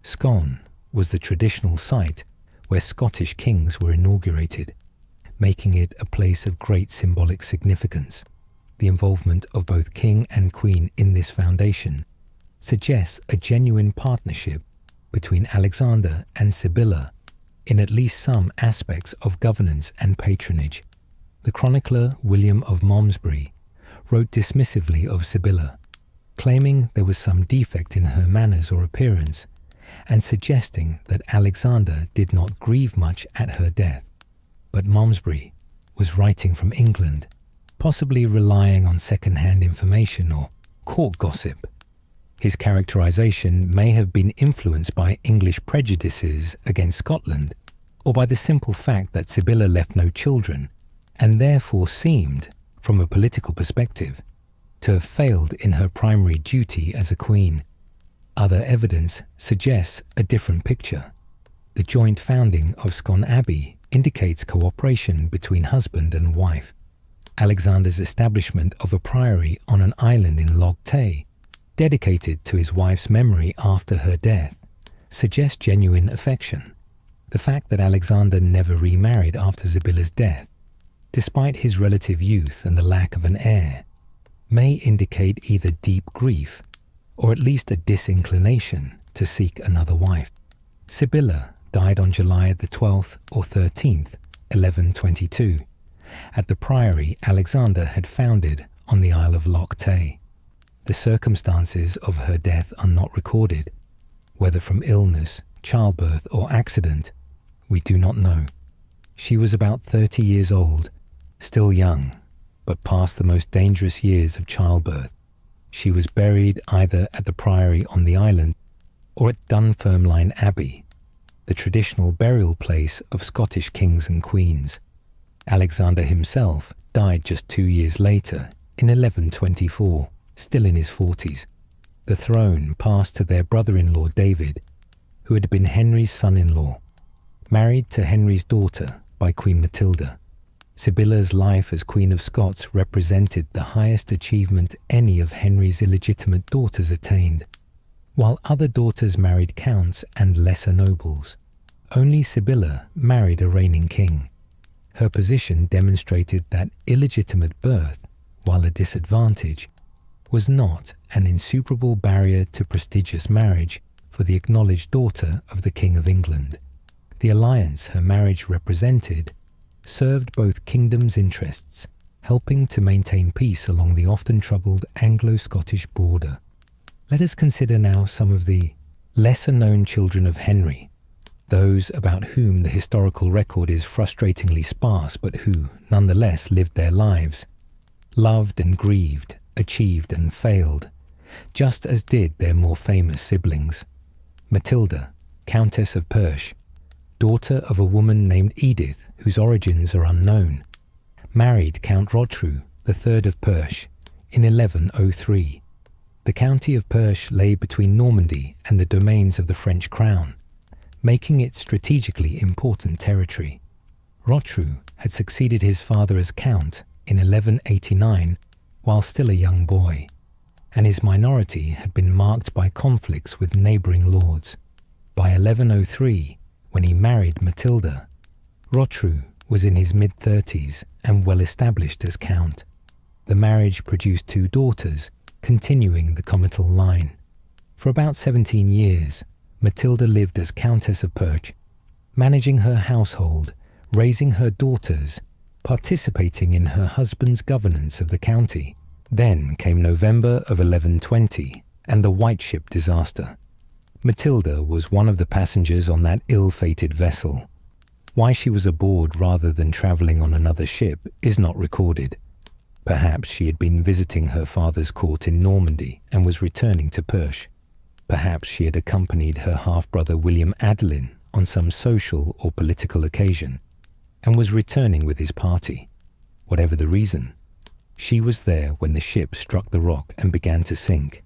Scone was the traditional site where Scottish kings were inaugurated, making it a place of great symbolic significance. The involvement of both king and queen in this foundation suggests a genuine partnership between Alexander and Sybilla in at least some aspects of governance and patronage. The chronicler William of Malmesbury wrote dismissively of Sybilla, claiming there was some defect in her manners or appearance, and suggesting that Alexander did not grieve much at her death. But Malmesbury was writing from England, possibly relying on second-hand information or court gossip. His characterization may have been influenced by English prejudices against Scotland, or by the simple fact that Sybilla left no children, and therefore seemed, from a political perspective, to have failed in her primary duty as a queen. Other evidence suggests a different picture. The joint founding of Scone Abbey indicates cooperation between husband and wife. Alexander's establishment of a priory on an island in Loch Tay, dedicated to his wife's memory after her death, suggests genuine affection. The fact that Alexander never remarried after Sybilla's death, despite his relative youth and the lack of an heir, may indicate either deep grief or at least a disinclination to seek another wife. Sybilla died on July the 12th or 13th, 1122, at the priory Alexander had founded on the Isle of Loch Tay. The circumstances of her death are not recorded. Whether from illness, childbirth, or accident, we do not know. She was about 30 years old, still young, but past the most dangerous years of childbirth. She was buried either at the priory on the island or at Dunfermline Abbey, the traditional burial place of Scottish kings and queens. Alexander himself died just 2 years later, in 1124, still in his 40s. The throne passed to their brother-in-law David, who had been Henry's son-in-law, married to Henry's daughter by Queen Matilda. Sybilla's life as Queen of Scots represented the highest achievement any of Henry's illegitimate daughters attained. While other daughters married counts and lesser nobles, only Sybilla married a reigning king. Her position demonstrated that illegitimate birth, while a disadvantage, was not an insuperable barrier to prestigious marriage for the acknowledged daughter of the King of England. The alliance her marriage represented served both kingdoms' interests, helping to maintain peace along the often troubled Anglo-Scottish border. Let us consider now some of the lesser-known children of Henry, those about whom the historical record is frustratingly sparse but who, nonetheless, lived their lives, loved and grieved, achieved and failed, just as did their more famous siblings. Matilda, Countess of Perche, daughter of a woman named Edith, whose origins are unknown, married Count Rotrou, the third of Perche, in 1103. The county of Perche lay between Normandy and the domains of the French crown, making it strategically important territory. Rotrou had succeeded his father as count in 1189 while still a young boy, and his minority had been marked by conflicts with neighbouring lords. By 1103, when he married Matilda, Rotrou was in his mid-30s and well established as count. The marriage produced 2 daughters, continuing the comital line. For about 17 years, Matilda lived as Countess of Perche, managing her household, raising her daughters, participating in her husband's governance of the county. Then came November of 1120 and the White Ship disaster. Matilda was one of the passengers on that ill-fated vessel. Why she was aboard rather than travelling on another ship is not recorded. Perhaps she had been visiting her father's court in Normandy and was returning to Perche. Perhaps she had accompanied her half-brother William Adelin on some social or political occasion and was returning with his party. Whatever the reason, She was there when the ship struck the rock and began to sink.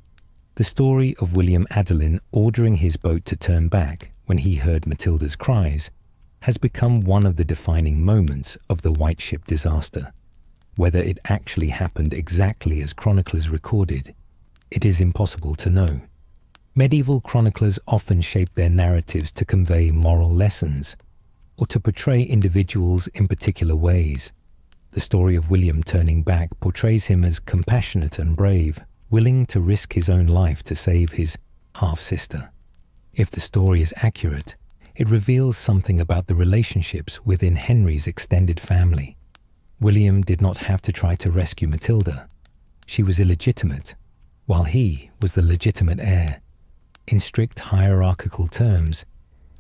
The story of William Adelin ordering his boat to turn back when he heard Matilda's cries has become one of the defining moments of the White Ship disaster. Whether it actually happened exactly as chroniclers recorded, it is impossible to know. Medieval chroniclers often shaped their narratives to convey moral lessons or to portray individuals in particular ways. The story of William turning back portrays him as compassionate and brave, willing to risk his own life to save his half-sister. If the story is accurate, it reveals something about the relationships within Henry's extended family. William did not have to try to rescue Matilda. She was illegitimate, while he was the legitimate heir. In strict hierarchical terms,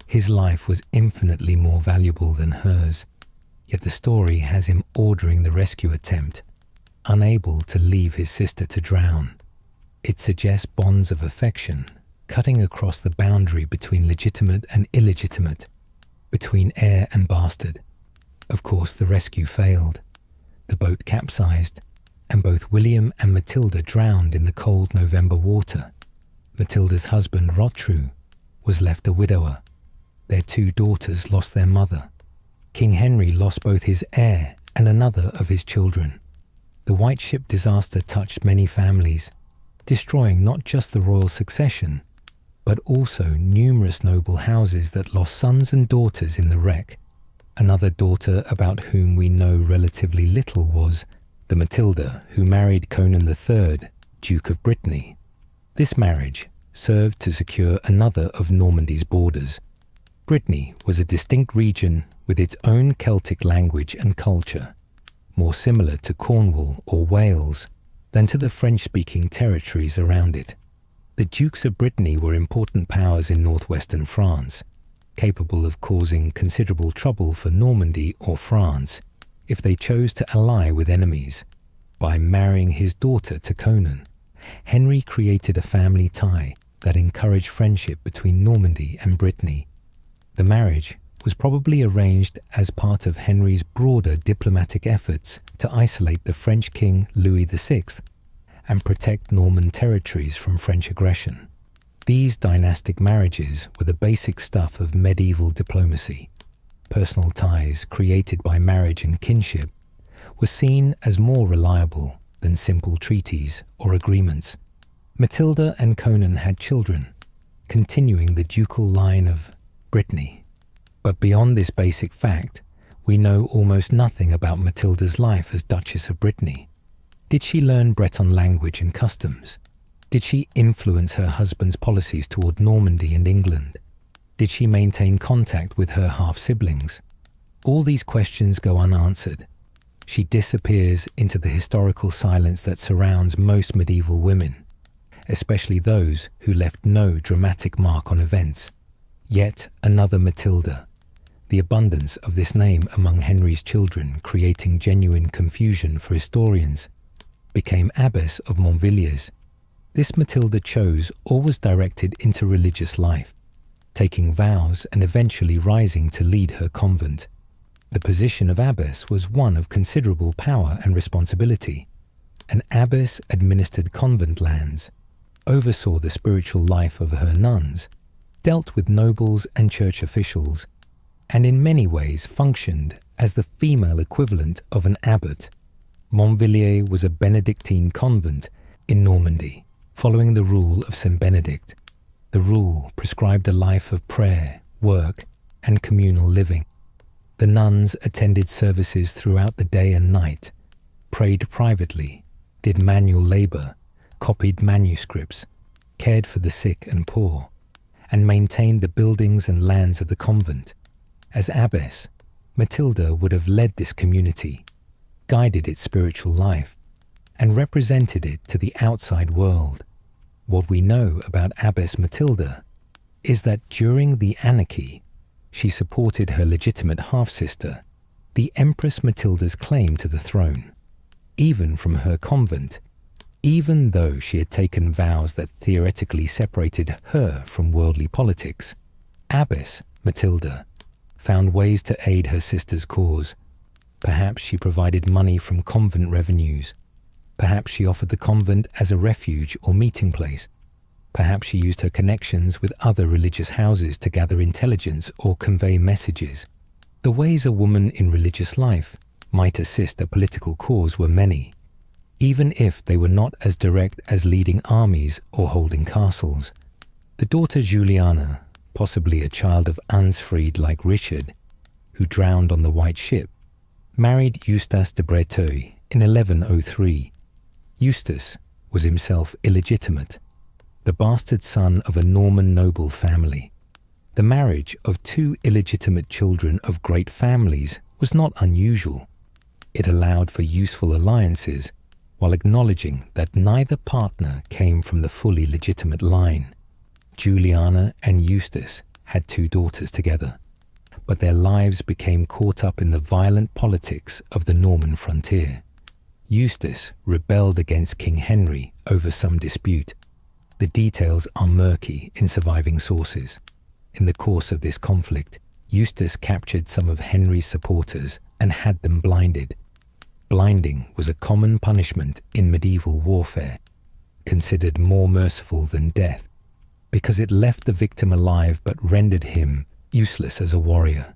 his life was infinitely more valuable than hers, yet the story has him ordering the rescue attempt, unable to leave his sister to drown. It suggests bonds of affection, cutting across the boundary between legitimate and illegitimate, between heir and bastard. Of course, the rescue failed. The boat capsized, and both William and Matilda drowned in the cold November water. Matilda's husband, Rotrou, was left a widower. Their 2 daughters lost their mother. King Henry lost both his heir and another of his children. The White Ship disaster touched many families, destroying not just the royal succession, but also numerous noble houses that lost sons and daughters in the wreck. Another daughter about whom we know relatively little was the Matilda who married Conan III, Duke of Brittany. This marriage served to secure another of Normandy's borders. Brittany was a distinct region with its own Celtic language and culture, more similar to Cornwall or Wales than to the French-speaking territories around it. The Dukes of Brittany were important powers in northwestern France, capable of causing considerable trouble for Normandy or France if they chose to ally with enemies. By marrying his daughter to Conan, Henry created a family tie that encouraged friendship between Normandy and Brittany. The marriage was probably arranged as part of Henry's broader diplomatic efforts to isolate the French king Louis VI and protect Norman territories from French aggression. These dynastic marriages were the basic stuff of medieval diplomacy. Personal ties created by marriage and kinship were seen as more reliable than simple treaties or agreements. Matilda and Conan had children, continuing the ducal line of Brittany. But beyond this basic fact, we know almost nothing about Matilda's life as Duchess of Brittany. Did she learn Breton language and customs? Did she influence her husband's policies toward Normandy and England? Did she maintain contact with her half-siblings? All these questions go unanswered. She disappears into the historical silence that surrounds most medieval women, especially those who left no dramatic mark on events. Yet another Matilda, the abundance of this name among Henry's children creating genuine confusion for historians, became Abbess of Montvilliers. This Matilda chose or was directed into religious life, taking vows and eventually rising to lead her convent. The position of abbess was one of considerable power and responsibility. An abbess administered convent lands, oversaw the spiritual life of her nuns, dealt with nobles and church officials, and in many ways functioned as the female equivalent of an abbot. Montvilliers was a Benedictine convent in Normandy, following the rule of St. Benedict. The rule prescribed a life of prayer, work, and communal living. The nuns attended services throughout the day and night, prayed privately, did manual labor, copied manuscripts, cared for the sick and poor, and maintained the buildings and lands of the convent. As abbess, Matilda would have led this community, guided its spiritual life, and represented it to the outside world. What we know about Abbess Matilda is that during the Anarchy, she supported her legitimate half-sister, the Empress Matilda's claim to the throne. Even from her convent, even though she had taken vows that theoretically separated her from worldly politics, Abbess Matilda found ways to aid her sister's cause. Perhaps she provided money from convent revenues, Perhaps she offered the convent as a refuge or meeting place. Perhaps she used her connections with other religious houses to gather intelligence or convey messages. The ways a woman in religious life might assist a political cause were many, even if they were not as direct as leading armies or holding castles. The daughter Juliana, possibly a child of Ansfried like Richard, who drowned on the White Ship, married Eustace de Breteuil in 1103. Eustace was himself illegitimate, the bastard son of a Norman noble family. The marriage of two illegitimate children of great families was not unusual. It allowed for useful alliances while acknowledging that neither partner came from the fully legitimate line. Juliana and Eustace had two daughters together, but their lives became caught up in the violent politics of the Norman frontier. Eustace rebelled against King Henry over some dispute. The details are murky in surviving sources. In the course of this conflict, Eustace captured some of Henry's supporters and had them blinded. Blinding was a common punishment in medieval warfare, considered more merciful than death, because it left the victim alive but rendered him useless as a warrior.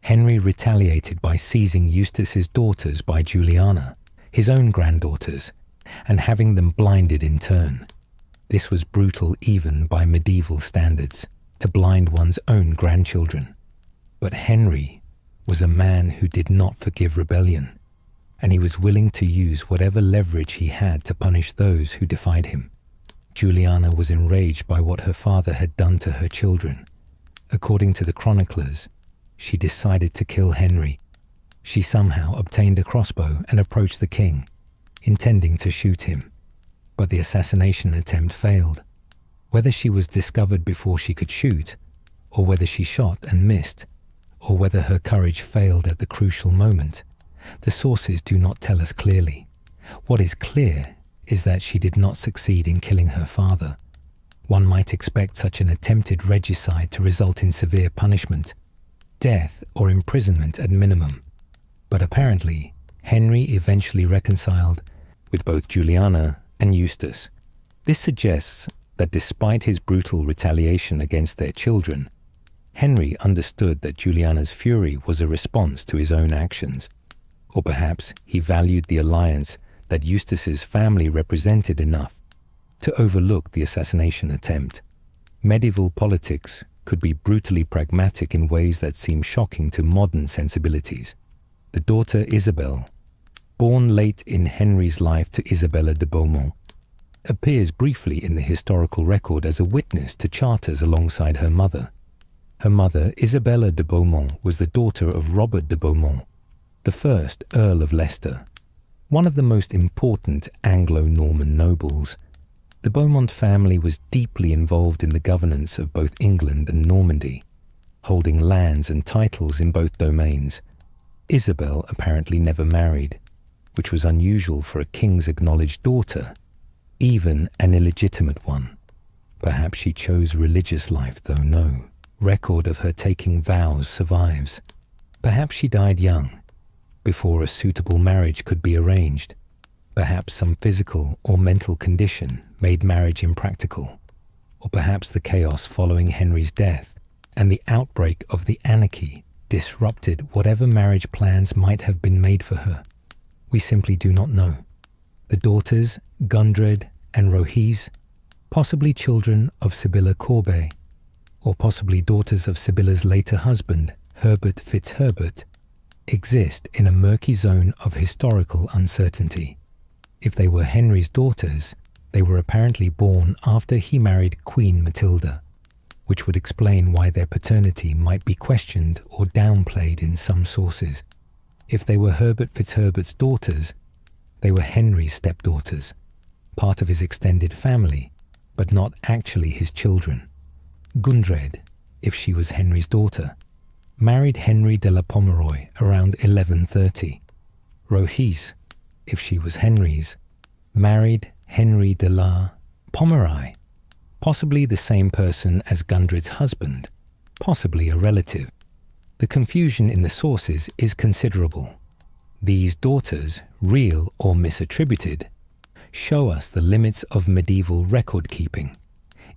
Henry retaliated by seizing Eustace's daughters by Juliana, his own granddaughters, and having them blinded in turn. This was brutal even by medieval standards, to blind one's own grandchildren. But Henry was a man who did not forgive rebellion, and he was willing to use whatever leverage he had to punish those who defied him. Juliana was enraged by what her father had done to her children. According to the chroniclers, she decided to kill Henry. She somehow obtained a crossbow and approached the king, intending to shoot him. But the assassination attempt failed. Whether she was discovered before she could shoot, or whether she shot and missed, or whether her courage failed at the crucial moment, the sources do not tell us clearly. What is clear is that she did not succeed in killing her father. One might expect such an attempted regicide to result in severe punishment, death or imprisonment at minimum. But apparently, Henry eventually reconciled with both Juliana and Eustace. This suggests that despite his brutal retaliation against their children, Henry understood that Juliana's fury was a response to his own actions. Or perhaps he valued the alliance that Eustace's family represented enough to overlook the assassination attempt. Medieval politics could be brutally pragmatic in ways that seem shocking to modern sensibilities. The daughter Isabel, born late in Henry's life to Isabella de Beaumont, appears briefly in the historical record as a witness to charters alongside her mother. Her mother, Isabella de Beaumont, was the daughter of Robert de Beaumont, the first Earl of Leicester, one of the most important Anglo-Norman nobles. The Beaumont family was deeply involved in the governance of both England and Normandy, holding lands and titles in both domains. Isabel apparently never married, which was unusual for a king's acknowledged daughter, even an illegitimate one. Perhaps she chose religious life, though no record of her taking vows survives. Perhaps she died young, before a suitable marriage could be arranged. Perhaps some physical or mental condition made marriage impractical. Or perhaps the chaos following Henry's death and the outbreak of the Anarchy disrupted whatever marriage plans might have been made for her. We simply do not know. The daughters, Gundred and Rohise, possibly children of Sybilla Corbet, or possibly daughters of Sybilla's later husband, Herbert Fitzherbert, exist in a murky zone of historical uncertainty. If they were Henry's daughters, they were apparently born after he married Queen Matilda, which would explain why their paternity might be questioned or downplayed in some sources. If they were Herbert Fitzherbert's daughters, they were Henry's stepdaughters, part of his extended family, but not actually his children. Gundred, if she was Henry's daughter, married Henry de la Pomeroy around 1130. Rohise, if she was Henry's, married Henry de la Pomeroy, possibly the same person as Gundred's husband, possibly a relative. The confusion in the sources is considerable. These daughters, real or misattributed, show us the limits of medieval record-keeping.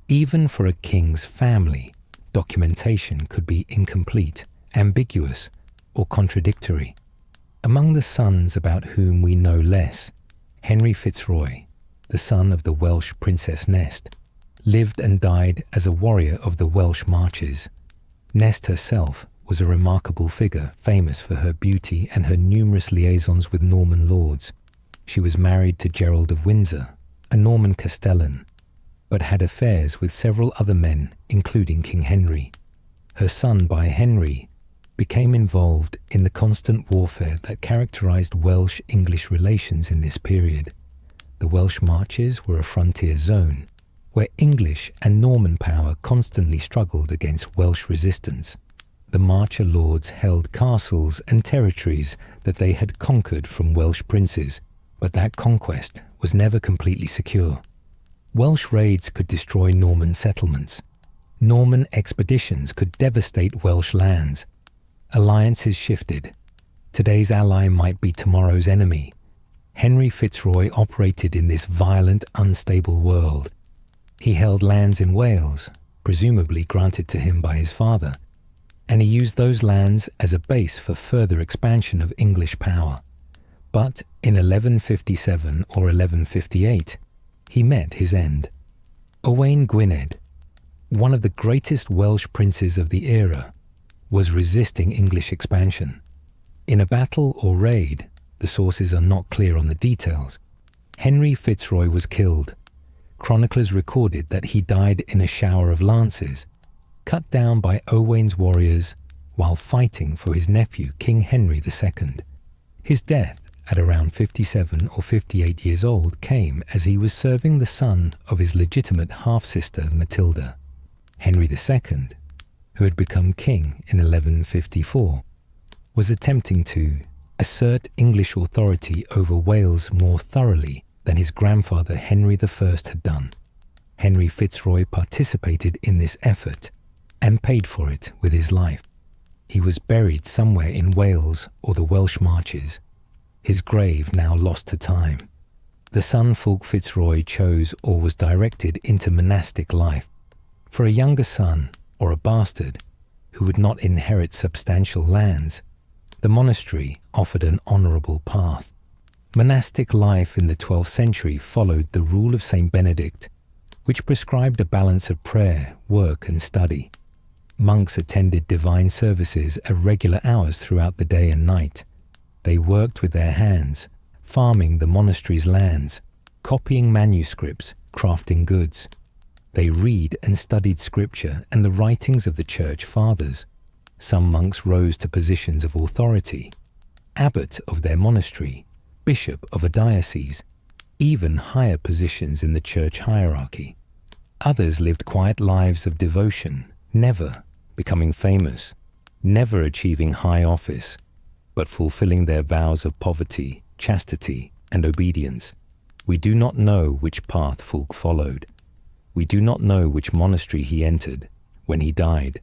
Even for a king's family, documentation could be incomplete, ambiguous, or contradictory. Among the sons about whom we know less, Henry Fitzroy, the son of the Welsh Princess Nest, lived and died as a warrior of the Welsh marches. Nest herself was a remarkable figure, famous for her beauty and her numerous liaisons with Norman lords. She was married to Gerald of Windsor, a Norman castellan, but had affairs with several other men, including King Henry. Her son by Henry became involved in the constant warfare that characterized Welsh-English relations in this period. The Welsh marches were a frontier zone, where English and Norman power constantly struggled against Welsh resistance. The Marcher lords held castles and territories that they had conquered from Welsh princes, but that conquest was never completely secure. Welsh raids could destroy Norman settlements. Norman expeditions could devastate Welsh lands. Alliances shifted. Today's ally might be tomorrow's enemy. Henry Fitzroy operated in this violent, unstable world. He held lands in Wales, presumably granted to him by his father, and he used those lands as a base for further expansion of English power. But in 1157 or 1158, he met his end. Owain Gwynedd, one of the greatest Welsh princes of the era, was resisting English expansion. In a battle or raid, the sources are not clear on the details, Henry Fitzroy was killed. Chroniclers recorded that he died in a shower of lances, cut down by Owain's warriors while fighting for his nephew, King Henry II. His death, at around 57 or 58 years old, came as he was serving the son of his legitimate half-sister Matilda. Henry II, who had become king in 1154, was attempting to assert English authority over Wales more thoroughly than his grandfather Henry I had done. Henry Fitzroy participated in this effort and paid for it with his life. He was buried somewhere in Wales or the Welsh marches, his grave now lost to time. The son Fulk Fitzroy chose or was directed into monastic life. For a younger son, or a bastard, who would not inherit substantial lands, the monastery offered an honourable path. Monastic life in the 12th century followed the rule of St. Benedict, which prescribed a balance of prayer, work and study. Monks attended divine services at regular hours throughout the day and night. They worked with their hands, farming the monastery's lands, copying manuscripts, crafting goods. They read and studied scripture and the writings of the church fathers. Some monks rose to positions of authority, abbot of their monastery, bishop of a diocese, even higher positions in the church hierarchy. Others lived quiet lives of devotion, never becoming famous, never achieving high office, but fulfilling their vows of poverty, chastity, and obedience. We do not know which path Fulk followed. We do not know which monastery he entered when he died,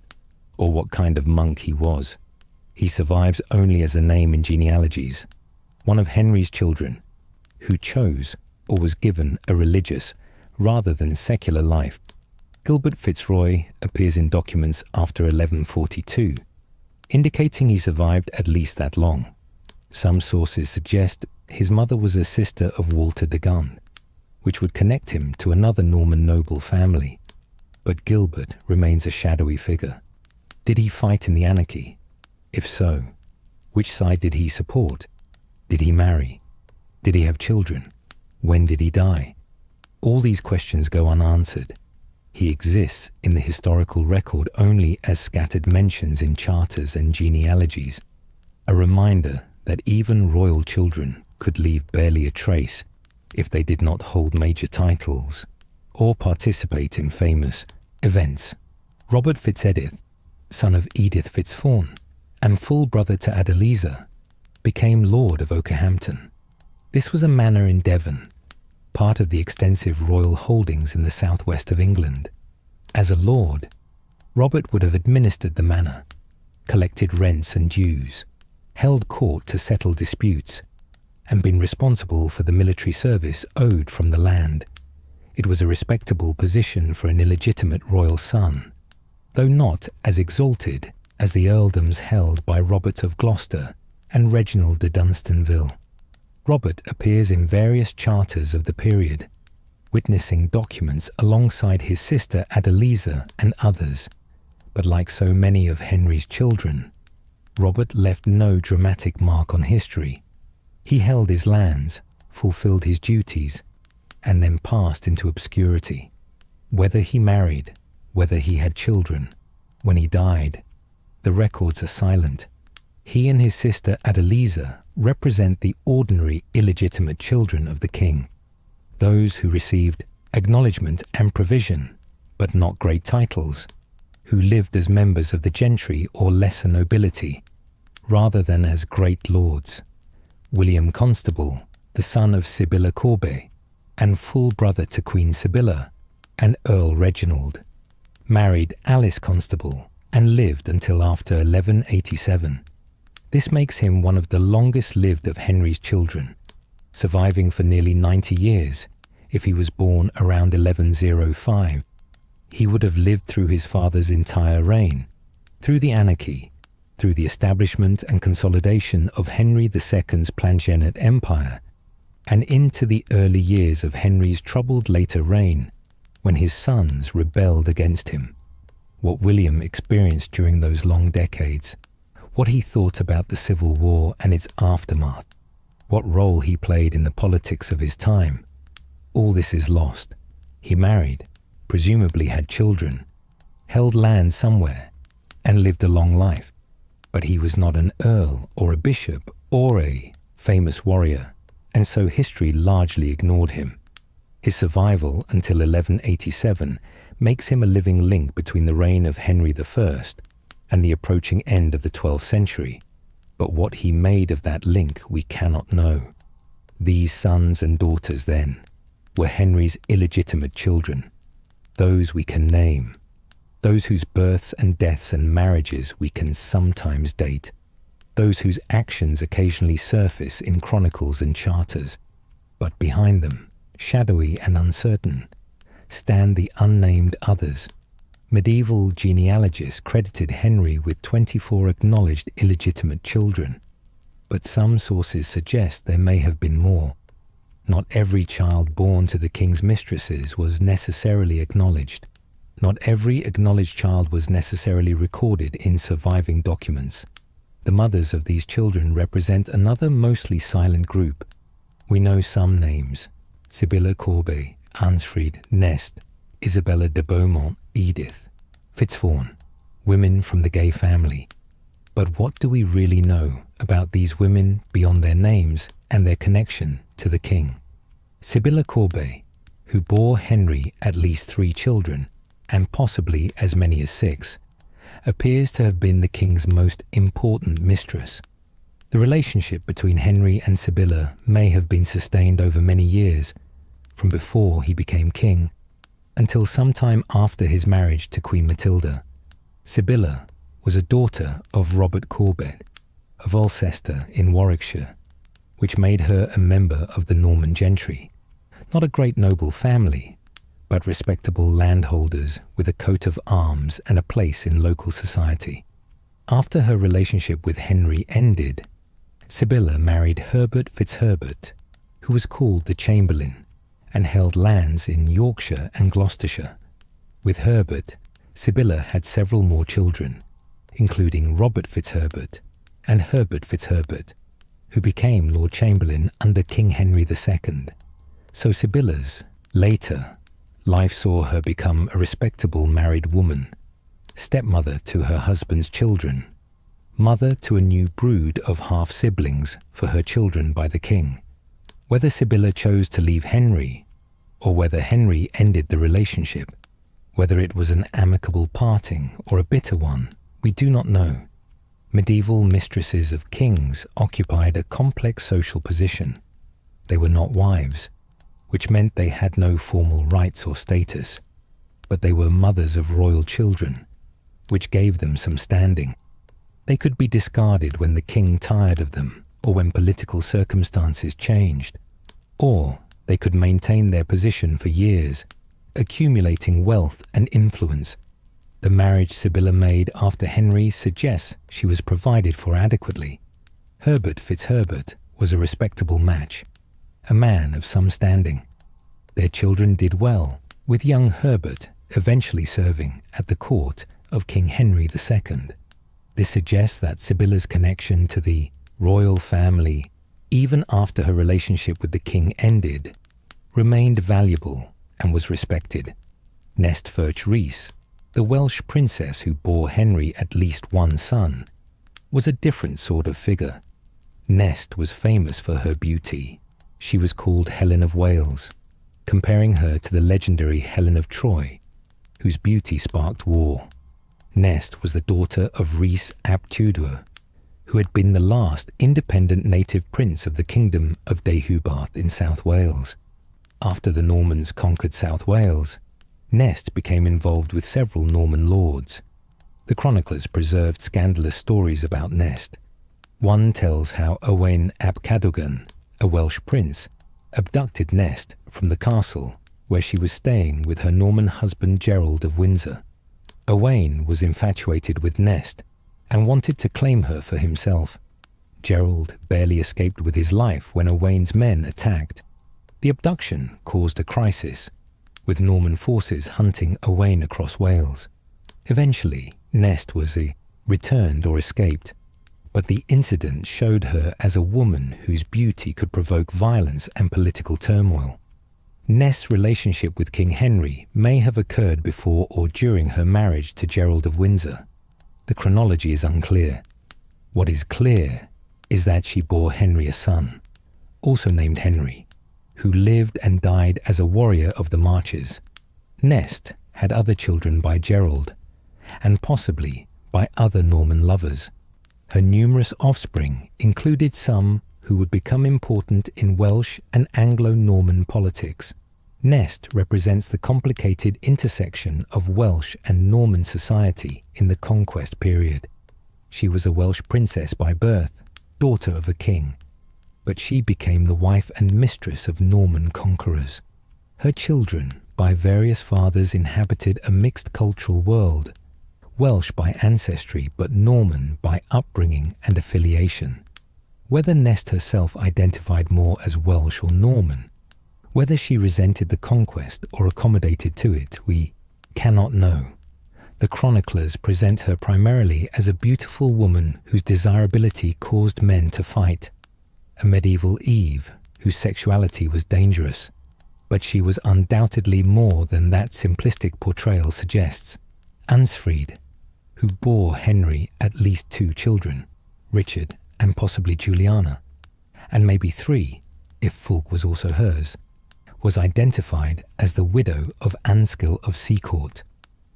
or what kind of monk he was. He survives only as a name in genealogies, one of Henry's children, who chose or was given a religious rather than secular life. Gilbert Fitzroy appears in documents after 1142, indicating he survived at least that long. Some sources suggest his mother was a sister of Walter de Gunn, which would connect him to another Norman noble family. But Gilbert remains a shadowy figure. Did he fight in the Anarchy? If so, which side did he support? Did he marry? Did he have children? When did he die? All these questions go unanswered. He exists in the historical record only as scattered mentions in charters and genealogies, a reminder that even royal children could leave barely a trace if they did not hold major titles or participate in famous events. Robert Fitzedith, son of Edith Fitzfawn and full brother to Adeliza, became Lord of Okehampton. This was a manor in Devon, part of the extensive royal holdings in the southwest of England. As a lord, Robert would have administered the manor, collected rents and dues, held court to settle disputes, and been responsible for the military service owed from the land. It was a respectable position for an illegitimate royal son, though not as exalted as the earldoms held by Robert of Gloucester and Reginald de Dunstanville. Robert appears in various charters of the period, witnessing documents alongside his sister Adeliza and others, but like so many of Henry's children, Robert left no dramatic mark on history. He held his lands, fulfilled his duties, and then passed into obscurity. Whether he married, whether he had children, when he died, the records are silent. He and his sister Adeliza represent the ordinary illegitimate children of the king, those who received acknowledgement and provision, but not great titles, who lived as members of the gentry or lesser nobility, rather than as great lords. William Constable, the son of Sybilla Corbet, and full brother to Queen Sybilla, and Earl Reginald, married Alice Constable and lived until after 1187. This makes him one of the longest-lived of Henry's children, surviving for nearly 90 years. If he was born around 1105, he would have lived through his father's entire reign, through the Anarchy, through the establishment and consolidation of Henry II's Plantagenet Empire, and into the early years of Henry's troubled later reign, when his sons rebelled against him. What William experienced during those long decades, what he thought about the Civil War and its aftermath, what role he played in the politics of his time, all this is lost. He married, presumably had children, held land somewhere, and lived a long life. But he was not an earl or a bishop or a famous warrior, and so history largely ignored him. His survival until 1187 makes him a living link between the reign of Henry I and the approaching end of the 12th century, but what he made of that link we cannot know. These sons and daughters, then, were Henry's illegitimate children, those we can name, those whose births and deaths and marriages we can sometimes date, those whose actions occasionally surface in chronicles and charters, but behind them, shadowy and uncertain, stand the unnamed others. Medieval genealogists credited Henry with 24 acknowledged illegitimate children, but some sources suggest there may have been more. Not every child born to the king's mistresses was necessarily acknowledged. Not every acknowledged child was necessarily recorded in surviving documents. The mothers of these children represent another mostly silent group. We know some names: Sybilla Corbet, Ansfried, Nest, Isabella de Beaumont, Edith, Fitzvaughan, women from the gay family. But what do we really know about these women beyond their names and their connection to the king? Sybilla Corbet, who bore Henry at least 3 children, and possibly as many as 6, appears to have been the king's most important mistress. The relationship between Henry and Sybilla may have been sustained over many years, from before he became king until sometime after his marriage to Queen Matilda. Sybilla was a daughter of Robert Corbet, of Gloucester in Warwickshire, which made her a member of the Norman gentry, not a great noble family, but respectable landholders with a coat of arms and a place in local society. After her relationship with Henry ended, Sybilla married Herbert Fitzherbert, who was called the Chamberlain, and held lands in Yorkshire and Gloucestershire. With Herbert, Sybilla had several more children, including Robert Fitzherbert and Herbert Fitzherbert, who became Lord Chamberlain under King Henry II. So Sybilla's, later, life saw her become a respectable married woman, stepmother to her husband's children, mother to a new brood of half-siblings for her children by the king. Whether Sybilla chose to leave Henry, or whether Henry ended the relationship, whether it was an amicable parting or a bitter one, we do not know. Medieval mistresses of kings occupied a complex social position. They were not wives, which meant they had no formal rights or status, but they were mothers of royal children, which gave them some standing. They could be discarded when the king tired of them, or when political circumstances changed, or they could maintain their position for years, accumulating wealth and influence. The marriage Sybilla made after Henry suggests she was provided for adequately. Herbert Fitzherbert was a respectable match, a man of some standing. Their children did well, with young Herbert eventually serving at the court of King Henry II. This suggests that Sybilla's connection to the royal family, even after her relationship with the king ended, remained valuable and was respected. Nest Furch Rhys, the Welsh princess who bore Henry at least one son, was a different sort of figure. Nest was famous for her beauty. She was called Helen of Wales, comparing her to the legendary Helen of Troy, whose beauty sparked war. Nest was the daughter of Rhys ap Tudor, who had been the last independent native prince of the kingdom of Deheubarth in South Wales. After the Normans conquered South Wales, Nest became involved with several Norman lords. The chroniclers preserved scandalous stories about Nest. One tells how Owain ap Cadogan, a Welsh prince, abducted Nest from the castle where she was staying with her Norman husband Gerald of Windsor. Owain was infatuated with Nest and wanted to claim her for himself. Gerald barely escaped with his life when Owain's men attacked. The abduction caused a crisis, with Norman forces hunting Owain across Wales. Eventually, Nest was returned or escaped, but the incident showed her as a woman whose beauty could provoke violence and political turmoil. Nest's relationship with King Henry may have occurred before or during her marriage to Gerald of Windsor. The chronology is unclear. What is clear is that she bore Henry a son, also named Henry, who lived and died as a warrior of the marches. Nest had other children by Gerald, and possibly by other Norman lovers. Her numerous offspring included some who would become important in Welsh and Anglo-Norman politics. Nest represents the complicated intersection of Welsh and Norman society in the conquest period. She was a Welsh princess by birth, daughter of a king, but she became the wife and mistress of Norman conquerors. Her children, by various fathers, inhabited a mixed cultural world, Welsh by ancestry but Norman by upbringing and affiliation. Whether Nest herself identified more as Welsh or Norman, whether she resented the conquest or accommodated to it, we cannot know. The chroniclers present her primarily as a beautiful woman whose desirability caused men to fight, a medieval Eve whose sexuality was dangerous, but she was undoubtedly more than that simplistic portrayal suggests. Ansfried, who bore Henry at least 2 children, Richard and possibly Juliana, and maybe 3, if Fulk was also hers, was identified as the widow of Anskill of Seacourt.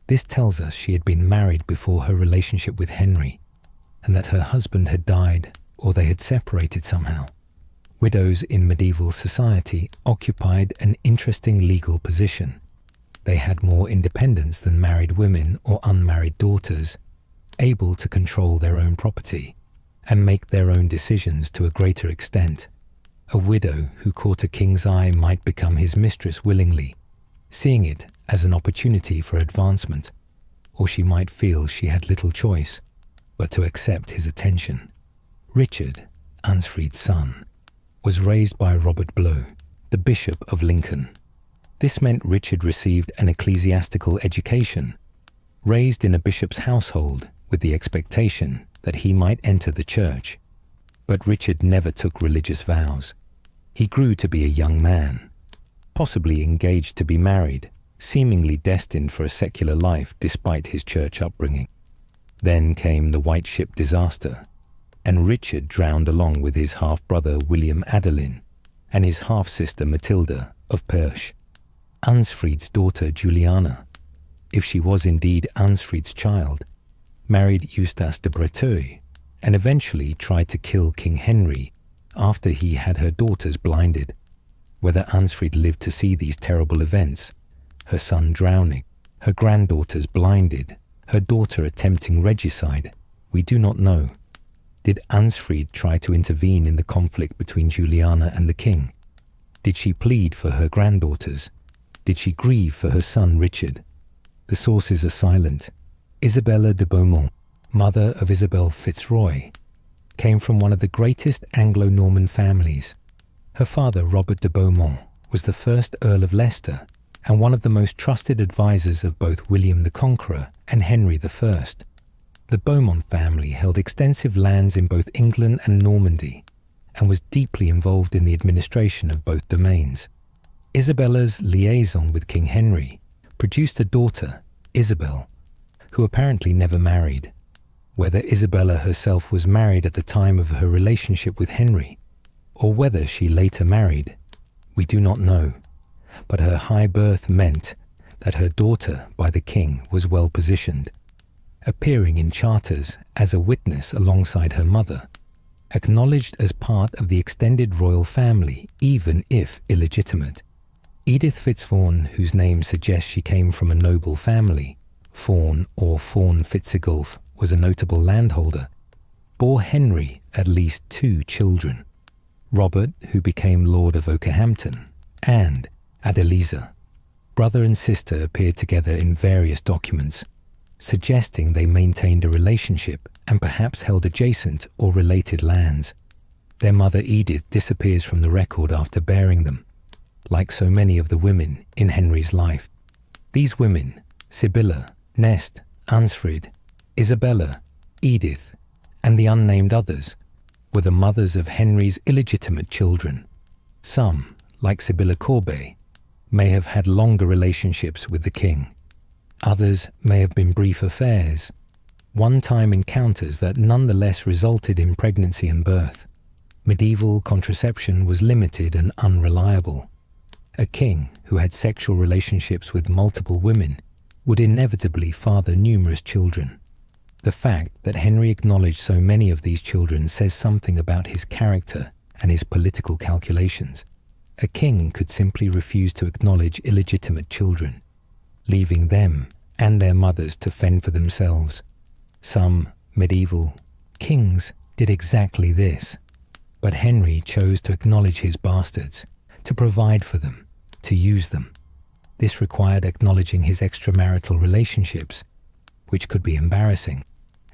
This tells us she had been married before her relationship with Henry, and that her husband had died or they had separated somehow. Widows in medieval society occupied an interesting legal position. They had more independence than married women or unmarried daughters, able to control their own property and make their own decisions to a greater extent. A widow who caught a king's eye might become his mistress willingly, seeing it as an opportunity for advancement, or she might feel she had little choice but to accept his attention. Richard, Ansfried's son, was raised by Robert Blow, the Bishop of Lincoln. This meant Richard received an ecclesiastical education, raised in a bishop's household with the expectation that he might enter the church. But Richard never took religious vows. He grew to be a young man, possibly engaged to be married, seemingly destined for a secular life despite his church upbringing. Then came the White Ship disaster, and Richard drowned along with his half-brother William Adelin and his half-sister Matilda of Perche. Ansfried's daughter Juliana, if she was indeed Ansfried's child, married Eustace de Breteuil and eventually tried to kill King Henry after he had her daughters blinded. Whether Ansfried lived to see these terrible events, her son drowning, her granddaughters blinded, her daughter attempting regicide, we do not know. Did Ansfried try to intervene in the conflict between Juliana and the king? Did she plead for her granddaughters? Did she grieve for her son Richard? The sources are silent. Isabella de Beaumont, mother of Isabel Fitzroy, came from one of the greatest Anglo-Norman families. Her father, Robert de Beaumont, was the first Earl of Leicester and one of the most trusted advisors of both William the Conqueror and Henry I. The Beaumont family held extensive lands in both England and Normandy and was deeply involved in the administration of both domains. Isabella's liaison with King Henry produced a daughter, Isabel, who apparently never married. Whether Isabella herself was married at the time of her relationship with Henry, or whether she later married, we do not know, but her high birth meant that her daughter by the king was well positioned, appearing in charters as a witness alongside her mother, acknowledged as part of the extended royal family even if illegitimate. Edith Fitzvaughan, whose name suggests she came from a noble family, Fawn or Fawn Fitzigulf was a notable landholder, bore Henry at least 2 children, Robert, who became Lord of Okehampton, and Adeliza. Brother and sister appeared together in various documents, suggesting they maintained a relationship and perhaps held adjacent or related lands. Their mother Edith disappears from the record after bearing them, like so many of the women in Henry's life. These women, Sybilla, Nest, Ansfried, Isabella, Edith, and the unnamed others, were the mothers of Henry's illegitimate children. Some, like Sybilla Corbet, may have had longer relationships with the king. Others may have been brief affairs, one-time encounters that nonetheless resulted in pregnancy and birth. Medieval contraception was limited and unreliable. A king who had sexual relationships with multiple women would inevitably father numerous children. The fact that Henry acknowledged so many of these children says something about his character and his political calculations. A king could simply refuse to acknowledge illegitimate children, leaving them and their mothers to fend for themselves. Some medieval kings did exactly this, but Henry chose to acknowledge his bastards, to provide for them, to use them. This required acknowledging his extramarital relationships, which could be embarrassing,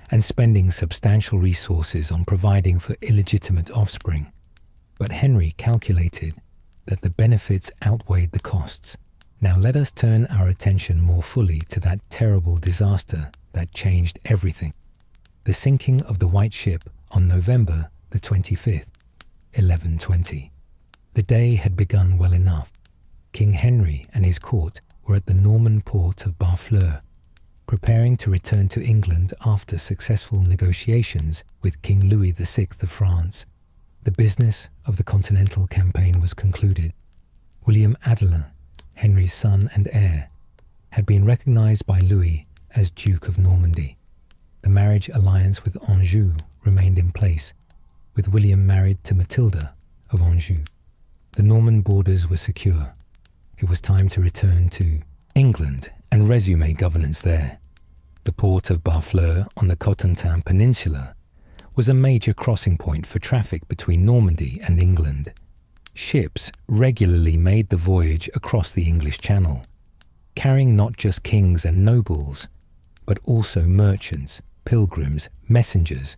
and spending substantial resources on providing for illegitimate offspring. But Henry calculated that the benefits outweighed the costs. Now let us turn our attention more fully to that terrible disaster that changed everything. The sinking of the White Ship on November the 25th, 1120. The day had begun well enough. King Henry and his court were at the Norman port of Barfleur, preparing to return to England after successful negotiations with King Louis VI of France. The business of the Continental campaign was concluded. William Adelin, Henry's son and heir, had been recognized by Louis as Duke of Normandy. The marriage alliance with Anjou remained in place, with William married to Matilda of Anjou. The Norman borders were secure. It was time to return to England and resume governance there. The port of Barfleur on the Cotentin Peninsula was a major crossing point for traffic between Normandy and England. Ships regularly made the voyage across the English Channel, carrying not just kings and nobles, but also merchants, pilgrims, messengers,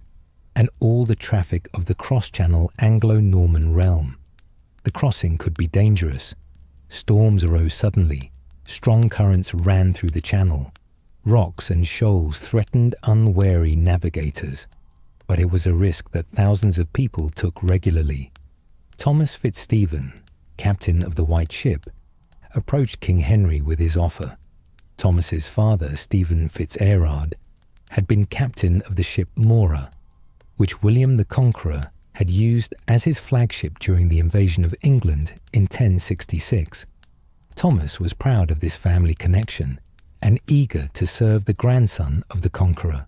and all the traffic of the cross-channel Anglo-Norman realm. The crossing could be dangerous. Storms arose suddenly. Strong currents ran through the channel. Rocks and shoals threatened unwary navigators. But it was a risk that thousands of people took regularly. Thomas Fitzstephen, captain of the White Ship, approached King Henry with his offer. Thomas's father, Stephen Fitz-Erard, had been captain of the ship Mora, which William the Conqueror had used as his flagship during the invasion of England in 1066. Thomas was proud of this family connection and eager to serve the grandson of the Conqueror.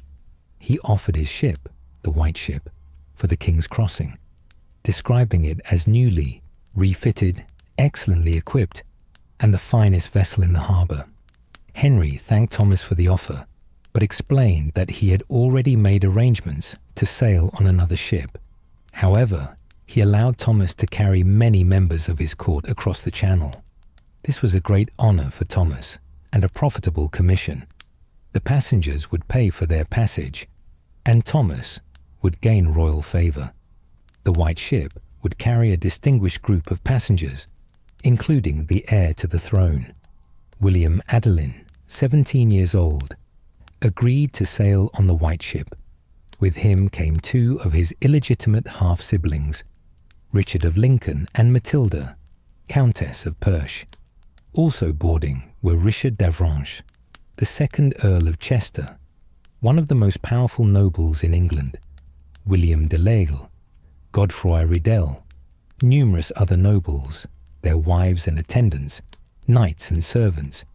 He offered his ship, the White Ship, for the King's Crossing, describing it as newly refitted, excellently equipped, and the finest vessel in the harbour. Henry thanked Thomas for the offer, but explained that he had already made arrangements to to sail on another ship. However, he allowed Thomas to carry many members of his court across the Channel. This was a great honour for Thomas and a profitable commission. The passengers would pay for their passage, and Thomas would gain royal favour. The White Ship would carry a distinguished group of passengers, including the heir to the throne. William Adelin, 17 years old, agreed to sail on the White Ship. With him came two of his illegitimate half-siblings, Richard of Lincoln and Matilda, Countess of Perche. Also boarding were Richard d'Avranches, the second Earl of Chester, one of the most powerful nobles in England, William de L'Aigle, Godefroy Ridel, numerous other nobles, their wives and attendants, knights and servants.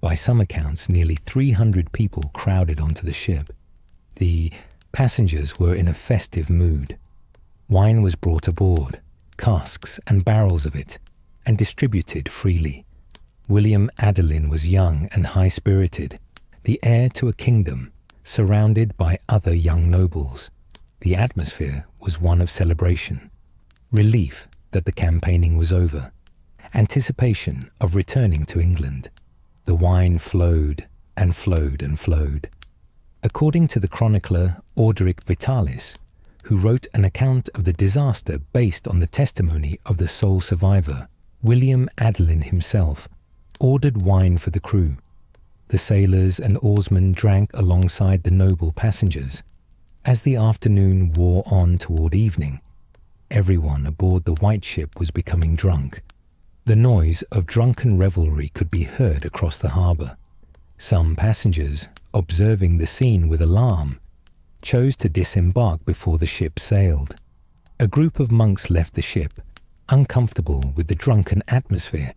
By some accounts, nearly 300 people crowded onto the ship. The passengers were in a festive mood. Wine was brought aboard, casks and barrels of it, and distributed freely. William Adelin was young and high-spirited, the heir to a kingdom, surrounded by other young nobles. The atmosphere was one of celebration, relief that the campaigning was over, anticipation of returning to England. The wine flowed and flowed and flowed. According to the chronicler Orderic Vitalis, who wrote an account of the disaster based on the testimony of the sole survivor, William Adelin himself, ordered wine for the crew. The sailors and oarsmen drank alongside the noble passengers. As the afternoon wore on toward evening, everyone aboard the White Ship was becoming drunk. The noise of drunken revelry could be heard across the harbour. Some passengers, observing the scene with alarm, chose to disembark before the ship sailed. A group of monks left the ship, uncomfortable with the drunken atmosphere.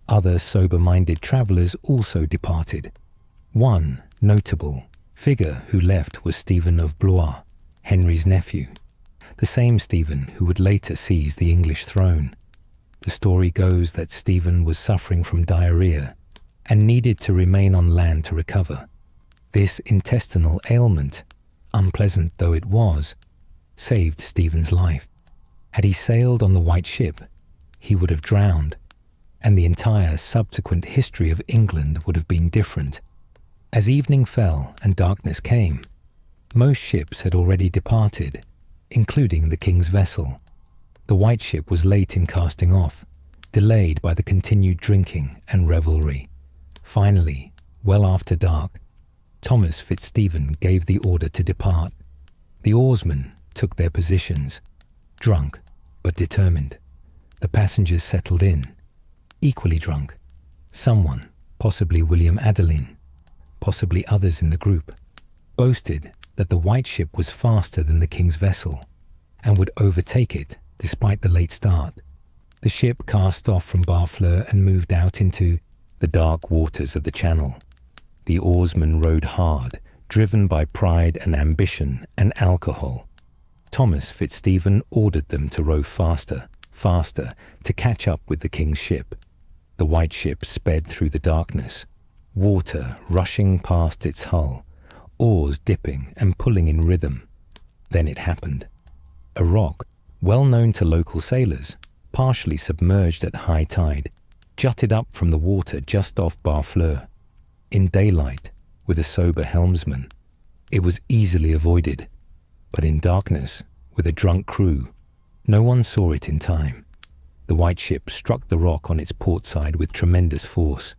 Other sober-minded travellers also departed. One notable figure who left was Stephen of Blois, Henry's nephew, the same Stephen who would later seize the English throne. The story goes that Stephen was suffering from diarrhea and needed to remain on land to recover. This intestinal ailment, unpleasant though it was, saved Stephen's life. Had he sailed on the White Ship, he would have drowned, and the entire subsequent history of England would have been different. As evening fell and darkness came, most ships had already departed, including the king's vessel. The White Ship was late in casting off, delayed by the continued drinking and revelry. Finally, well after dark, Thomas Fitzstephen gave the order to depart. The oarsmen took their positions, drunk but determined. The passengers settled in, equally drunk. Someone, possibly William Adelin, possibly others in the group, boasted that the White Ship was faster than the king's vessel and would overtake it despite the late start. The ship cast off from Barfleur and moved out into the dark waters of the Channel. The oarsmen rowed hard, driven by pride and ambition and alcohol. Thomas Fitzstephen ordered them to row faster, faster, to catch up with the king's ship. The White Ship sped through the darkness, water rushing past its hull, oars dipping and pulling in rhythm. Then it happened. A rock, well known to local sailors, partially submerged at high tide, jutted up from the water just off Barfleur. In daylight, with a sober helmsman, it was easily avoided, but in darkness, with a drunk crew, no one saw it in time. The White Ship struck the rock on its port side with tremendous force.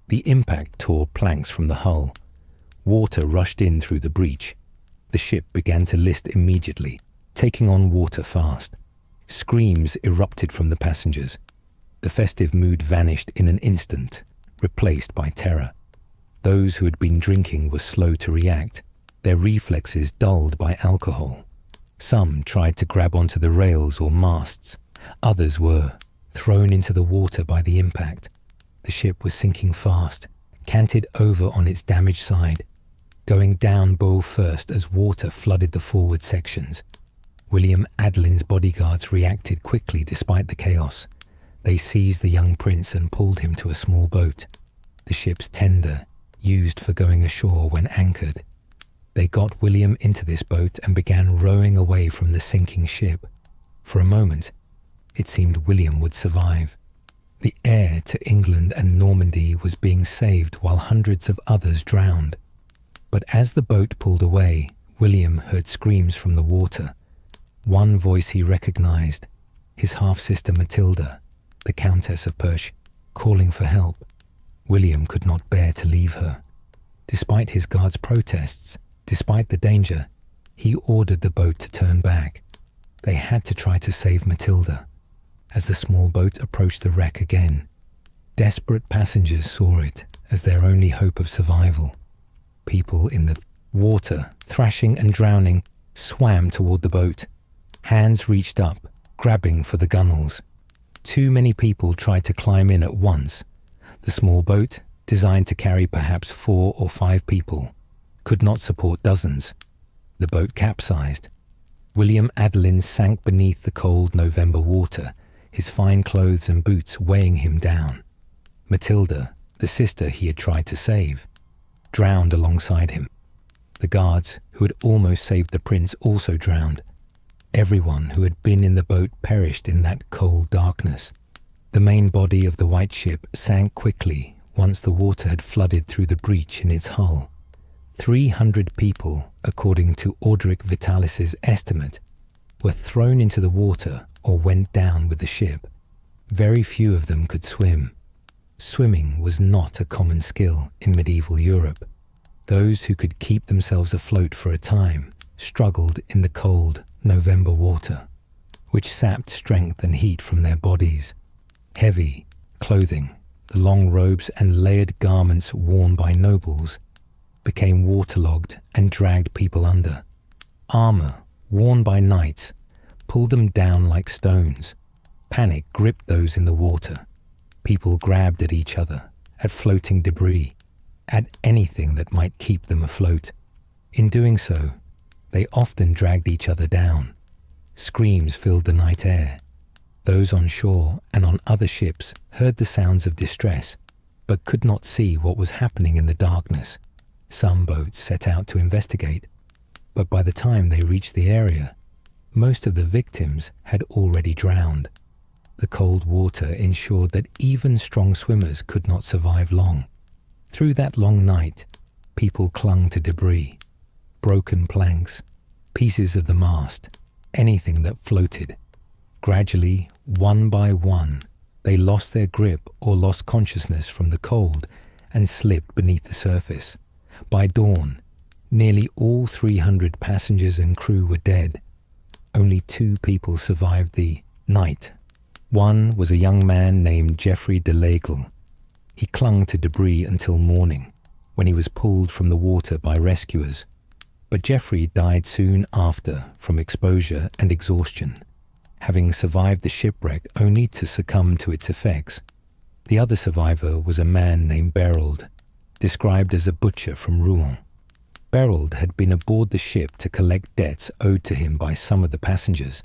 The impact tore planks from the hull. Water rushed in through the breach. The ship began to list immediately, taking on water fast. Screams erupted from the passengers. The festive mood vanished in an instant, replaced by terror. Those who had been drinking were slow to react, their reflexes dulled by alcohol. Some tried to grab onto the rails or masts. Others were thrown into the water by the impact. The ship was sinking fast, canted over on its damaged side, going down bow first as water flooded the forward sections. William Adelin's bodyguards reacted quickly despite the chaos. They seized the young prince and pulled him to a small boat, the ship's tender, used for going ashore when anchored. They got William into this boat and began rowing away from the sinking ship. For a moment, it seemed William would survive. The heir to England and Normandy was being saved while hundreds of others drowned. But as the boat pulled away, William heard screams from the water. One voice he recognized, his half-sister Matilda, the Countess of Perche, calling for help. William could not bear to leave her. Despite his guards' protests, despite the danger, he ordered the boat to turn back. They had to try to save Matilda. As the small boat approached the wreck again, desperate passengers saw it as their only hope of survival. People in the water, thrashing and drowning, swam toward the boat. Hands reached up, grabbing for the gunwales. Too many people tried to climb in at once. The small boat, designed to carry perhaps 4 or 5 people, could not support dozens. The boat capsized. William Adelin sank beneath the cold November water, his fine clothes and boots weighing him down. Matilda, the sister he had tried to save, drowned alongside him. The guards, who had almost saved the prince, also drowned. Everyone who had been in the boat perished in that cold darkness. The main body of the white ship sank quickly once the water had flooded through the breach in its hull. 300 people, according to Orderic Vitalis's estimate, were thrown into the water or went down with the ship. Very few of them could swim. Swimming was not a common skill in medieval Europe. Those who could keep themselves afloat for a time struggled in the cold November water, which sapped strength and heat from their bodies. Heavy clothing, the long robes and layered garments worn by nobles, became waterlogged and dragged people under. Armor, worn by knights, pulled them down like stones. Panic gripped those in the water. People grabbed at each other, at floating debris, at anything that might keep them afloat. In doing so, they often dragged each other down. Screams filled the night air. Those on shore and on other ships heard the sounds of distress, but could not see what was happening in the darkness. Some boats set out to investigate, but by the time they reached the area, most of the victims had already drowned. The cold water ensured that even strong swimmers could not survive long. Through that long night, people clung to debris, broken planks, pieces of the mast, anything that floated. Gradually, one by one, they lost their grip or lost consciousness from the cold and slipped beneath the surface. By dawn, nearly all 300 passengers and crew were dead. Only 2 people survived the night. One was a young man named Geoffrey de L'Aigle. He clung to debris until morning, when he was pulled from the water by rescuers. But Geoffrey died soon after from exposure and exhaustion, having survived the shipwreck only to succumb to its effects. The other survivor was a man named Berold, described as a butcher from Rouen. Berold had been aboard the ship to collect debts owed to him by some of the passengers.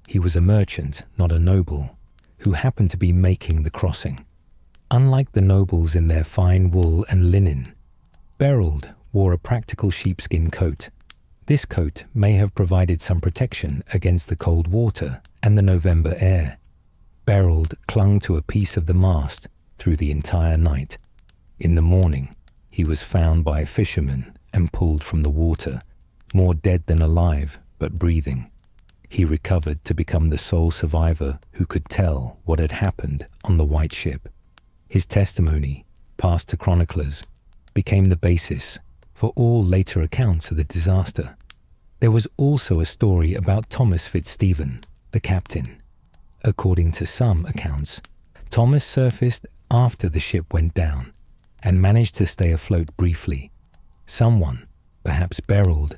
He was a merchant, not a noble, who happened to be making the crossing. Unlike the nobles in their fine wool and linen, Berold wore a practical sheepskin coat. This coat may have provided some protection against the cold water and the November air. Berold clung to a piece of the mast through the entire night. In the morning, he was found by fishermen and pulled from the water, more dead than alive, but breathing. He recovered to become the sole survivor who could tell what had happened on the white ship. His testimony, passed to chroniclers, became the basis for all later accounts of the disaster. There was also a story about Thomas Fitzstephen, the captain. According to some accounts, Thomas surfaced after the ship went down and managed to stay afloat briefly. Someone, perhaps Berold,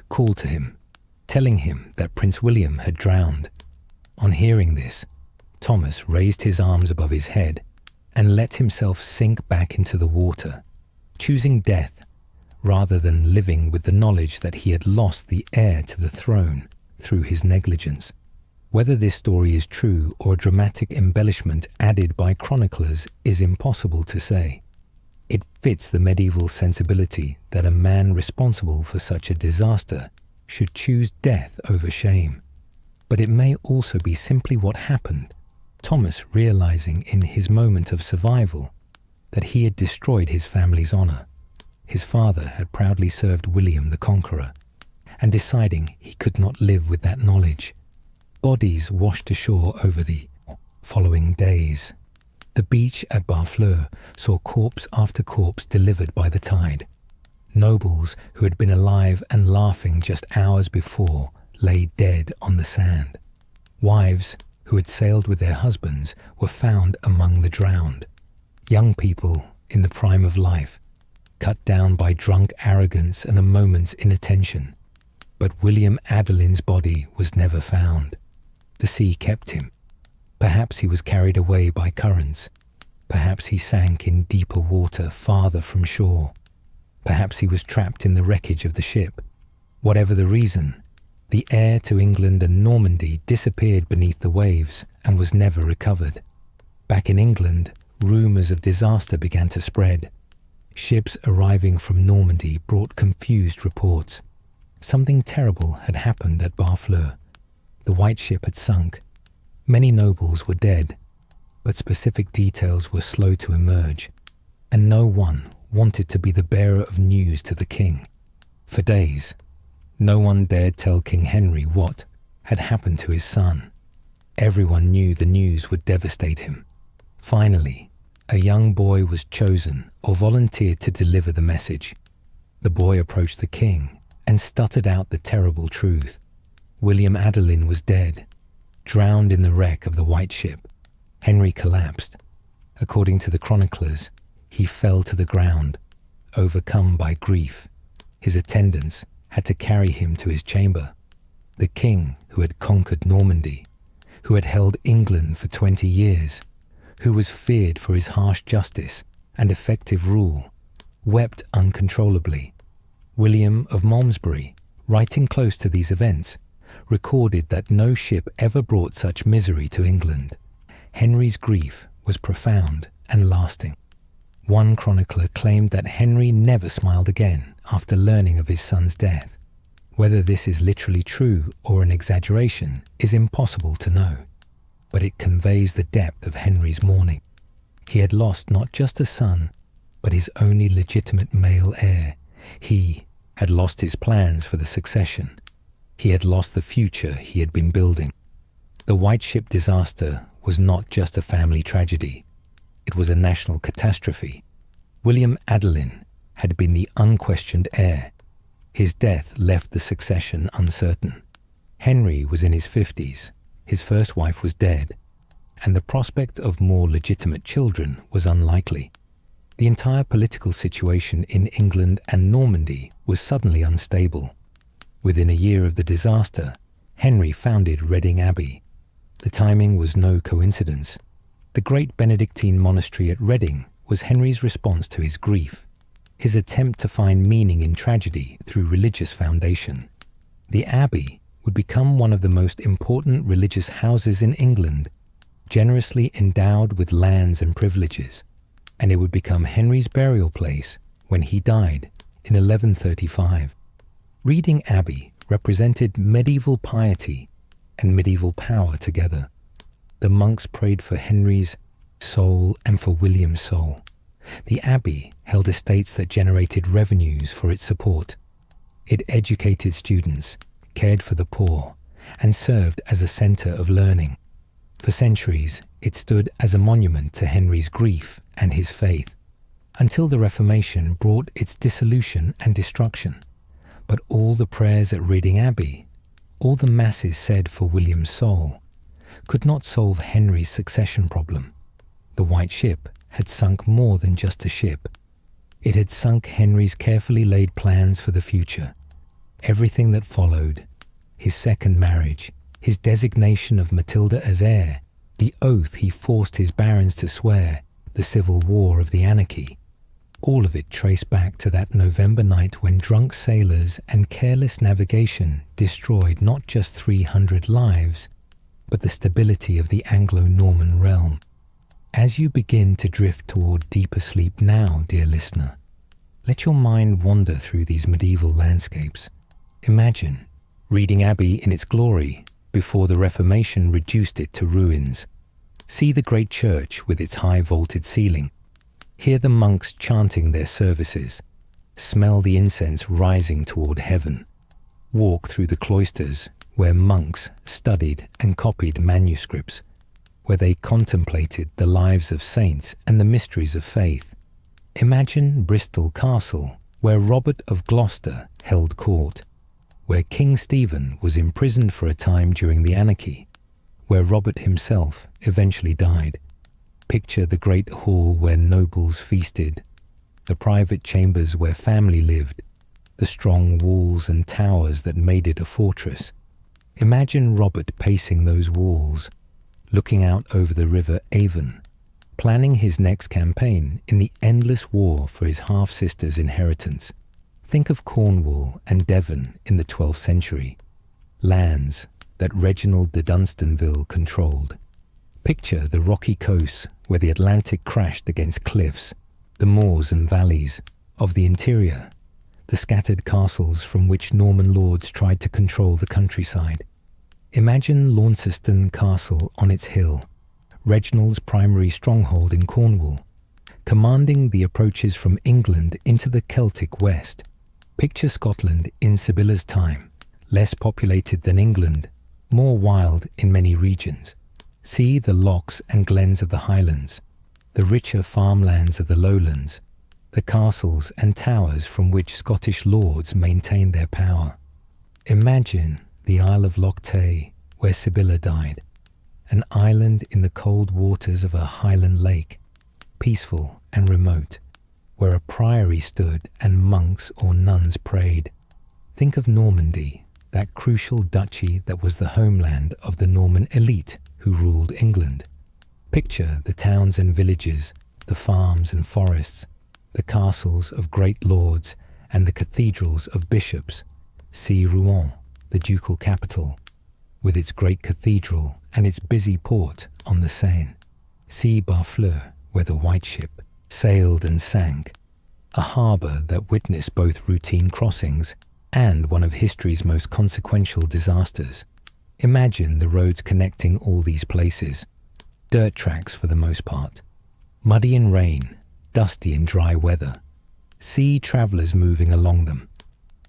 called to him, telling him that Prince William had drowned. On hearing this, Thomas raised his arms above his head and let himself sink back into the water, choosing death rather than living with the knowledge that he had lost the heir to the throne through his negligence. Whether this story is true or a dramatic embellishment added by chroniclers is impossible to say. It fits the medieval sensibility that a man responsible for such a disaster should choose death over shame. But it may also be simply what happened, Thomas realizing in his moment of survival that he had destroyed his family's honour. His father had proudly served William the Conqueror, and deciding he could not live with that knowledge. Bodies washed ashore over the following days. The beach at Barfleur saw corpse after corpse delivered by the tide. Nobles who had been alive and laughing just hours before lay dead on the sand. Wives who had sailed with their husbands were found among the drowned. Young people in the prime of life, cut down by drunk arrogance and a moment's inattention. But William Adelin's body was never found. The sea kept him. Perhaps he was carried away by currents. Perhaps he sank in deeper water farther from shore. Perhaps he was trapped in the wreckage of the ship. Whatever the reason, the heir to England and Normandy disappeared beneath the waves and was never recovered. Back in England, rumours of disaster began to spread. Ships arriving from Normandy brought confused reports. Something terrible had happened at Barfleur. The white ship had sunk. Many nobles were dead, but specific details were slow to emerge, and no one wanted to be the bearer of news to the king. For days, no one dared tell King Henry what had happened to his son. Everyone knew the news would devastate him. Finally, a young boy was chosen or volunteered to deliver the message. The boy approached the king and stuttered out the terrible truth. William Adelin was dead, drowned in the wreck of the white ship. Henry collapsed. According to the chroniclers, he fell to the ground, overcome by grief. His attendants had to carry him to his chamber. The king who had conquered Normandy, who had held England for 20 years, who was feared for his harsh justice and effective rule, wept uncontrollably. William of Malmesbury, writing close to these events, recorded that no ship ever brought such misery to England. Henry's grief was profound and lasting. One chronicler claimed that Henry never smiled again after learning of his son's death. Whether this is literally true or an exaggeration is impossible to know, but it conveys the depth of Henry's mourning. He had lost not just a son, but his only legitimate male heir. He had lost his plans for the succession. He had lost the future he had been building. The white ship disaster was not just a family tragedy. It was a national catastrophe. William Adelin had been the unquestioned heir. His death left the succession uncertain. Henry was in his 50s. His first wife was dead, and the prospect of more legitimate children was unlikely. The entire political situation in England and Normandy was suddenly unstable. Within a year of the disaster, Henry founded Reading Abbey. The timing was no coincidence. The great Benedictine monastery at Reading was Henry's response to his grief, his attempt to find meaning in tragedy through religious foundation. The abbey would become one of the most important religious houses in England, generously endowed with lands and privileges, and it would become Henry's burial place when he died in 1135. Reading Abbey represented medieval piety and medieval power together. The monks prayed for Henry's soul and for William's soul. The abbey held estates that generated revenues for its support. It educated students, cared for the poor, and served as a centre of learning. For centuries, it stood as a monument to Henry's grief and his faith, until the Reformation brought its dissolution and destruction. But all the prayers at Reading Abbey, all the masses said for William's soul, could not solve Henry's succession problem. The white ship had sunk more than just a ship. It had sunk Henry's carefully laid plans for the future. Everything that followed, his second marriage, his designation of Matilda as heir, the oath he forced his barons to swear, the civil war of the Anarchy, all of it traced back to that November night when drunk sailors and careless navigation destroyed not just 300 lives, but the stability of the Anglo-Norman realm. As you begin to drift toward deeper sleep now, dear listener, let your mind wander through these medieval landscapes. Imagine Reading Abbey in its glory before the Reformation reduced it to ruins. See the great church with its high vaulted ceiling. Hear the monks chanting their services. Smell the incense rising toward heaven. Walk through the cloisters where monks studied and copied manuscripts, where they contemplated the lives of saints and the mysteries of faith. Imagine Bristol Castle, where Robert of Gloucester held court, where King Stephen was imprisoned for a time during the Anarchy, where Robert himself eventually died. Picture the great hall where nobles feasted, the private chambers where family lived, the strong walls and towers that made it a fortress. Imagine Robert pacing those walls, looking out over the river Avon, planning his next campaign in the endless war for his half-sister's inheritance. Think of Cornwall and Devon in the 12th century, lands that Reginald de Dunstanville controlled. Picture the rocky coasts where the Atlantic crashed against cliffs, the moors and valleys of the interior, the scattered castles from which Norman lords tried to control the countryside. Imagine Launceston Castle on its hill, Reginald's primary stronghold in Cornwall, commanding the approaches from England into the Celtic West. Picture Scotland in Sybilla's time, less populated than England, more wild in many regions. See the lochs and glens of the Highlands, the richer farmlands of the lowlands, the castles and towers from which Scottish lords maintained their power. Imagine the Isle of Loch Tay, where Sybilla died, an island in the cold waters of a highland lake, peaceful and remote, where a priory stood and monks or nuns prayed. Think of Normandy, that crucial duchy that was the homeland of the Norman elite who ruled England. Picture the towns and villages, the farms and forests, the castles of great lords and the cathedrals of bishops. See Rouen, the ducal capital, with its great cathedral and its busy port on the Seine. See Barfleur, where the White Ship sailed and sank, a harbour that witnessed both routine crossings and one of history's most consequential disasters. Imagine the roads connecting all these places. Dirt tracks for the most part, muddy in rain, dusty in dry weather. See travellers moving along them,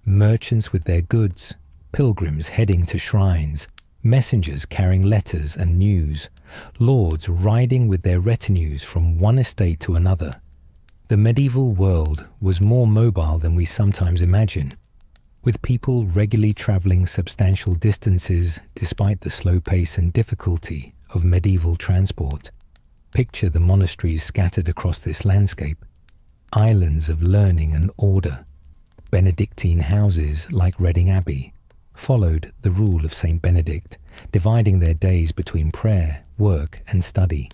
merchants with their goods, pilgrims heading to shrines, messengers carrying letters and news, lords riding with their retinues from one estate to another. The medieval world was more mobile than we sometimes imagine, with people regularly travelling substantial distances despite the slow pace and difficulty of medieval transport. Picture the monasteries scattered across this landscape, islands of learning and order. Benedictine houses like Reading Abbey followed the rule of Saint Benedict, dividing their days between prayer, work and study.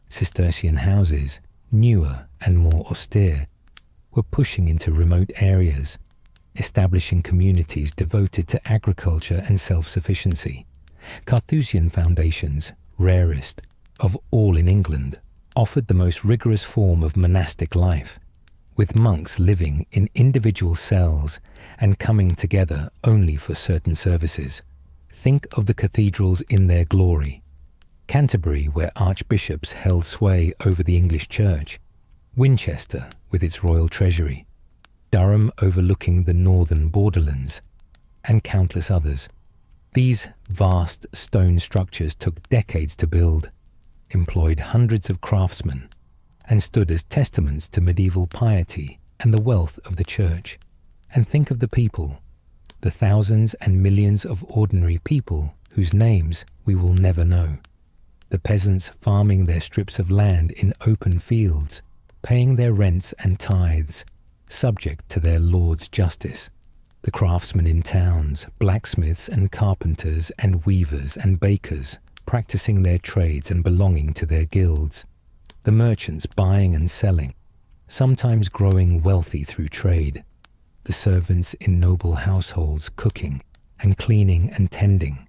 Cistercian houses, newer and more austere, were pushing into remote areas, establishing communities devoted to agriculture and self-sufficiency. Carthusian foundations, rarest of all in England, offered the most rigorous form of monastic life, with monks living in individual cells and coming together only for certain services. Think of the cathedrals in their glory. Canterbury, where archbishops held sway over the English church, Winchester with its royal treasury, Durham overlooking the northern borderlands, and countless others. These vast stone structures took decades to build, employed hundreds of craftsmen, and stood as testaments to medieval piety and the wealth of the church. And think of the people, the thousands and millions of ordinary people whose names we will never know. The peasants farming their strips of land in open fields, paying their rents and tithes, subject to their lord's justice. The craftsmen in towns, blacksmiths and carpenters and weavers and bakers, practicing their trades and belonging to their guilds. The merchants buying and selling, sometimes growing wealthy through trade. The servants in noble households cooking and cleaning and tending.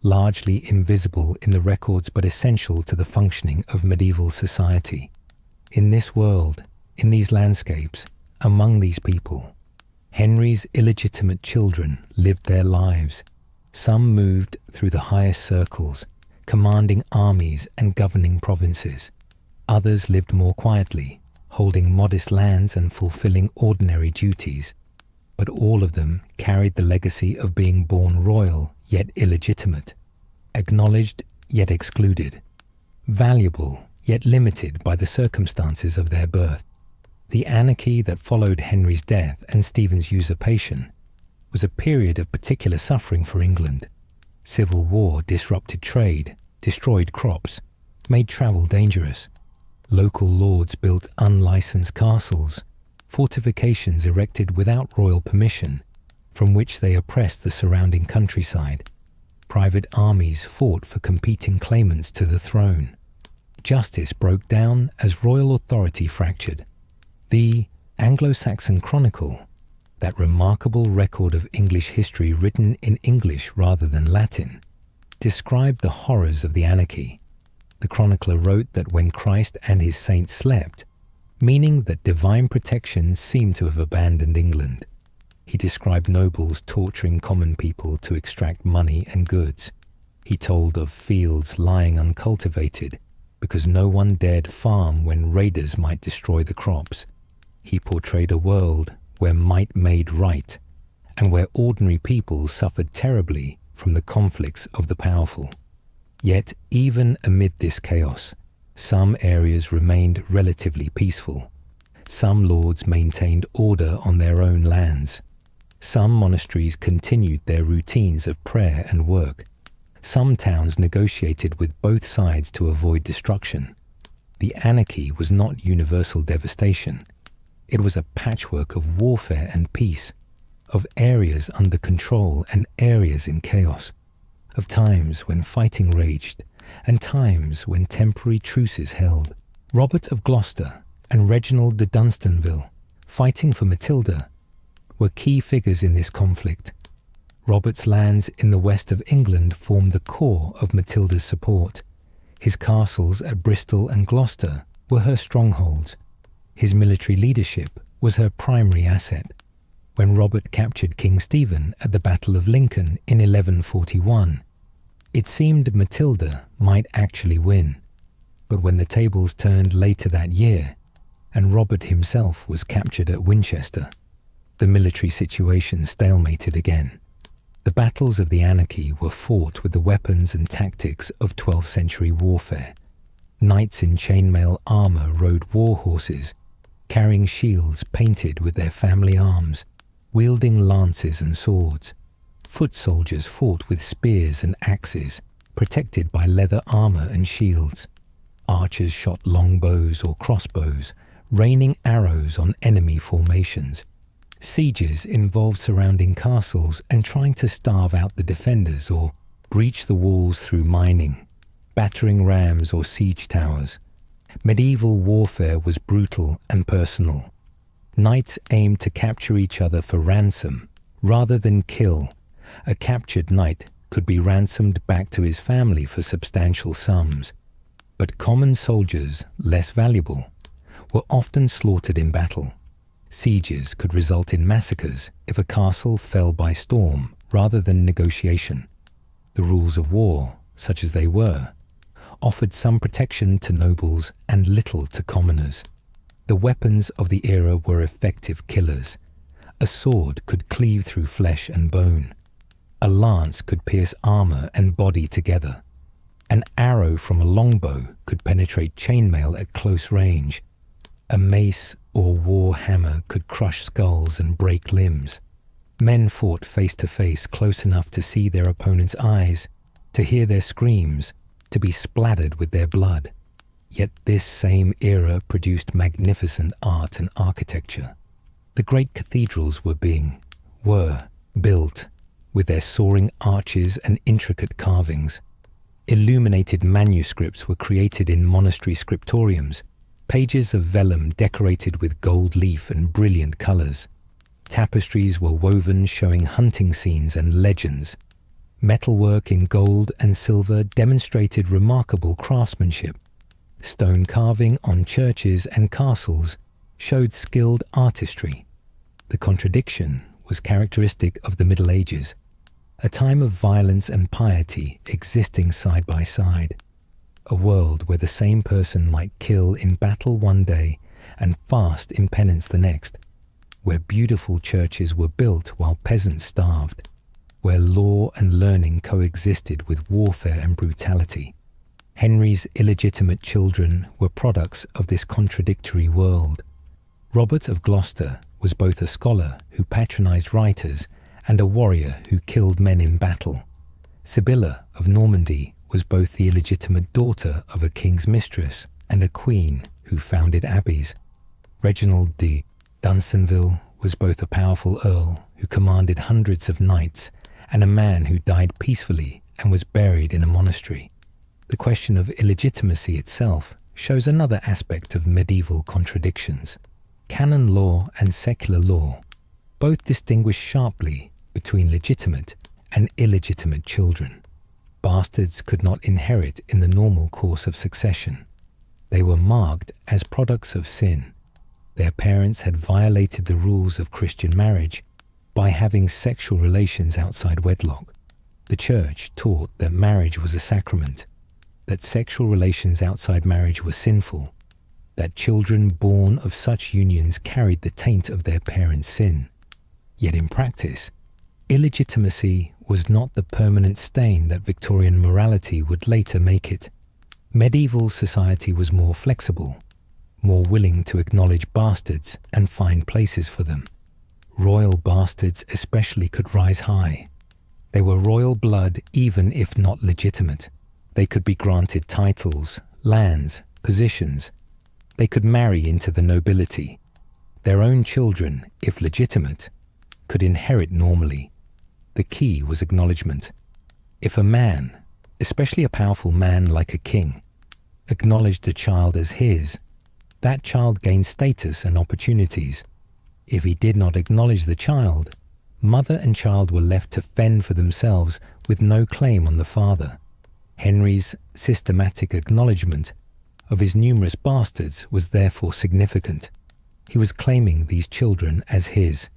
largely invisible in the records but essential to the functioning of medieval society. In this world, in these landscapes, among these people, Henry's illegitimate children lived their lives. Some moved through the highest circles, commanding armies and governing provinces. Others lived more quietly, holding modest lands and fulfilling ordinary duties. But all of them carried the legacy of being born royal yet illegitimate, acknowledged yet excluded, valuable yet limited by the circumstances of their birth. The anarchy that followed Henry's death and Stephen's usurpation was a period of particular suffering for England. Civil war disrupted trade, destroyed crops, made travel dangerous. Local lords built unlicensed castles, fortifications erected without royal permission, from which they oppressed the surrounding countryside. Private armies fought for competing claimants to the throne. Justice broke down as royal authority fractured. The Anglo-Saxon Chronicle, that remarkable record of English history written in English rather than Latin, described the horrors of the anarchy. The chronicler wrote that when Christ and his saints slept, meaning that divine protection seemed to have abandoned England. He described nobles torturing common people to extract money and goods. He told of fields lying uncultivated because no one dared farm when raiders might destroy the crops. He portrayed a world where might made right, and where ordinary people suffered terribly from the conflicts of the powerful. Yet, even amid this chaos, some areas remained relatively peaceful. Some lords maintained order on their own lands. Some monasteries continued their routines of prayer and work. Some towns negotiated with both sides to avoid destruction. The anarchy was not universal devastation. It was a patchwork of warfare and peace, of areas under control and areas in chaos, of times when fighting raged and times when temporary truces held. Robert of Gloucester and Reginald de Dunstanville, fighting for Matilda, were key figures in this conflict. Robert's lands in the west of England formed the core of Matilda's support. His castles at Bristol and Gloucester were her strongholds. His military leadership was her primary asset. When Robert captured King Stephen at the Battle of Lincoln in 1141, it seemed Matilda might actually win. But when the tables turned later that year, and Robert himself was captured at Winchester, the military situation stalemated again. The battles of the anarchy were fought with the weapons and tactics of 12th century warfare. Knights in chainmail armour rode war horses, carrying shields painted with their family arms, wielding lances and swords. Foot soldiers fought with spears and axes, protected by leather armour and shields. Archers shot longbows or crossbows, raining arrows on enemy formations. Sieges involved surrounding castles and trying to starve out the defenders or breach the walls through mining, battering rams or siege towers. Medieval warfare was brutal and personal. Knights aimed to capture each other for ransom rather than kill. A captured knight could be ransomed back to his family for substantial sums. But common soldiers, less valuable, were often slaughtered in battle. Sieges could result in massacres if a castle fell by storm rather than negotiation. The rules of war, such as they were, offered some protection to nobles and little to commoners. The weapons of the era were effective killers. A sword could cleave through flesh and bone. A lance could pierce armor and body together. An arrow from a longbow could penetrate chainmail at close range. A mace or war hammer could crush skulls and break limbs. Men fought face to face, close enough to see their opponent's eyes, to hear their screams, to be splattered with their blood. Yet this same era produced magnificent art and architecture. The great cathedrals were built with their soaring arches and intricate carvings. Illuminated manuscripts were created in monastery scriptoriums, pages of vellum decorated with gold leaf and brilliant colours. Tapestries were woven showing hunting scenes and legends. Metalwork in gold and silver demonstrated remarkable craftsmanship. Stone carving on churches and castles showed skilled artistry. The contradiction was characteristic of the Middle Ages, a time of violence and piety existing side by side, a world where the same person might kill in battle one day and fast in penance the next, where beautiful churches were built while peasants starved, where law and learning coexisted with warfare and brutality. Henry's illegitimate children were products of this contradictory world. Robert of Gloucester was both a scholar who patronized writers and a warrior who killed men in battle. Sybilla of Normandy was both the illegitimate daughter of a king's mistress and a queen who founded abbeys. Reginald de Dunstanville was both a powerful earl who commanded hundreds of knights and a man who died peacefully and was buried in a monastery. The question of illegitimacy itself shows another aspect of medieval contradictions. Canon law and secular law both distinguish sharply between legitimate and illegitimate children. Bastards could not inherit in the normal course of succession. They were marked as products of sin. Their parents had violated the rules of Christian marriage by having sexual relations outside wedlock. The Church taught that marriage was a sacrament, that sexual relations outside marriage were sinful, that children born of such unions carried the taint of their parents' sin. Yet in practice, illegitimacy was not the permanent stain that Victorian morality would later make it. Medieval society was more flexible, more willing to acknowledge bastards and find places for them. Royal bastards especially could rise high. They were royal blood even if not legitimate. They could be granted titles, lands, positions. They could marry into the nobility. Their own children, if legitimate, could inherit normally. The key was acknowledgement. If a man, especially a powerful man like a king, acknowledged a child as his, that child gained status and opportunities. If he did not acknowledge the child, mother and child were left to fend for themselves with no claim on the father. Henry's systematic acknowledgement of his numerous bastards was therefore significant. He was claiming these children as his,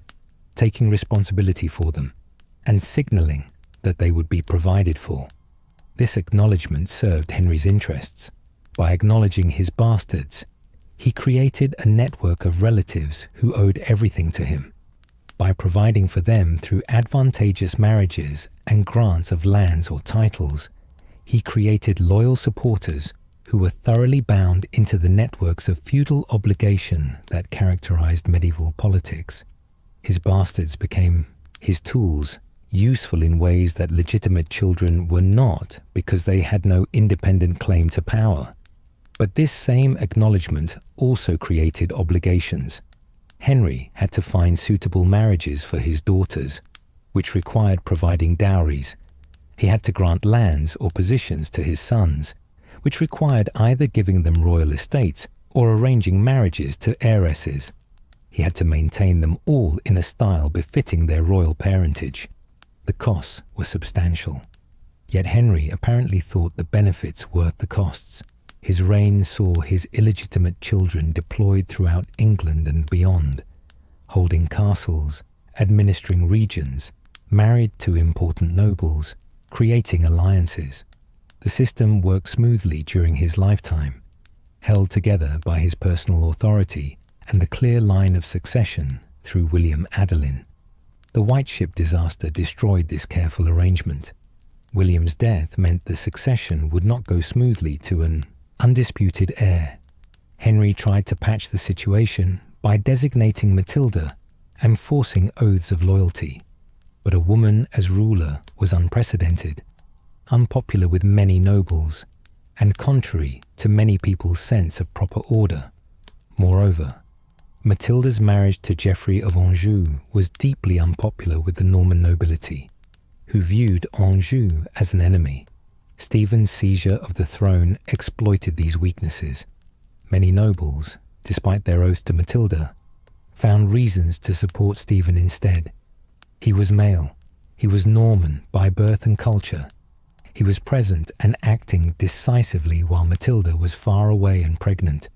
taking responsibility for them, and signalling that they would be provided for. This acknowledgement served Henry's interests. By acknowledging his bastards, he created a network of relatives who owed everything to him. By providing for them through advantageous marriages and grants of lands or titles, he created loyal supporters who were thoroughly bound into the networks of feudal obligation that characterized medieval politics. His bastards became his tools, useful in ways that legitimate children were not because they had no independent claim to power. But this same acknowledgement also created obligations. Henry had to find suitable marriages for his daughters, which required providing dowries. He had to grant lands or positions to his sons, which required either giving them royal estates or arranging marriages to heiresses. He had to maintain them all in a style befitting their royal parentage. The costs were substantial. Yet Henry apparently thought the benefits worth the costs. His reign saw his illegitimate children deployed throughout England and beyond, holding castles, administering regions, married to important nobles, creating alliances. The system worked smoothly during his lifetime, held together by his personal authority and the clear line of succession through William Adelin. The White Ship disaster destroyed this careful arrangement. William's death meant the succession would not go smoothly to an undisputed heir. Henry tried to patch the situation by designating Matilda and forcing oaths of loyalty. But a woman as ruler was unprecedented, unpopular with many nobles, and contrary to many people's sense of proper order. Moreover, Matilda's marriage to Geoffrey of Anjou was deeply unpopular with the Norman nobility, who viewed Anjou as an enemy. Stephen's seizure of the throne exploited these weaknesses. Many nobles, despite their oaths to Matilda, found reasons to support Stephen instead. He was male. He was Norman by birth and culture. He was present and acting decisively while Matilda was far away and pregnant.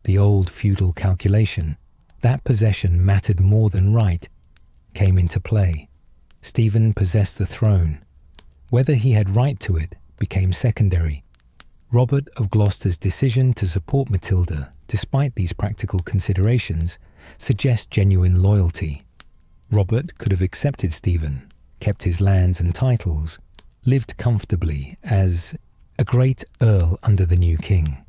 The old feudal calculation, that possession mattered more than right, came into play. Stephen possessed the throne. Whether he had right to it became secondary. Robert of Gloucester's decision to support Matilda, despite these practical considerations, suggests genuine loyalty. Robert could have accepted Stephen, kept his lands and titles, lived comfortably as a great earl under the new king.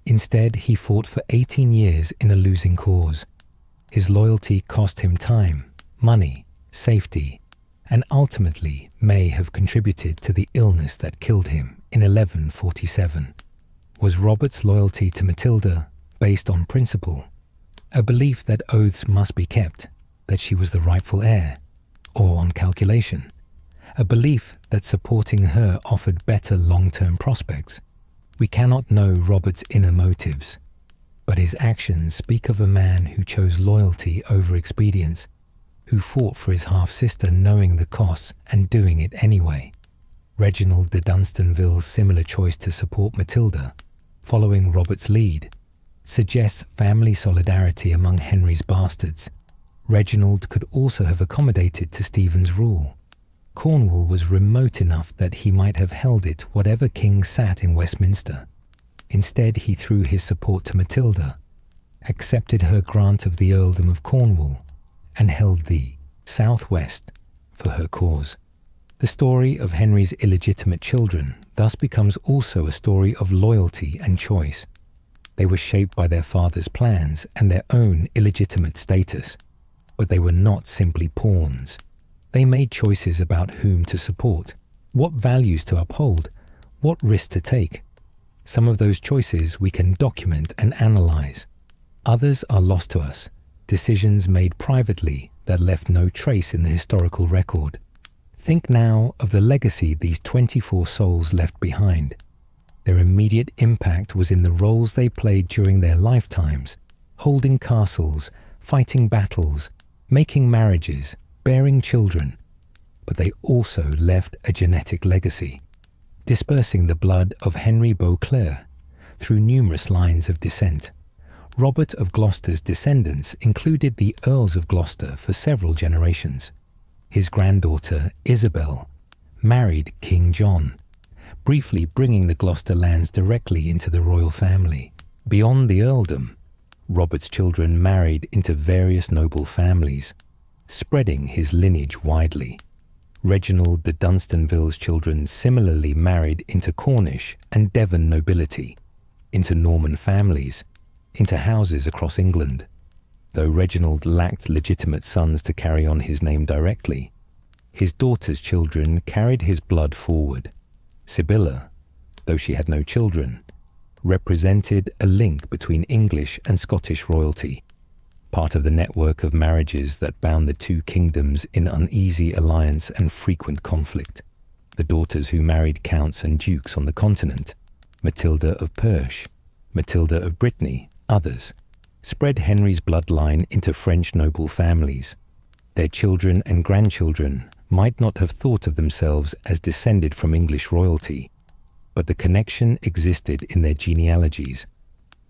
Instead, he fought for 18 years in a losing cause. His loyalty cost him time, money, safety, and ultimately may have contributed to the illness that killed him in 1147. Was Robert's loyalty to Matilda based on principle, a belief that oaths must be kept, that she was the rightful heir, or on calculation, a belief that supporting her offered better long-term prospects? We cannot know Robert's inner motives, but his actions speak of a man who chose loyalty over expedience, who fought for his half-sister knowing the costs and doing it anyway. Reginald de Dunstanville's similar choice to support Matilda, following Robert's lead, suggests family solidarity among Henry's bastards. Reginald could also have accommodated to Stephen's rule. Cornwall was remote enough that he might have held it whatever king sat in Westminster. Instead, he threw his support to Matilda, accepted her grant of the earldom of Cornwall, and held the southwest for her cause. The story of Henry's illegitimate children thus becomes also a story of loyalty and choice. They were shaped by their father's plans and their own illegitimate status, but they were not simply pawns. They made choices about whom to support, what values to uphold, what risks to take. Some of those choices we can document and analyze. Others are lost to us, decisions made privately that left no trace in the historical record. Think now of the legacy these 24 souls left behind. Their immediate impact was in the roles they played during their lifetimes, holding castles, fighting battles, making marriages, bearing children. But they also left a genetic legacy, dispersing the blood of Henry Beauclerc through numerous lines of descent. Robert of Gloucester's descendants included the Earls of Gloucester for several generations. His granddaughter, Isabel, married King John, briefly bringing the Gloucester lands directly into the royal family. Beyond the earldom, Robert's children married into various noble families, spreading his lineage widely. Reginald de Dunstanville's children similarly married into Cornish and Devon nobility, into Norman families, into houses across England. Though Reginald lacked legitimate sons to carry on his name directly, his daughter's children carried his blood forward. Sybilla, though she had no children, represented a link between English and Scottish royalty, part of the network of marriages that bound the two kingdoms in uneasy alliance and frequent conflict. The daughters who married counts and dukes on the continent, Matilda of Perche, Matilda of Brittany, others, spread Henry's bloodline into French noble families. Their children and grandchildren might not have thought of themselves as descended from English royalty, but the connection existed in their genealogies.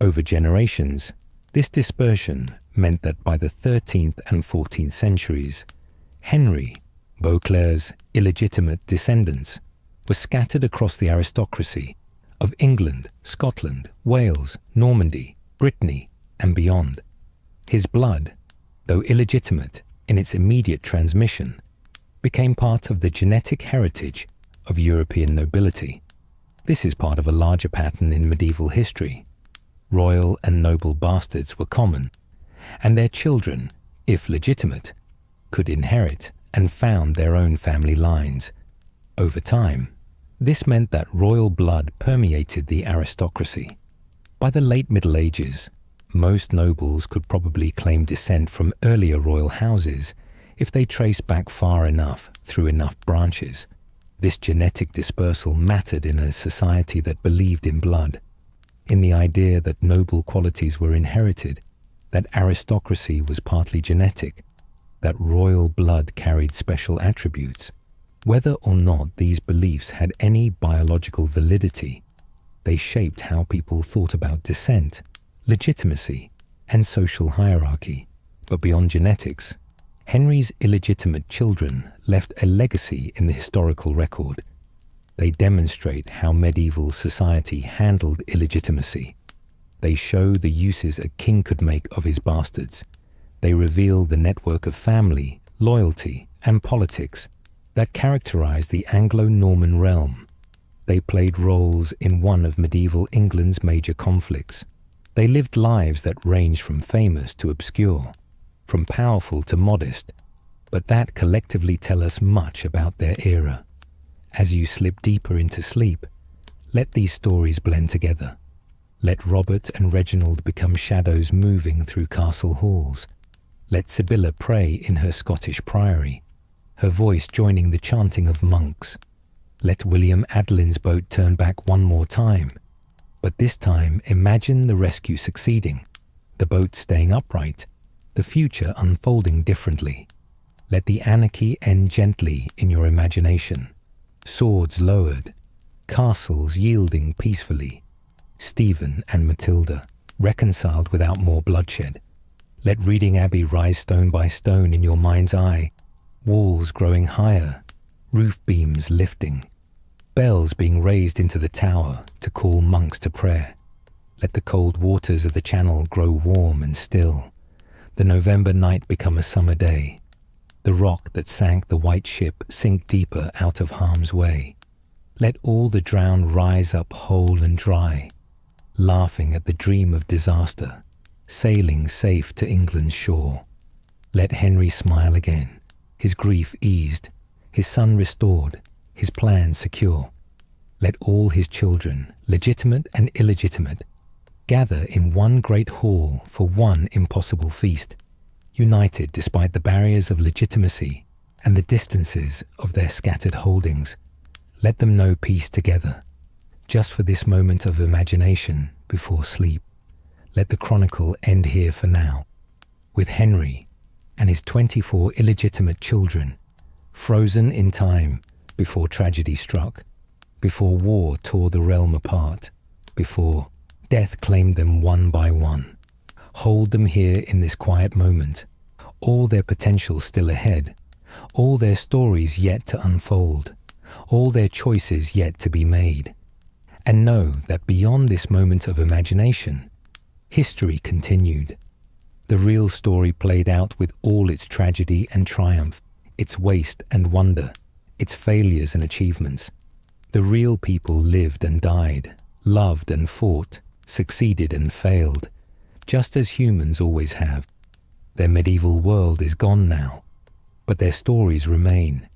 Over generations, this dispersion meant that by the 13th and 14th centuries, Henry, Beauclerc's illegitimate descendants, were scattered across the aristocracy of England, Scotland, Wales, Normandy, Brittany, and beyond. His blood, though illegitimate in its immediate transmission, became part of the genetic heritage of European nobility. This is part of a larger pattern in medieval history. Royal and noble bastards were common, and their children, if legitimate, could inherit and found their own family lines. Over time, this meant that royal blood permeated the aristocracy. By the late Middle Ages, most nobles could probably claim descent from earlier royal houses if they traced back far enough through enough branches. This genetic dispersal mattered in a society that believed in blood, in the idea that noble qualities were inherited, that aristocracy was partly genetic, that royal blood carried special attributes. Whether or not these beliefs had any biological validity, they shaped how people thought about descent, legitimacy, and social hierarchy. But beyond genetics, Henry's illegitimate children left a legacy in the historical record. They demonstrate how medieval society handled illegitimacy. They show the uses a king could make of his bastards. They reveal the network of family, loyalty, and politics that characterized the Anglo-Norman realm. They played roles in one of medieval England's major conflicts. They lived lives that ranged from famous to obscure, from powerful to modest, but that collectively tell us much about their era. As you slip deeper into sleep, let these stories blend together. Let Robert and Reginald become shadows moving through castle halls. Let Sybilla pray in her Scottish priory, her voice joining the chanting of monks. Let William Adelin's boat turn back one more time, but this time imagine the rescue succeeding, the boat staying upright, the future unfolding differently. Let the anarchy end gently in your imagination. Swords lowered, castles yielding peacefully, Stephen and Matilda reconciled without more bloodshed. Let Reading Abbey rise stone by stone in your mind's eye, walls growing higher, roof beams lifting, bells being raised into the tower to call monks to prayer. Let the cold waters of the Channel grow warm and still, the November night become a summer day, the rock that sank the white ship sink deeper out of harm's way. Let all the drowned rise up whole and dry, laughing at the dream of disaster, sailing safe to England's shore. Let Henry smile again, his grief eased, his son restored, his plans secure. Let all his children, legitimate and illegitimate, gather in one great hall for one impossible feast, united despite the barriers of legitimacy and the distances of their scattered holdings. Let them know peace together, just for this moment of imagination before sleep. Let the chronicle end here for now, with Henry and his 24 illegitimate children, frozen in time before tragedy struck, before war tore the realm apart, before death claimed them one by one. Hold them here in this quiet moment, all their potential still ahead, all their stories yet to unfold, all their choices yet to be made. And know that beyond this moment of imagination, history continued. The real story played out with all its tragedy and triumph, its waste and wonder, its failures and achievements. The real people lived and died, loved and fought, succeeded and failed, just as humans always have. Their medieval world is gone now, but their stories remain,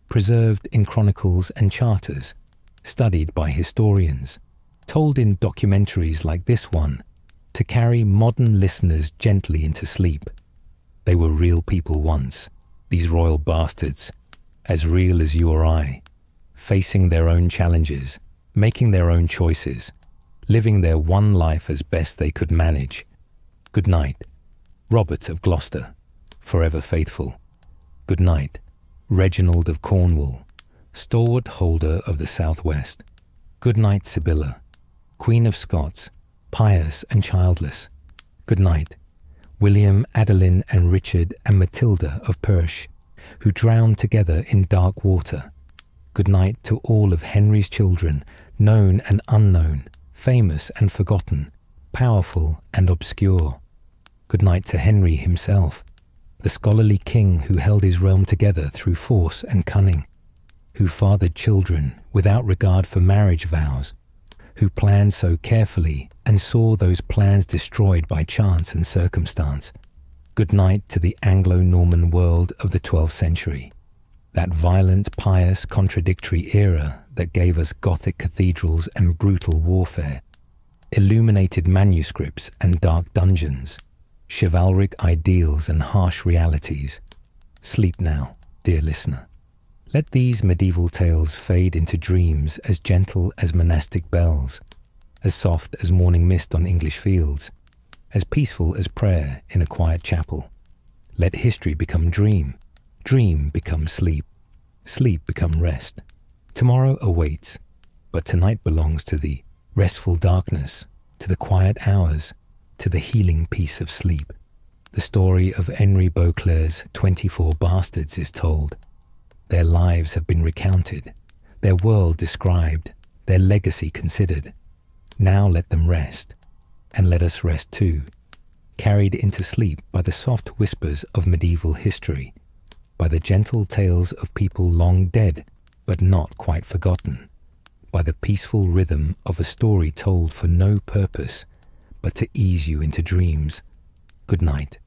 preserved in chronicles and charters, studied by historians, told in documentaries like this one, to carry modern listeners gently into sleep. They were real people once, these royal bastards, as real as you or I, facing their own challenges, making their own choices, living their one life as best they could manage. Good night, Robert of Gloucester, forever faithful. Good night, Reginald of Cornwall, stalwart holder of the southwest. Good night, Sybilla, Queen of Scots, pious and childless. Good night, William Adelin and Richard and Matilda of Perche, who drowned together in dark water. Good night to all of Henry's children, known and unknown, famous and forgotten, powerful and obscure. Good night to Henry himself, the scholarly king who held his realm together through force and cunning, who fathered children without regard for marriage vows, who planned so carefully and saw those plans destroyed by chance and circumstance. Good night to the Anglo-Norman world of the 12th century, that violent, pious, contradictory era that gave us Gothic cathedrals and brutal warfare, illuminated manuscripts and dark dungeons, chivalric ideals and harsh realities. Sleep now, dear listener. Let these medieval tales fade into dreams as gentle as monastic bells, as soft as morning mist on English fields, as peaceful as prayer in a quiet chapel. Let history become dream, dream become sleep. sleep become rest. Tomorrow awaits, but tonight belongs to the restful darkness, to the quiet hours, to the healing peace of sleep. The story of Henry Beauclerc's 24 bastards is told. Their lives have been recounted, their world described, their legacy considered. Now let them rest, and let us rest too, carried into sleep by the soft whispers of medieval history, by the gentle tales of people long dead but not quite forgotten, by the peaceful rhythm of a story told for no purpose but to ease you into dreams. Good night.